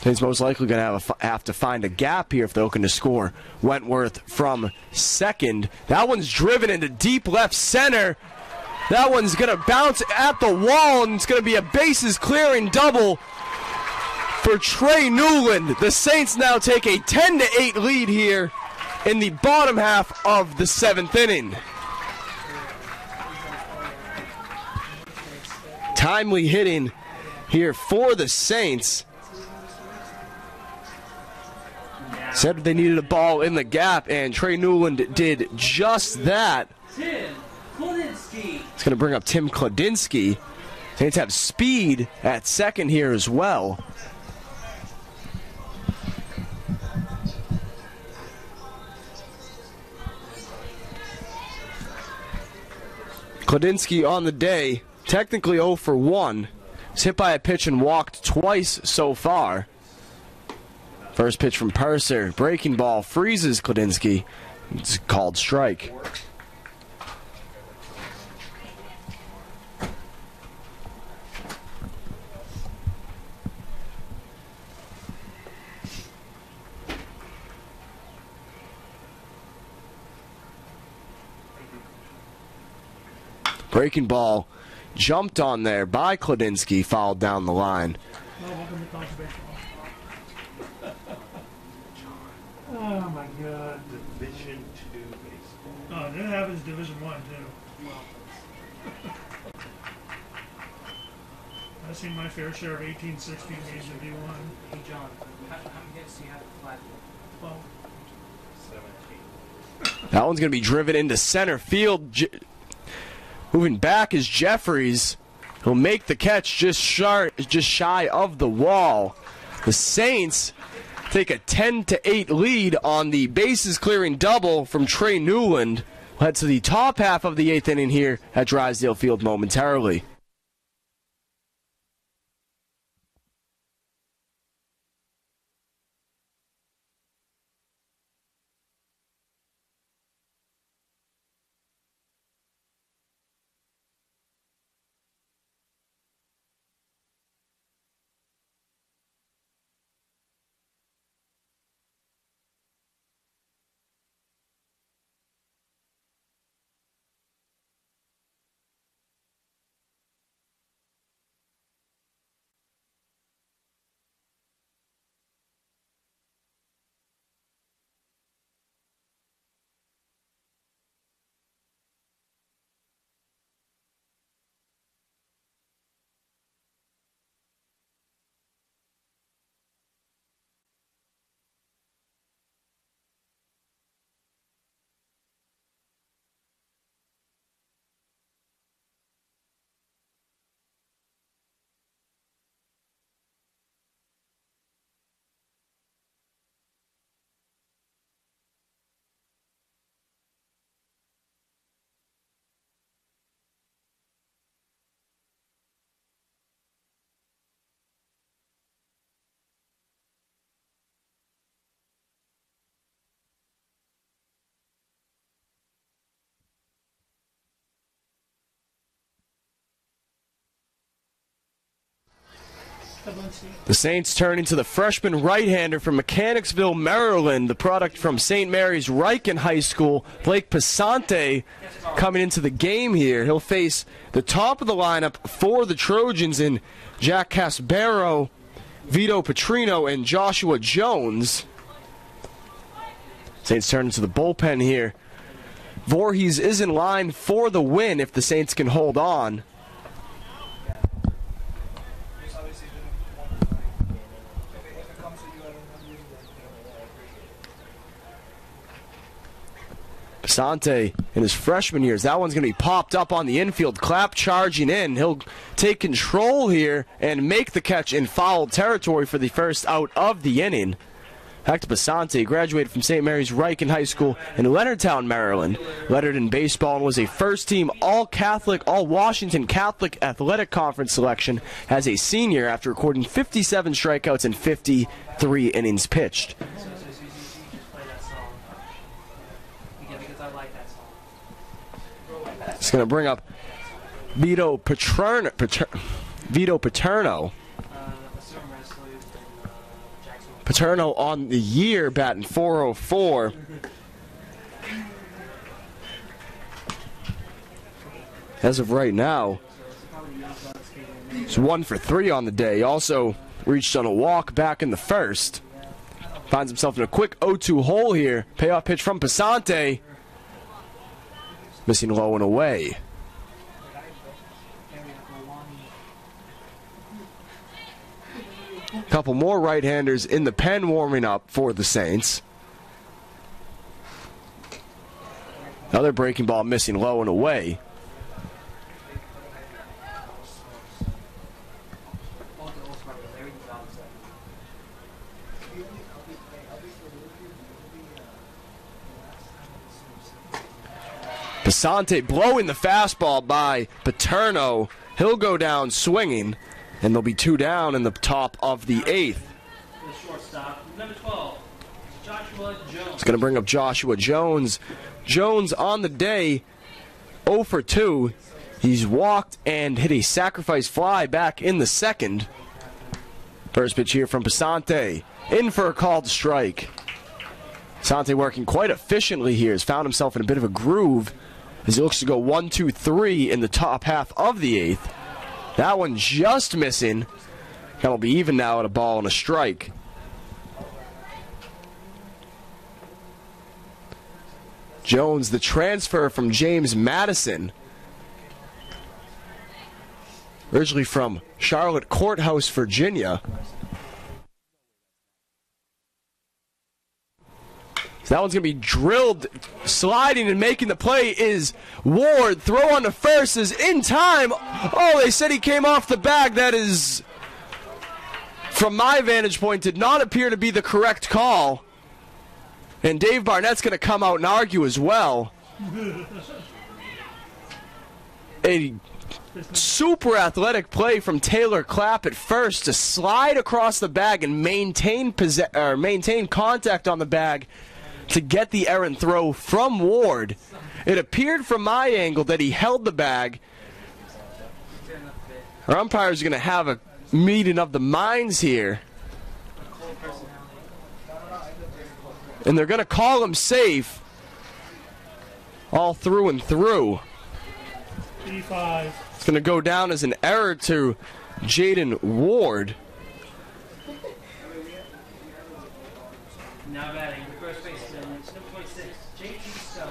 Saints most likely going to have to find a gap here if they're looking to score. Wentworth from second. That one's driven into deep left center. That one's going to bounce at the wall, and it's going to be a bases clearing double for Trey Newland. The Saints now take a 10-8 lead here in the bottom half of the 7th inning. Timely hitting here for the Saints. Said they needed a ball in the gap, and Trey Newland did just that. Tim Kolinsky. It's going to bring up Tim Kladinsky. Saints have speed at second here as well. Kladinsky on the day, technically 0 for 1. He's hit by a pitch and walked twice so far. First pitch from Purser. Breaking ball freezes Kladinsky. It's called strike. Breaking ball jumped on there by Kladinsky, fouled down the line. Welcome to college baseball. Oh my God. Division II baseball. Oh, that happens Division I too. I've seen my fair share of 1816 games in D1. Hey John, how many hits do you have at Flagler? Well, 17. That one's going to be driven into center field. Moving back is Jeffries. He'll make the catch just shy of the wall. The Saints take a 10-8 lead on the bases clearing double from Trey Newland. We'll head to the top half of the 8th inning here at Drysdale Field momentarily. The Saints turn into the freshman right-hander from Mechanicsville, Maryland, the product from St. Mary's Riken High School, Blake Passante, coming into the game here. He'll face the top of the lineup for the Trojans in Jack Caspero, Vito Petrino, and Joshua Jones. Saints turn into the bullpen here. Voorhees is in line for the win if the Saints can hold on. Passante in his freshman years, that one's going to be popped up on the infield. Clapp charging in. He'll take control here and make the catch in foul territory for the first out of the inning. Back to Passante, graduated from St. Mary's Riken High School in Leonardtown, Maryland. Lettered in baseball and was a first-team All-Catholic, All-Washington Catholic Athletic Conference selection as a senior after recording 57 strikeouts and 53 innings pitched. It's going to bring up Vito Paterno. Paterno on the year, batting .404. As of right now, he's 1 for 3 on the day. He also reached on a walk back in the first. Finds himself in a quick 0-2 hole here. Payoff pitch from Passante. Missing low and away. A couple more right-handers in the pen warming up for the Saints. Another breaking ball missing low and away. Pasante blowing the fastball by Paterno. He'll go down swinging, and there'll be 2 down in the top of the 8th. The shortstop, number 12, Joshua Jones. It's going to bring up Joshua Jones. Jones on the day, 0 for 2. He's walked and hit a sacrifice fly back in the 2nd. First pitch here from Pasante. In for a called strike. Pasante working quite efficiently here. Has found himself in a bit of a groove as he looks to go 1, 2, 3 in the top half of the 8th. That one just missing. That'll be even now at a ball and a strike. Jones, the transfer from James Madison. Originally from Charlotte Courthouse, Virginia. So that one's going to be drilled. Sliding and making the play is Ward. Throw on to first is in time. Oh, they said he came off the bag. That is, from my vantage point, did not appear to be the correct call. And Dave Barnett's going to come out and argue as well. A super athletic play from Taylor Clapp at first to slide across the bag and maintain contact on the bag to get the errant throw from Ward. It appeared from my angle that he held the bag. Our umpires are going to have a meeting of the minds here. And they're going to call him safe all through and through. 85. It's going to go down as an error to Jaden Ward. Now batting, the first baseman, number 26, J.T. Stone.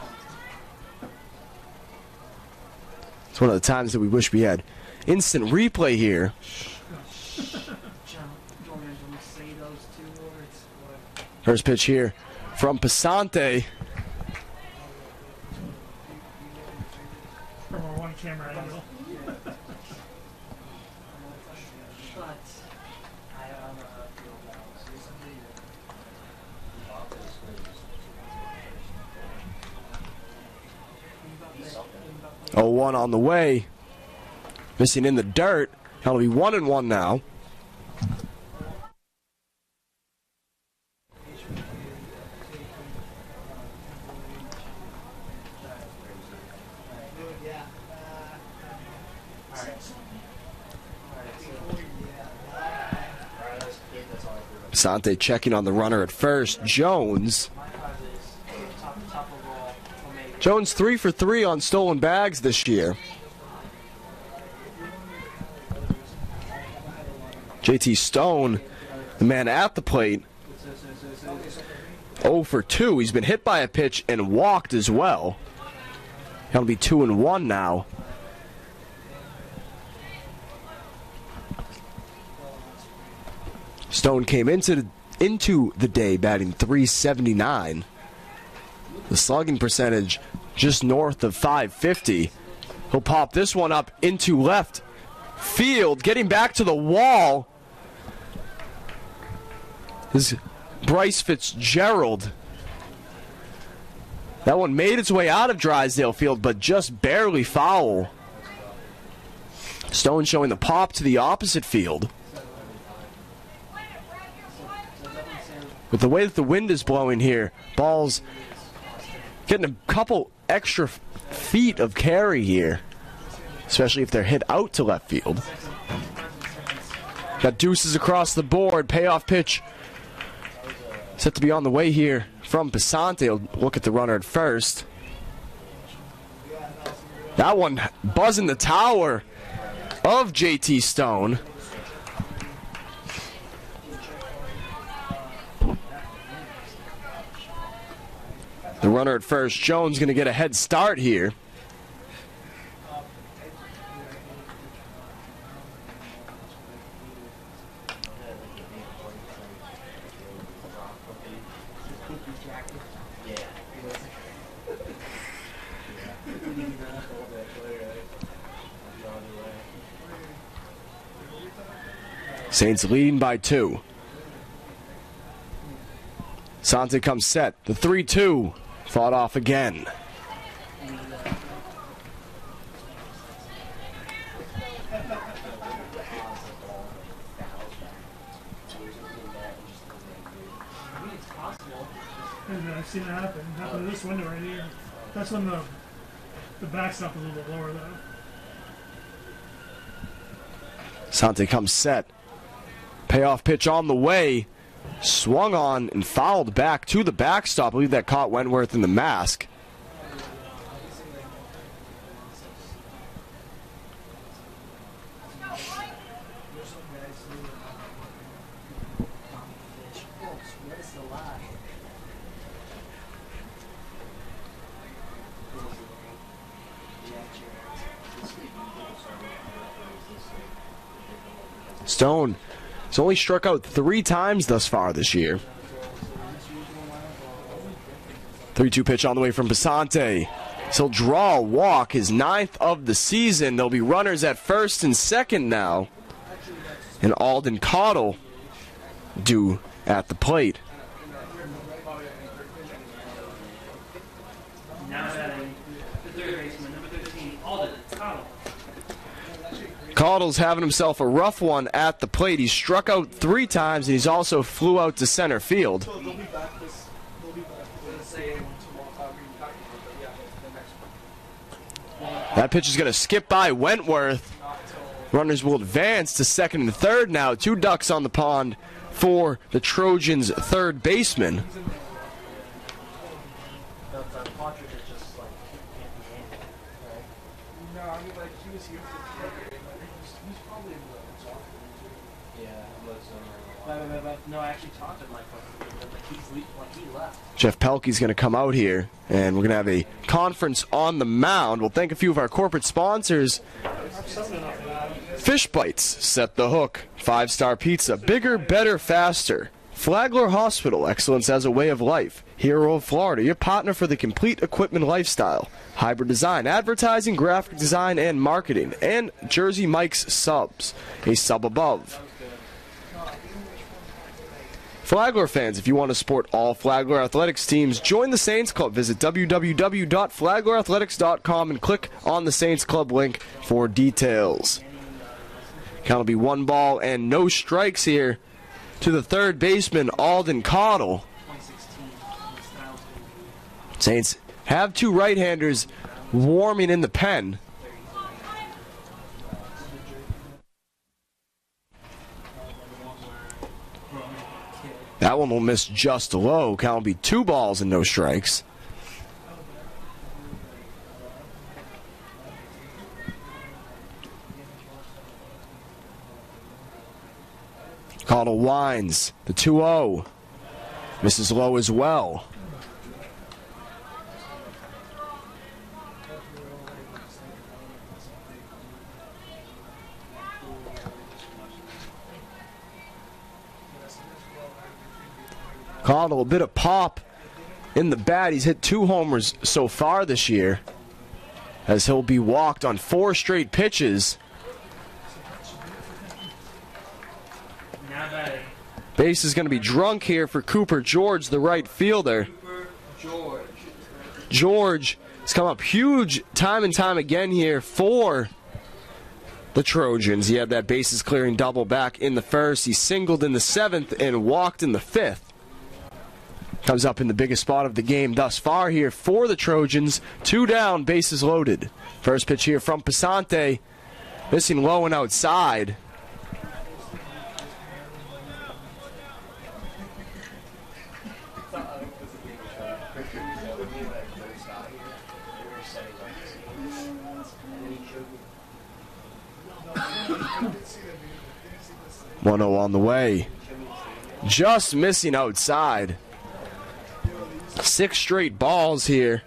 It's one of the times that we wish we had instant replay here. First pitch here from Pasante. From our one camera angle. Oh, 1 on the way. Missing in the dirt. That'll be 1-1 now. Pasante checking on the runner at first. Jones 3 for 3 on stolen bags this year. JT Stone, the man at the plate, 0 for 2. He's been hit by a pitch and walked as well. That'll be 2-1 now. Stone came into the day batting .379. The slugging percentage just north of .550. He'll pop this one up into left field. Getting back to the wall is Bryce Fitzgerald. That one made its way out of Drysdale Field, but just barely foul. Stone showing the pop to the opposite field. With the way that the wind is blowing here, ball's getting a couple extra feet of carry here, especially if they're hit out to left field. Got deuces across the board. Payoff pitch set to be on the way here from Pasante. Look at the runner at first. That one buzzing the tower of JT Stone. The runner at first, Jones, going to get a head start here. Saints leading by 2. Sante comes set. The 3-2 fought off again. I've seen it happen. It happened to this window right here. That's when the backstop is a little bit lower, though. Sante comes set. Payoff pitch on the way. Swung on and fouled back to the backstop. I believe that caught Wentworth in the mask. Stone has only struck out 3 times thus far this year. 3-2 pitch on the way from Basante. He'll draw a walk, his 9th of the season. There'll be runners at first and second now. And Alden Cottle due at the plate. Now batting the third baseman, number 13, Alden Cottle. Caudle's having himself a rough one at the plate. He struck out 3 times, and he's also flew out to center field. They'll be back this. They'll be back the same tomorrow. Yeah, the next one. That pitch is going to skip by Wentworth. Runners will advance to second and third now. 2 ducks on the pond for the Trojans' third baseman. Partridge is just like, can't be handled, right? No, I mean, like, he was here for the game. He's probably in the soccer too. Yeah, no, I actually talked to Mike like he left. Jeff Pelkey's going to come out here, and we're going to have a conference on the mound. We'll thank a few of our corporate sponsors. Fish Bites, Set the Hook, 5-Star Pizza, Bigger, Better, Faster. Flagler Hospital, excellence as a way of life. Hero of Florida, your partner for the complete equipment lifestyle. Hybrid Design, advertising, graphic design, and marketing. And Jersey Mike's Subs, a sub above. Flagler fans, if you want to support all Flagler Athletics teams, join the Saints Club. Visit www.flaglerathletics.com and click on the Saints Club link for details. Count will be 1 ball and no strikes here to the third baseman, Alden Cottle. Saints have 2 right-handers warming in the pen. That one will miss just low. Count will be 2 balls and no strikes. Cottle winds. The 2-0. Misses low as well. Cottle, a bit of pop in the bat. He's hit 2 homers so far this year, as he'll be walked on 4 straight pitches. Base is going to be drunk here for Cooper George, the right fielder. George has come up huge time and time again here for the Trojans. He had that bases clearing double back in the first. He singled in the 7th and walked in the 5th. Comes up in the biggest spot of the game thus far here for the Trojans. 2 down, bases loaded. First pitch here from Pasante. Missing low and outside. One 0 on the way. Just missing outside. 6 straight balls here.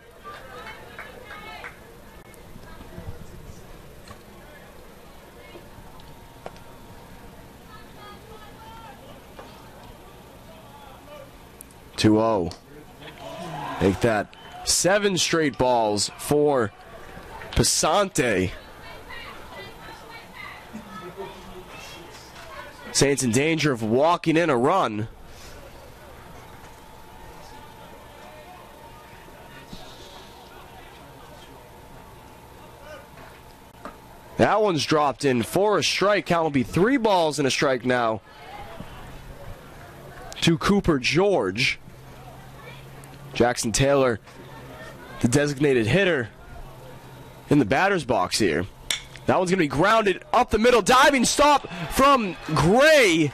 (2-0). Make that 7 straight balls for Pasante. Saints in danger of walking in a run. That one's dropped in for a strike. Count will be 3 balls and a strike now to Cooper George. Jackson Taylor, the designated hitter, in the batter's box here. That one's going to be grounded up the middle. Diving stop from Gray.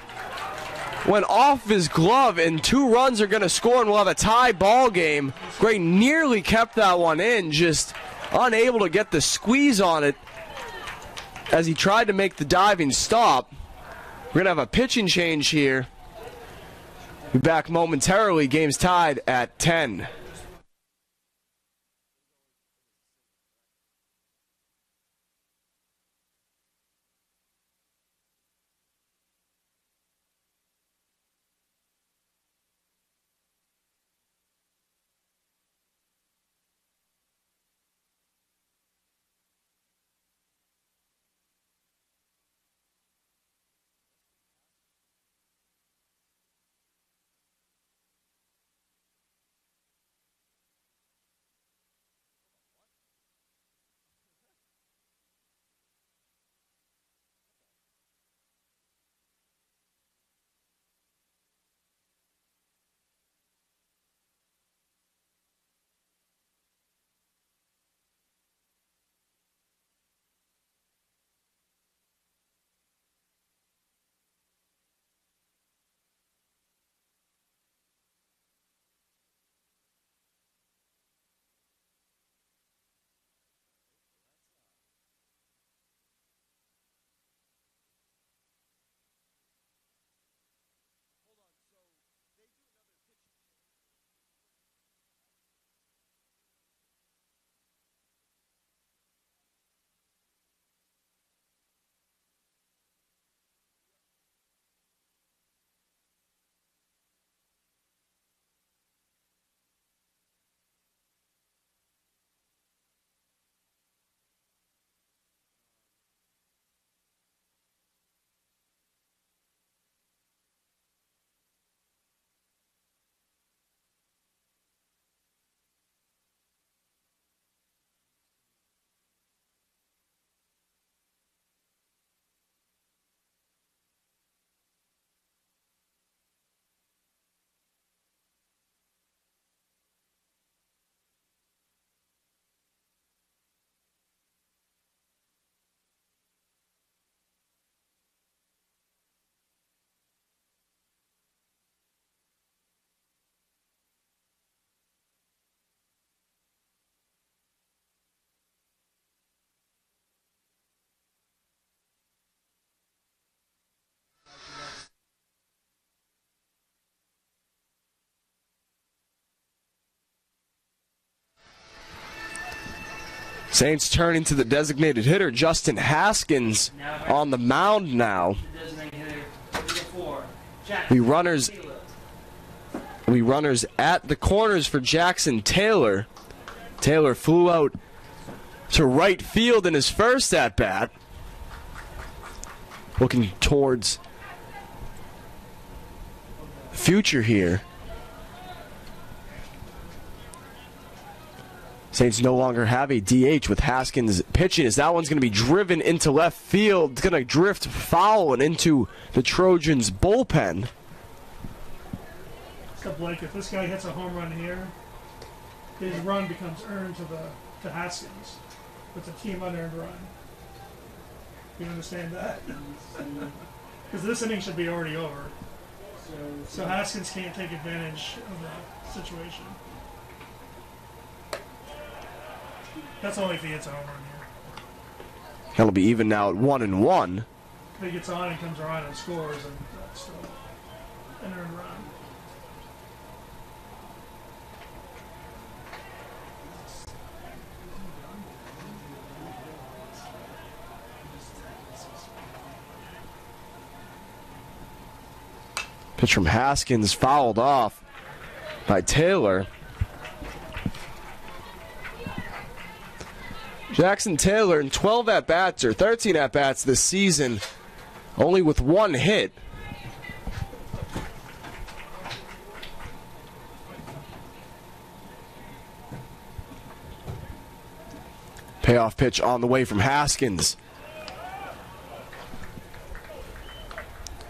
Went off his glove, and 2 runs are going to score, and we'll have a tie ball game. Gray nearly kept that one in, just unable to get the squeeze on it as he tried to make the diving stop. We're going to have a pitching change here. Be back momentarily. Game's tied at 10. Saints turning to the designated hitter, Justin Haskins, on the mound now. We runners at the corners for Jackson Taylor. Taylor flew out to right field in his first at-bat. Looking towards the future here. Saints no longer have a DH with Haskins pitching as that one's going to be driven into left field. It's going to drift foul and into the Trojans' bullpen. Except Blake, if this guy hits a home run here, his run becomes earned to Haskins. It's a team unearned run. You understand that? Because this inning should be already over. So Haskins can't take advantage of the situation. That's only if he hits a home run here. That'll be even now at 1-1. If he gets on and comes around and scores, and that's still an earned run. Pitch from Haskins fouled off by Taylor. Jackson Taylor in 12 at-bats or 13 at-bats this season, only with 1 hit. Payoff pitch on the way from Haskins.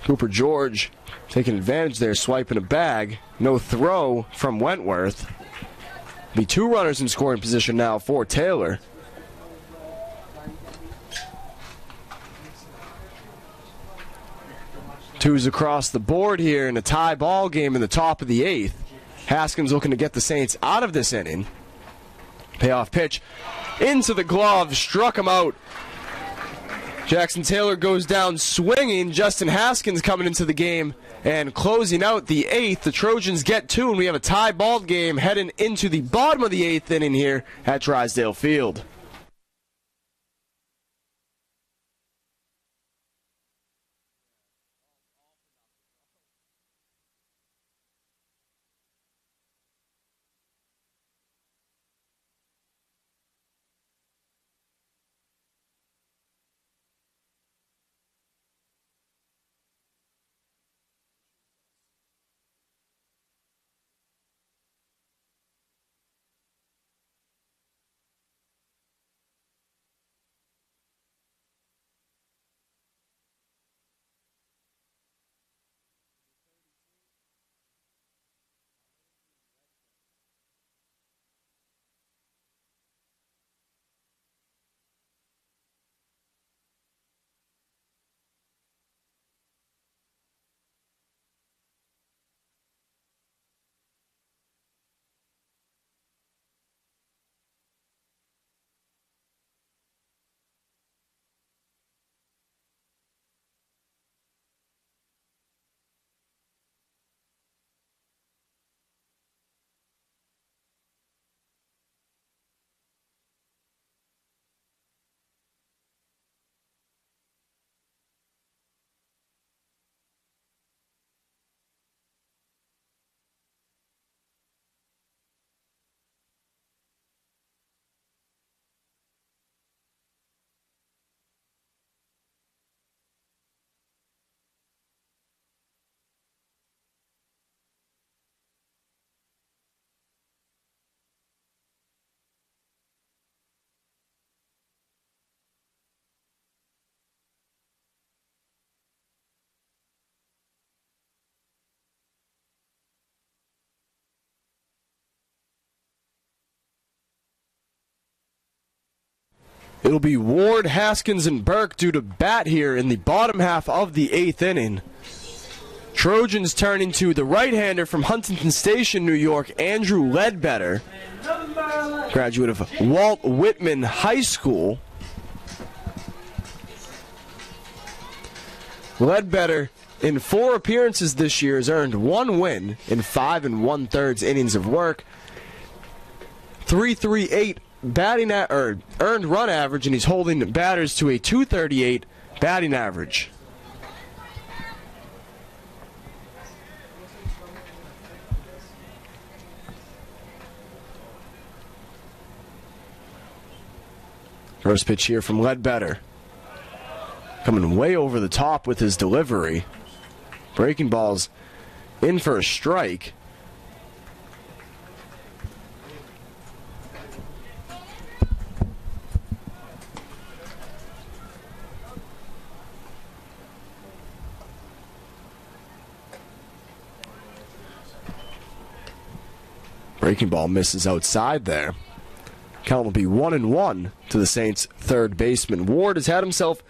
Cooper George taking advantage there, swiping a bag. No throw from Wentworth. Be 2 runners in scoring position now for Taylor. Twos across the board here in a tie ball game in the top of the 8th. Haskins looking to get the Saints out of this inning. Payoff pitch into the glove, struck him out. Jackson Taylor goes down swinging. Justin Haskins coming into the game and closing out the 8th. The Trojans get 2, and we have a tie ball game heading into the bottom of the 8th inning here at Drysdale Field. It'll be Ward, Haskins, and Burke due to bat here in the bottom half of the 8th inning. Trojans turning to the right-hander from Huntington Station, New York, Andrew Ledbetter, graduate of Walt Whitman High School. Ledbetter, in 4 appearances this year, has earned 1 win in 5 1/3 innings of work. 3.38 batting earned run average, and he's holding batters to a 2.38 batting average. First pitch here from Ledbetter. Coming way over the top with his delivery. Breaking balls in for a strike. Breaking ball misses outside there. Count will be 1-1 to the Saints' third baseman. Ward has had himself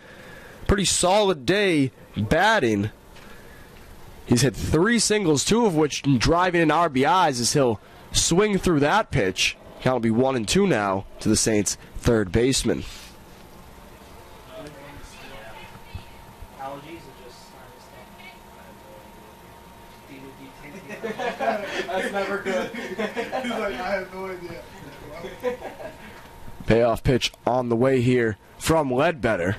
a pretty solid day batting. He's hit 3 singles, 2 of which driving in RBIs as he'll swing through that pitch. Count will be 1-2 now to the Saints' third baseman. That's never good. He's like, I have no idea. Payoff pitch on the way here from Ledbetter.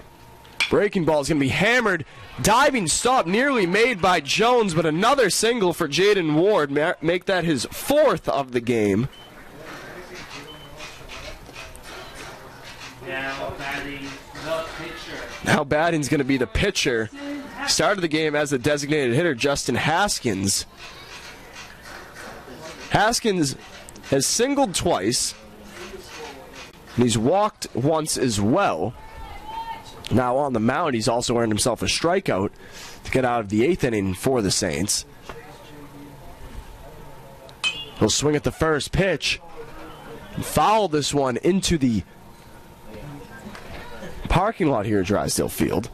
Breaking ball is going to be hammered. Diving stop nearly made by Jones, but another single for Jaden Ward. Make that his 4th of the game. Now batting the pitcher. Now batting's going to be the pitcher. Started the game as the designated hitter, Justin Haskins. Haskins has singled twice, and he's walked once as well. Now on the mound, he's also earned himself a strikeout to get out of the 8th inning for the Saints. He'll swing at the first pitch. foul this one into the parking lot here at Drysdale Field.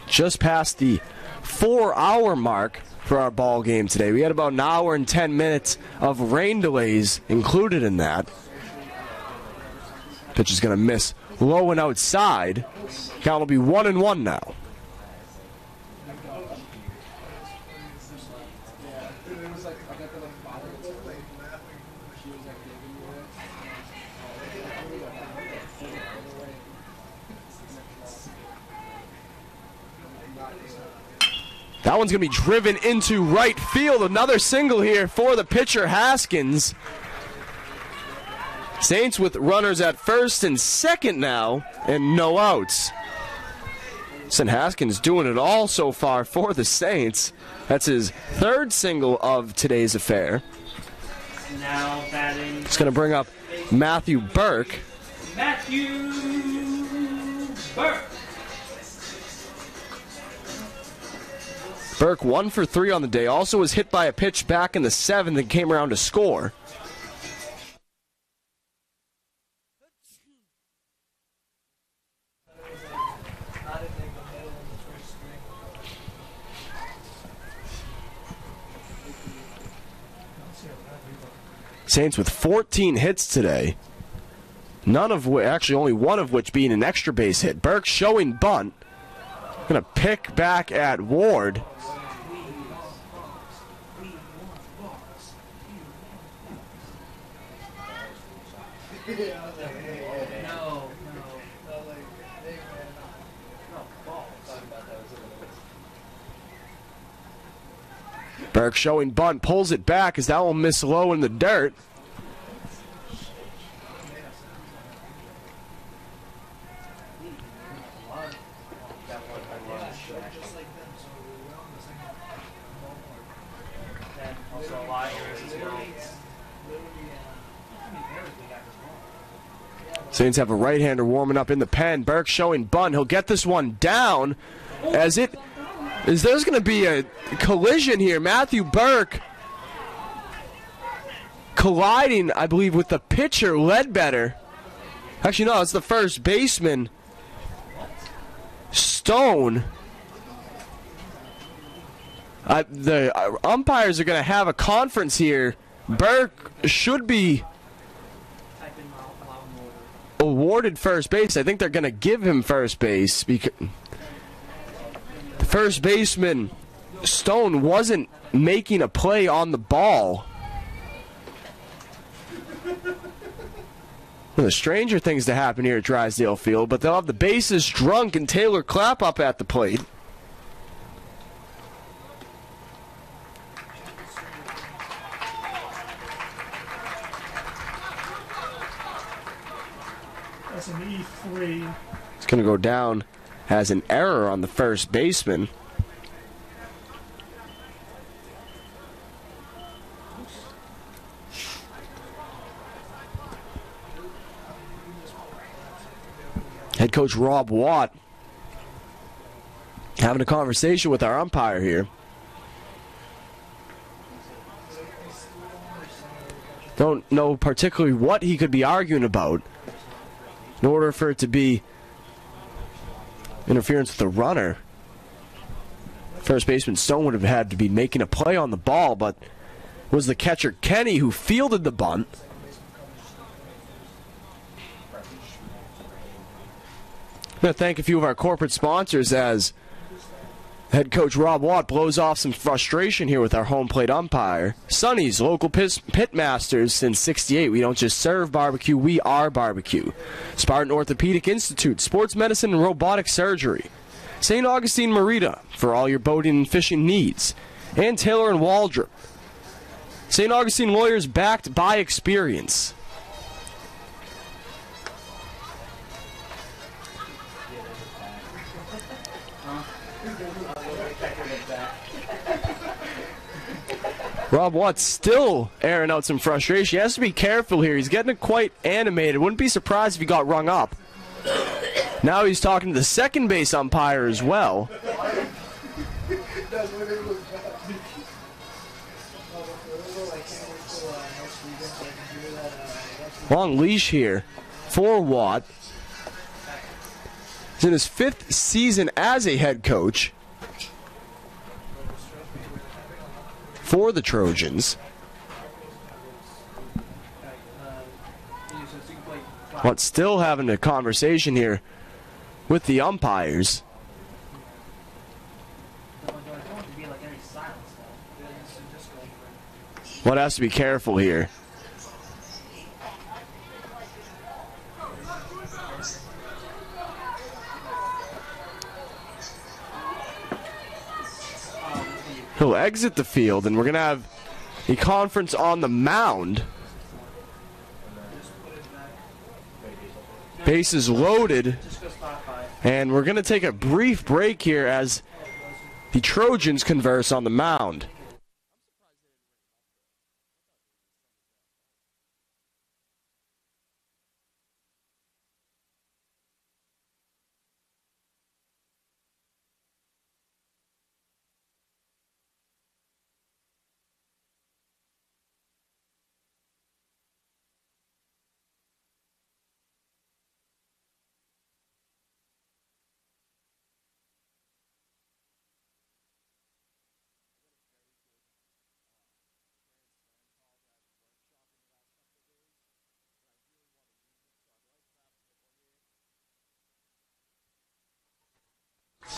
Just past the 4-hour mark for our ball game today. We had about an hour and 10 minutes of rain delays included in that. Pitch is going to miss low and outside. Count will be 1-1 now. That one's going to be driven into right field. Another single here for the pitcher, Haskins. Saints with runners at first and second now, and no outs. St. Haskins doing it all so far for the Saints. That's his third single of today's affair. Now batting. It's going to bring up Matthew Burke. Matthew Burke. Burke 1 for 3 on the day. Also was hit by a pitch back in the 7th and came around to score. Saints with 14 hits today. None of which, actually only one of which being an extra base hit. Burke showing bunt. Going to pick back at Ward. Burke showing bunt, pulls it back as that will miss low in the dirt. Saints have a right-hander warming up in the pen. Burke showing bunt. He'll get this one down as it is. There's going to be a collision here. Matthew Burke colliding, I believe, with the pitcher, Ledbetter. Actually, no, it's the first baseman, Stone. The umpires are going to have a conference here. Burke should be awarded first base. I think they're going to give him first base because the first baseman, Stone, wasn't making a play on the ball. One of the stranger things to happen here at Drysdale Field, but they'll have the bases drunk and Taylor Clapp up at the plate. That's an E3. It's going to go down as an error on the first baseman. Head coach Rob Watt having a conversation with our umpire here. Don't know particularly what he could be arguing about in order for it to be interference with the runner. First baseman Stone would have had to be making a play on the ball, but it was the catcher Kenny who fielded the bunt. I'm going to thank a few of our corporate sponsors as head coach Rob Watt blows off some frustration here with our home plate umpire. Sonny's, local pit masters since '68. We don't just serve barbecue, we are barbecue. Spartan Orthopedic Institute, sports medicine and robotic surgery. St. Augustine Marina for all your boating and fishing needs. And Taylor and Waldrop. St. Augustine lawyers backed by experience. Rob Watts still airing out some frustration. He has to be careful here. He's getting quite animated. Wouldn't be surprised if he got rung up. Now he's talking to the second base umpire as well. That's when it was bad. Oh, but for real, I can't wait till next weekend so I can do that. Long leash here for Watt. He's in his 5th season as a head coach for the Trojans. But still having a conversation here with the umpires. Watt has to be careful here. He'll exit the field, and we're going to have a conference on the mound. Bases loaded, and we're going to take a brief break here as the Trojans converse on the mound.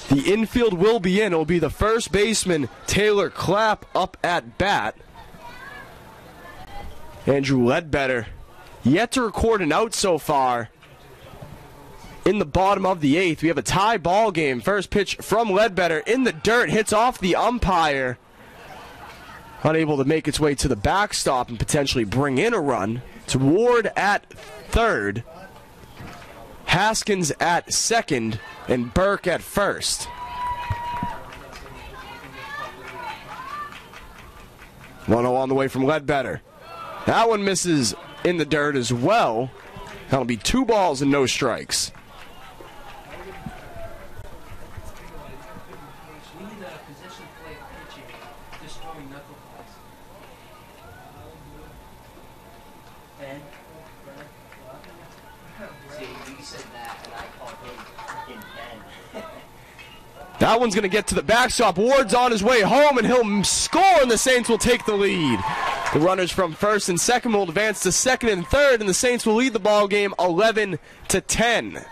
The infield will be in. It will be the first baseman, Taylor Clapp, up at bat. Andrew Ledbetter yet to record an out so far in the bottom of the 8th. We have a tie ball game. First pitch from Ledbetter in the dirt, hits off the umpire. Unable to make its way to the backstop and potentially bring in a run. It's Ward at third, Haskins at second, and Burke at first. 1-0 on the way from Ledbetter. That one misses in the dirt as well. That'll be 2 balls and no strikes. That one's going to get to the backstop. Ward's on his way home, and he'll score, and the Saints will take the lead. The runners from first and second will advance to second and third, and the Saints will lead the ball game 11-10.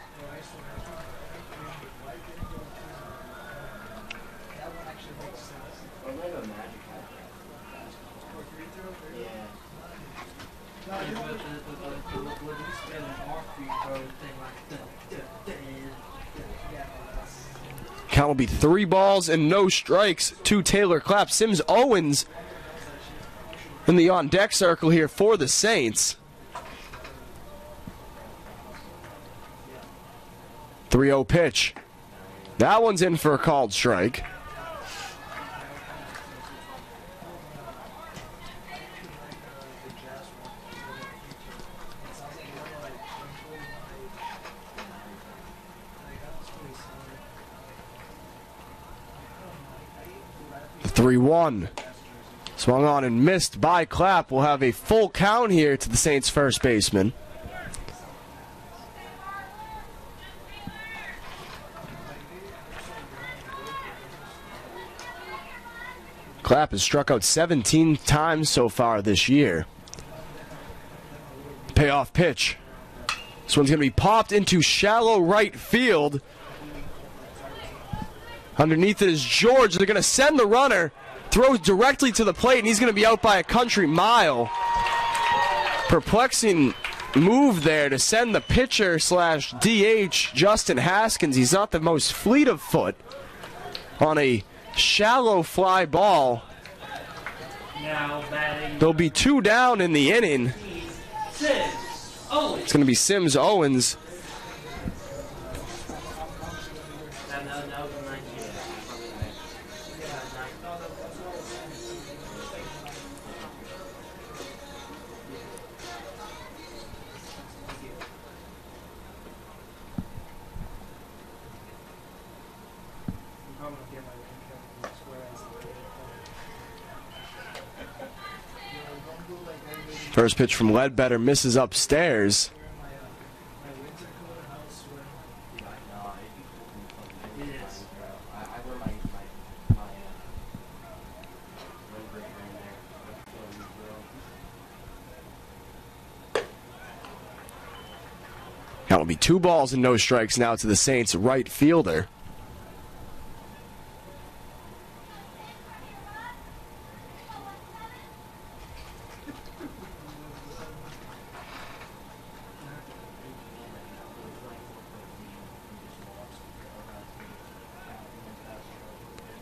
Count will be 3 balls and no strikes to Taylor Clapp. Sims Owens in the on-deck circle here for the Saints. 3-0 pitch. That one's in for a called strike. The 3-1. Swung on and missed by Clapp. We'll have a full count here to the Saints' first baseman. Clapp has struck out 17 times so far this year. Payoff pitch. This one's going to be popped into shallow right field. Underneath it is George. They're going to send the runner. Throws directly to the plate, and he's going to be out by a country mile. Perplexing move there to send the pitcher slash DH, Justin Haskins. He's not the most fleet of foot on a shallow fly ball. There'll be 2 down in the inning. It's going to be Sims Owens. First pitch from Ledbetter misses upstairs. That will be 2 balls and no strikes now to the Saints right fielder.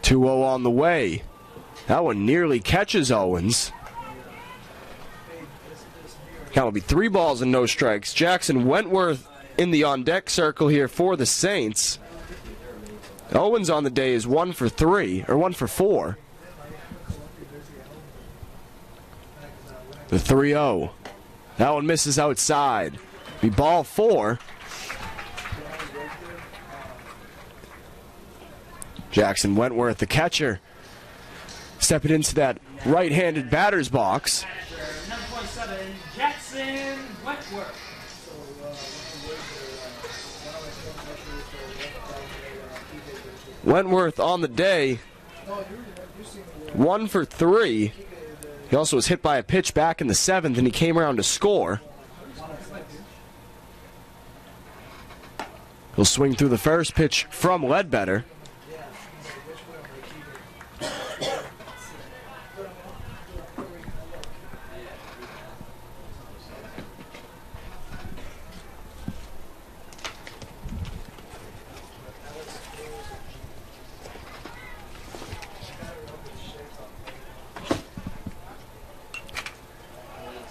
Two 0 on the way. That one nearly catches Owens. Count will be 3 balls and no strikes. Jackson Wentworth in the on-deck circle here for the Saints. Owens on the day is 1 for 3, or 1 for 4. The 3-0. That one misses outside. Be ball 4. Jackson Wentworth, the catcher, stepping into that right-handed batter's box. Number 27, Jackson Wentworth. Wentworth on the day, 1 for 3. He also was hit by a pitch back in the 7th, and he came around to score. He'll swing through the first pitch from Ledbetter.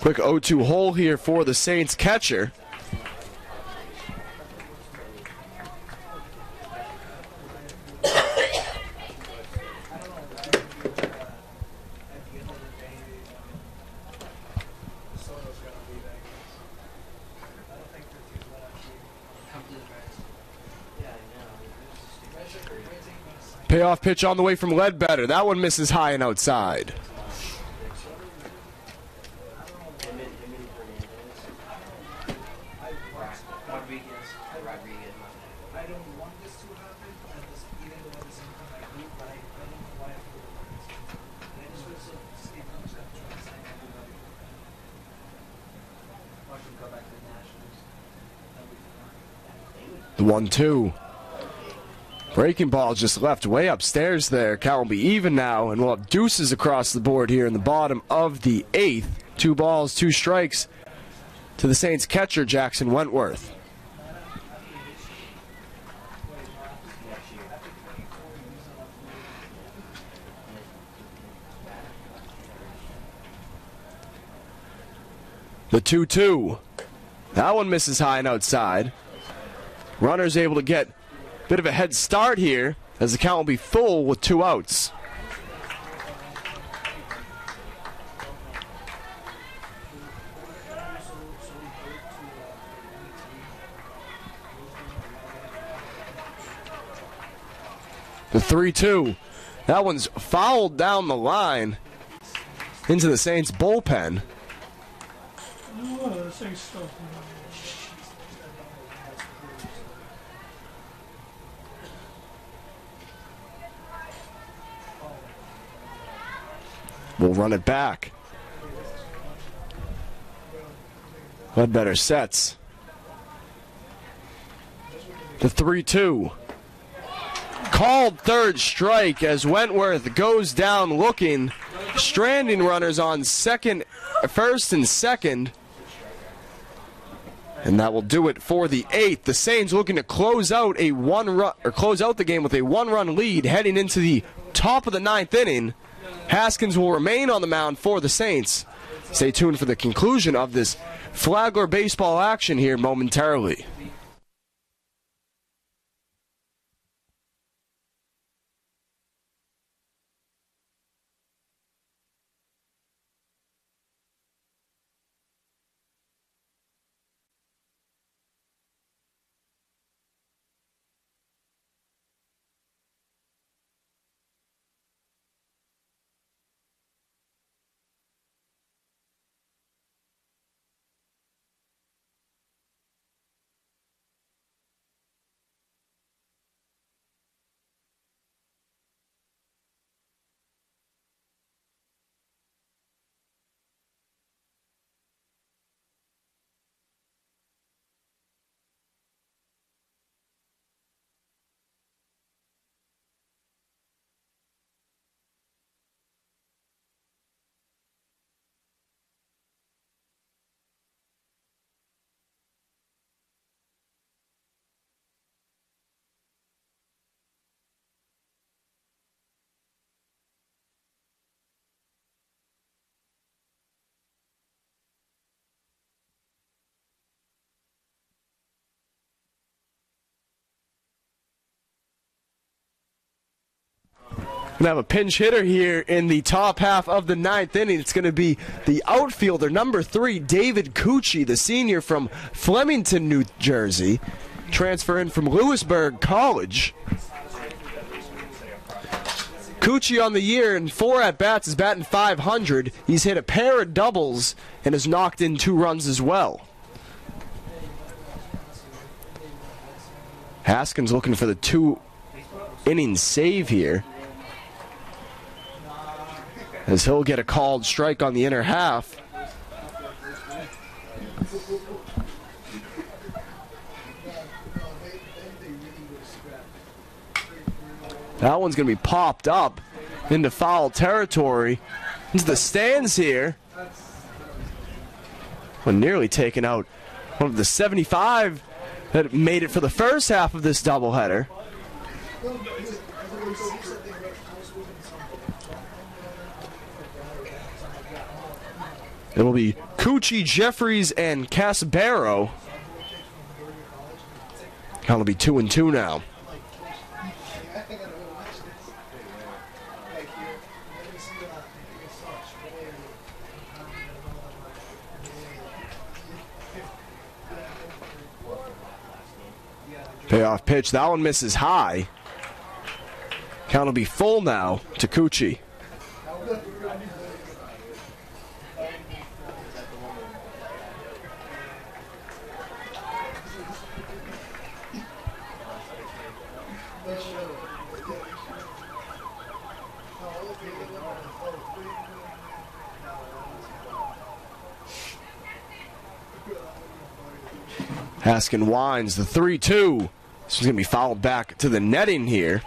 Quick 0-2 hole here for the Saints catcher. Payoff pitch on the way from Ledbetter. That one misses high and outside. The 1-2. Breaking ball just left way upstairs there. Count will be even now, and we'll have deuces across the board here in the bottom of the 8th. 2 balls, 2 strikes to the Saints catcher, Jackson Wentworth. The 2-2. That one misses high and outside. Runner's able to get a bit of a head start here as the count will be full with 2 outs. The 3-2. That one's fouled down the line into the Saints bullpen. Oh, this thing's so We'll run it back. Ledbetter sets. The 3-2. Called third strike as Wentworth goes down looking, stranding runners on first and second. And that will do it for the 8th. The Saints looking to close out the game with a 1-run lead heading into the top of the 9th inning. Haskins will remain on the mound for the Saints. Stay tuned for the conclusion of this Flagler baseball action here momentarily. Gonna have a pinch hitter here in the top half of the 9th inning. It's going to be the outfielder, number 3, David Cucci, the senior from Flemington, New Jersey, transfer in from Lewisburg College. Cucci on the year in 4 at-bats is batting .500. He's hit a pair of doubles and has knocked in 2 runs as well. Haskins looking for the 2-inning save here, as he'll get a called strike on the inner half. That one's going to be popped up into foul territory, into the stands here. Well, nearly taken out one of the 75 that made it for the first half of this doubleheader. It'll be Cucci, Jeffries, and Casabaro. It'll be 2-2 now. Payoff pitch. That one misses high. Count will be full now to Cucci. Haskin winds the 3-2. This is going to be fouled back to the netting here.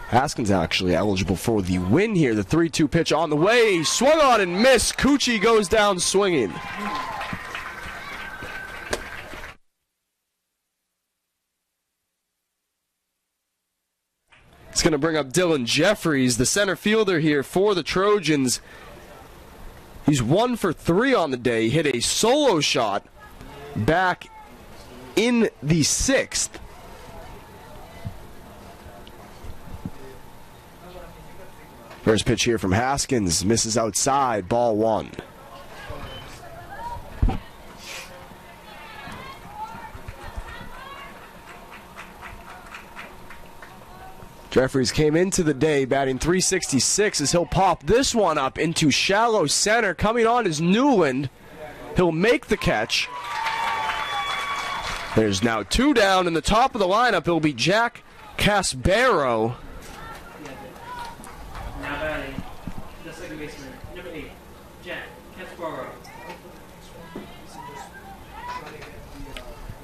Haskins actually eligible for the win here. The 3-2 pitch on the way. Swung on and missed. Cucci goes down swinging. It's going to bring up Dylan Jeffries, the center fielder here for the Trojans. He's 1 for 3 on the day. Hit a solo shot back in the 6th. First pitch here from Haskins. Misses outside. Ball 1. Jeffries came into the day batting .366 as he'll pop this one up into shallow center. Coming on is Newland. He'll make the catch. There's now 2 down. In the top of the lineup, it'll be Jack Casbaro. Now batting the second baseman, number 8, Jack Casbaro.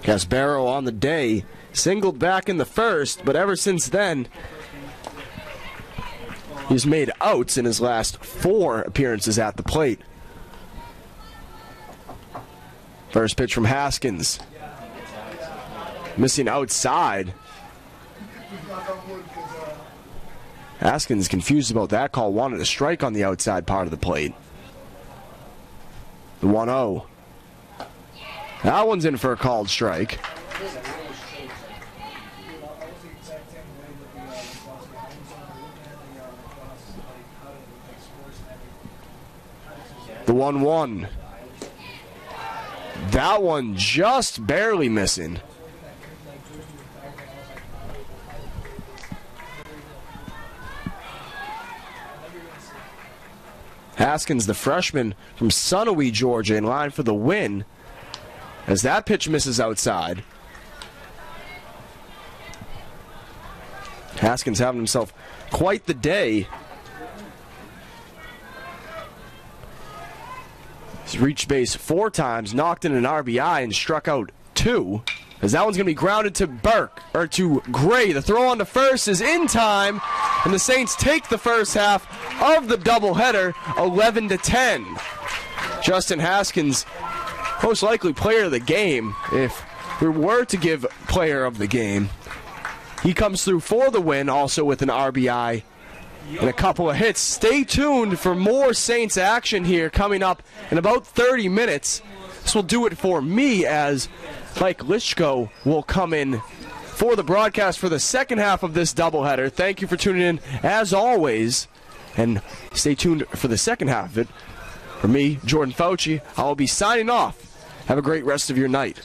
Casbaro on the day singled back in the first, but ever since then, he's made outs in his last 4 appearances at the plate. First pitch from Haskins. Missing outside. Haskins confused about that call, wanted a strike on the outside part of the plate. The 1-0. That one's in for a called strike. The 1-1. That one just barely missing. Haskins, the freshman from Sunawee, Georgia, in line for the win, as that pitch misses outside. Haskins having himself quite the day. He's reached base 4 times, knocked in an RBI, and struck out 2. As that one's going to be grounded to to Gray. The throw on to first is in time, and the Saints take the first half of the doubleheader, 11-10. Justin Haskins, most likely player of the game, if we were to give player of the game. He comes through for the win, also with an RBI and a couple of hits. Stay tuned for more Saints action here coming up in about 30 minutes. This will do it for me, as Mike Lischko will come in for the broadcast for the second half of this doubleheader. Thank you for tuning in, as always, and stay tuned for the second half of it. For me, Jordan Fauci, I will be signing off. Have a great rest of your night.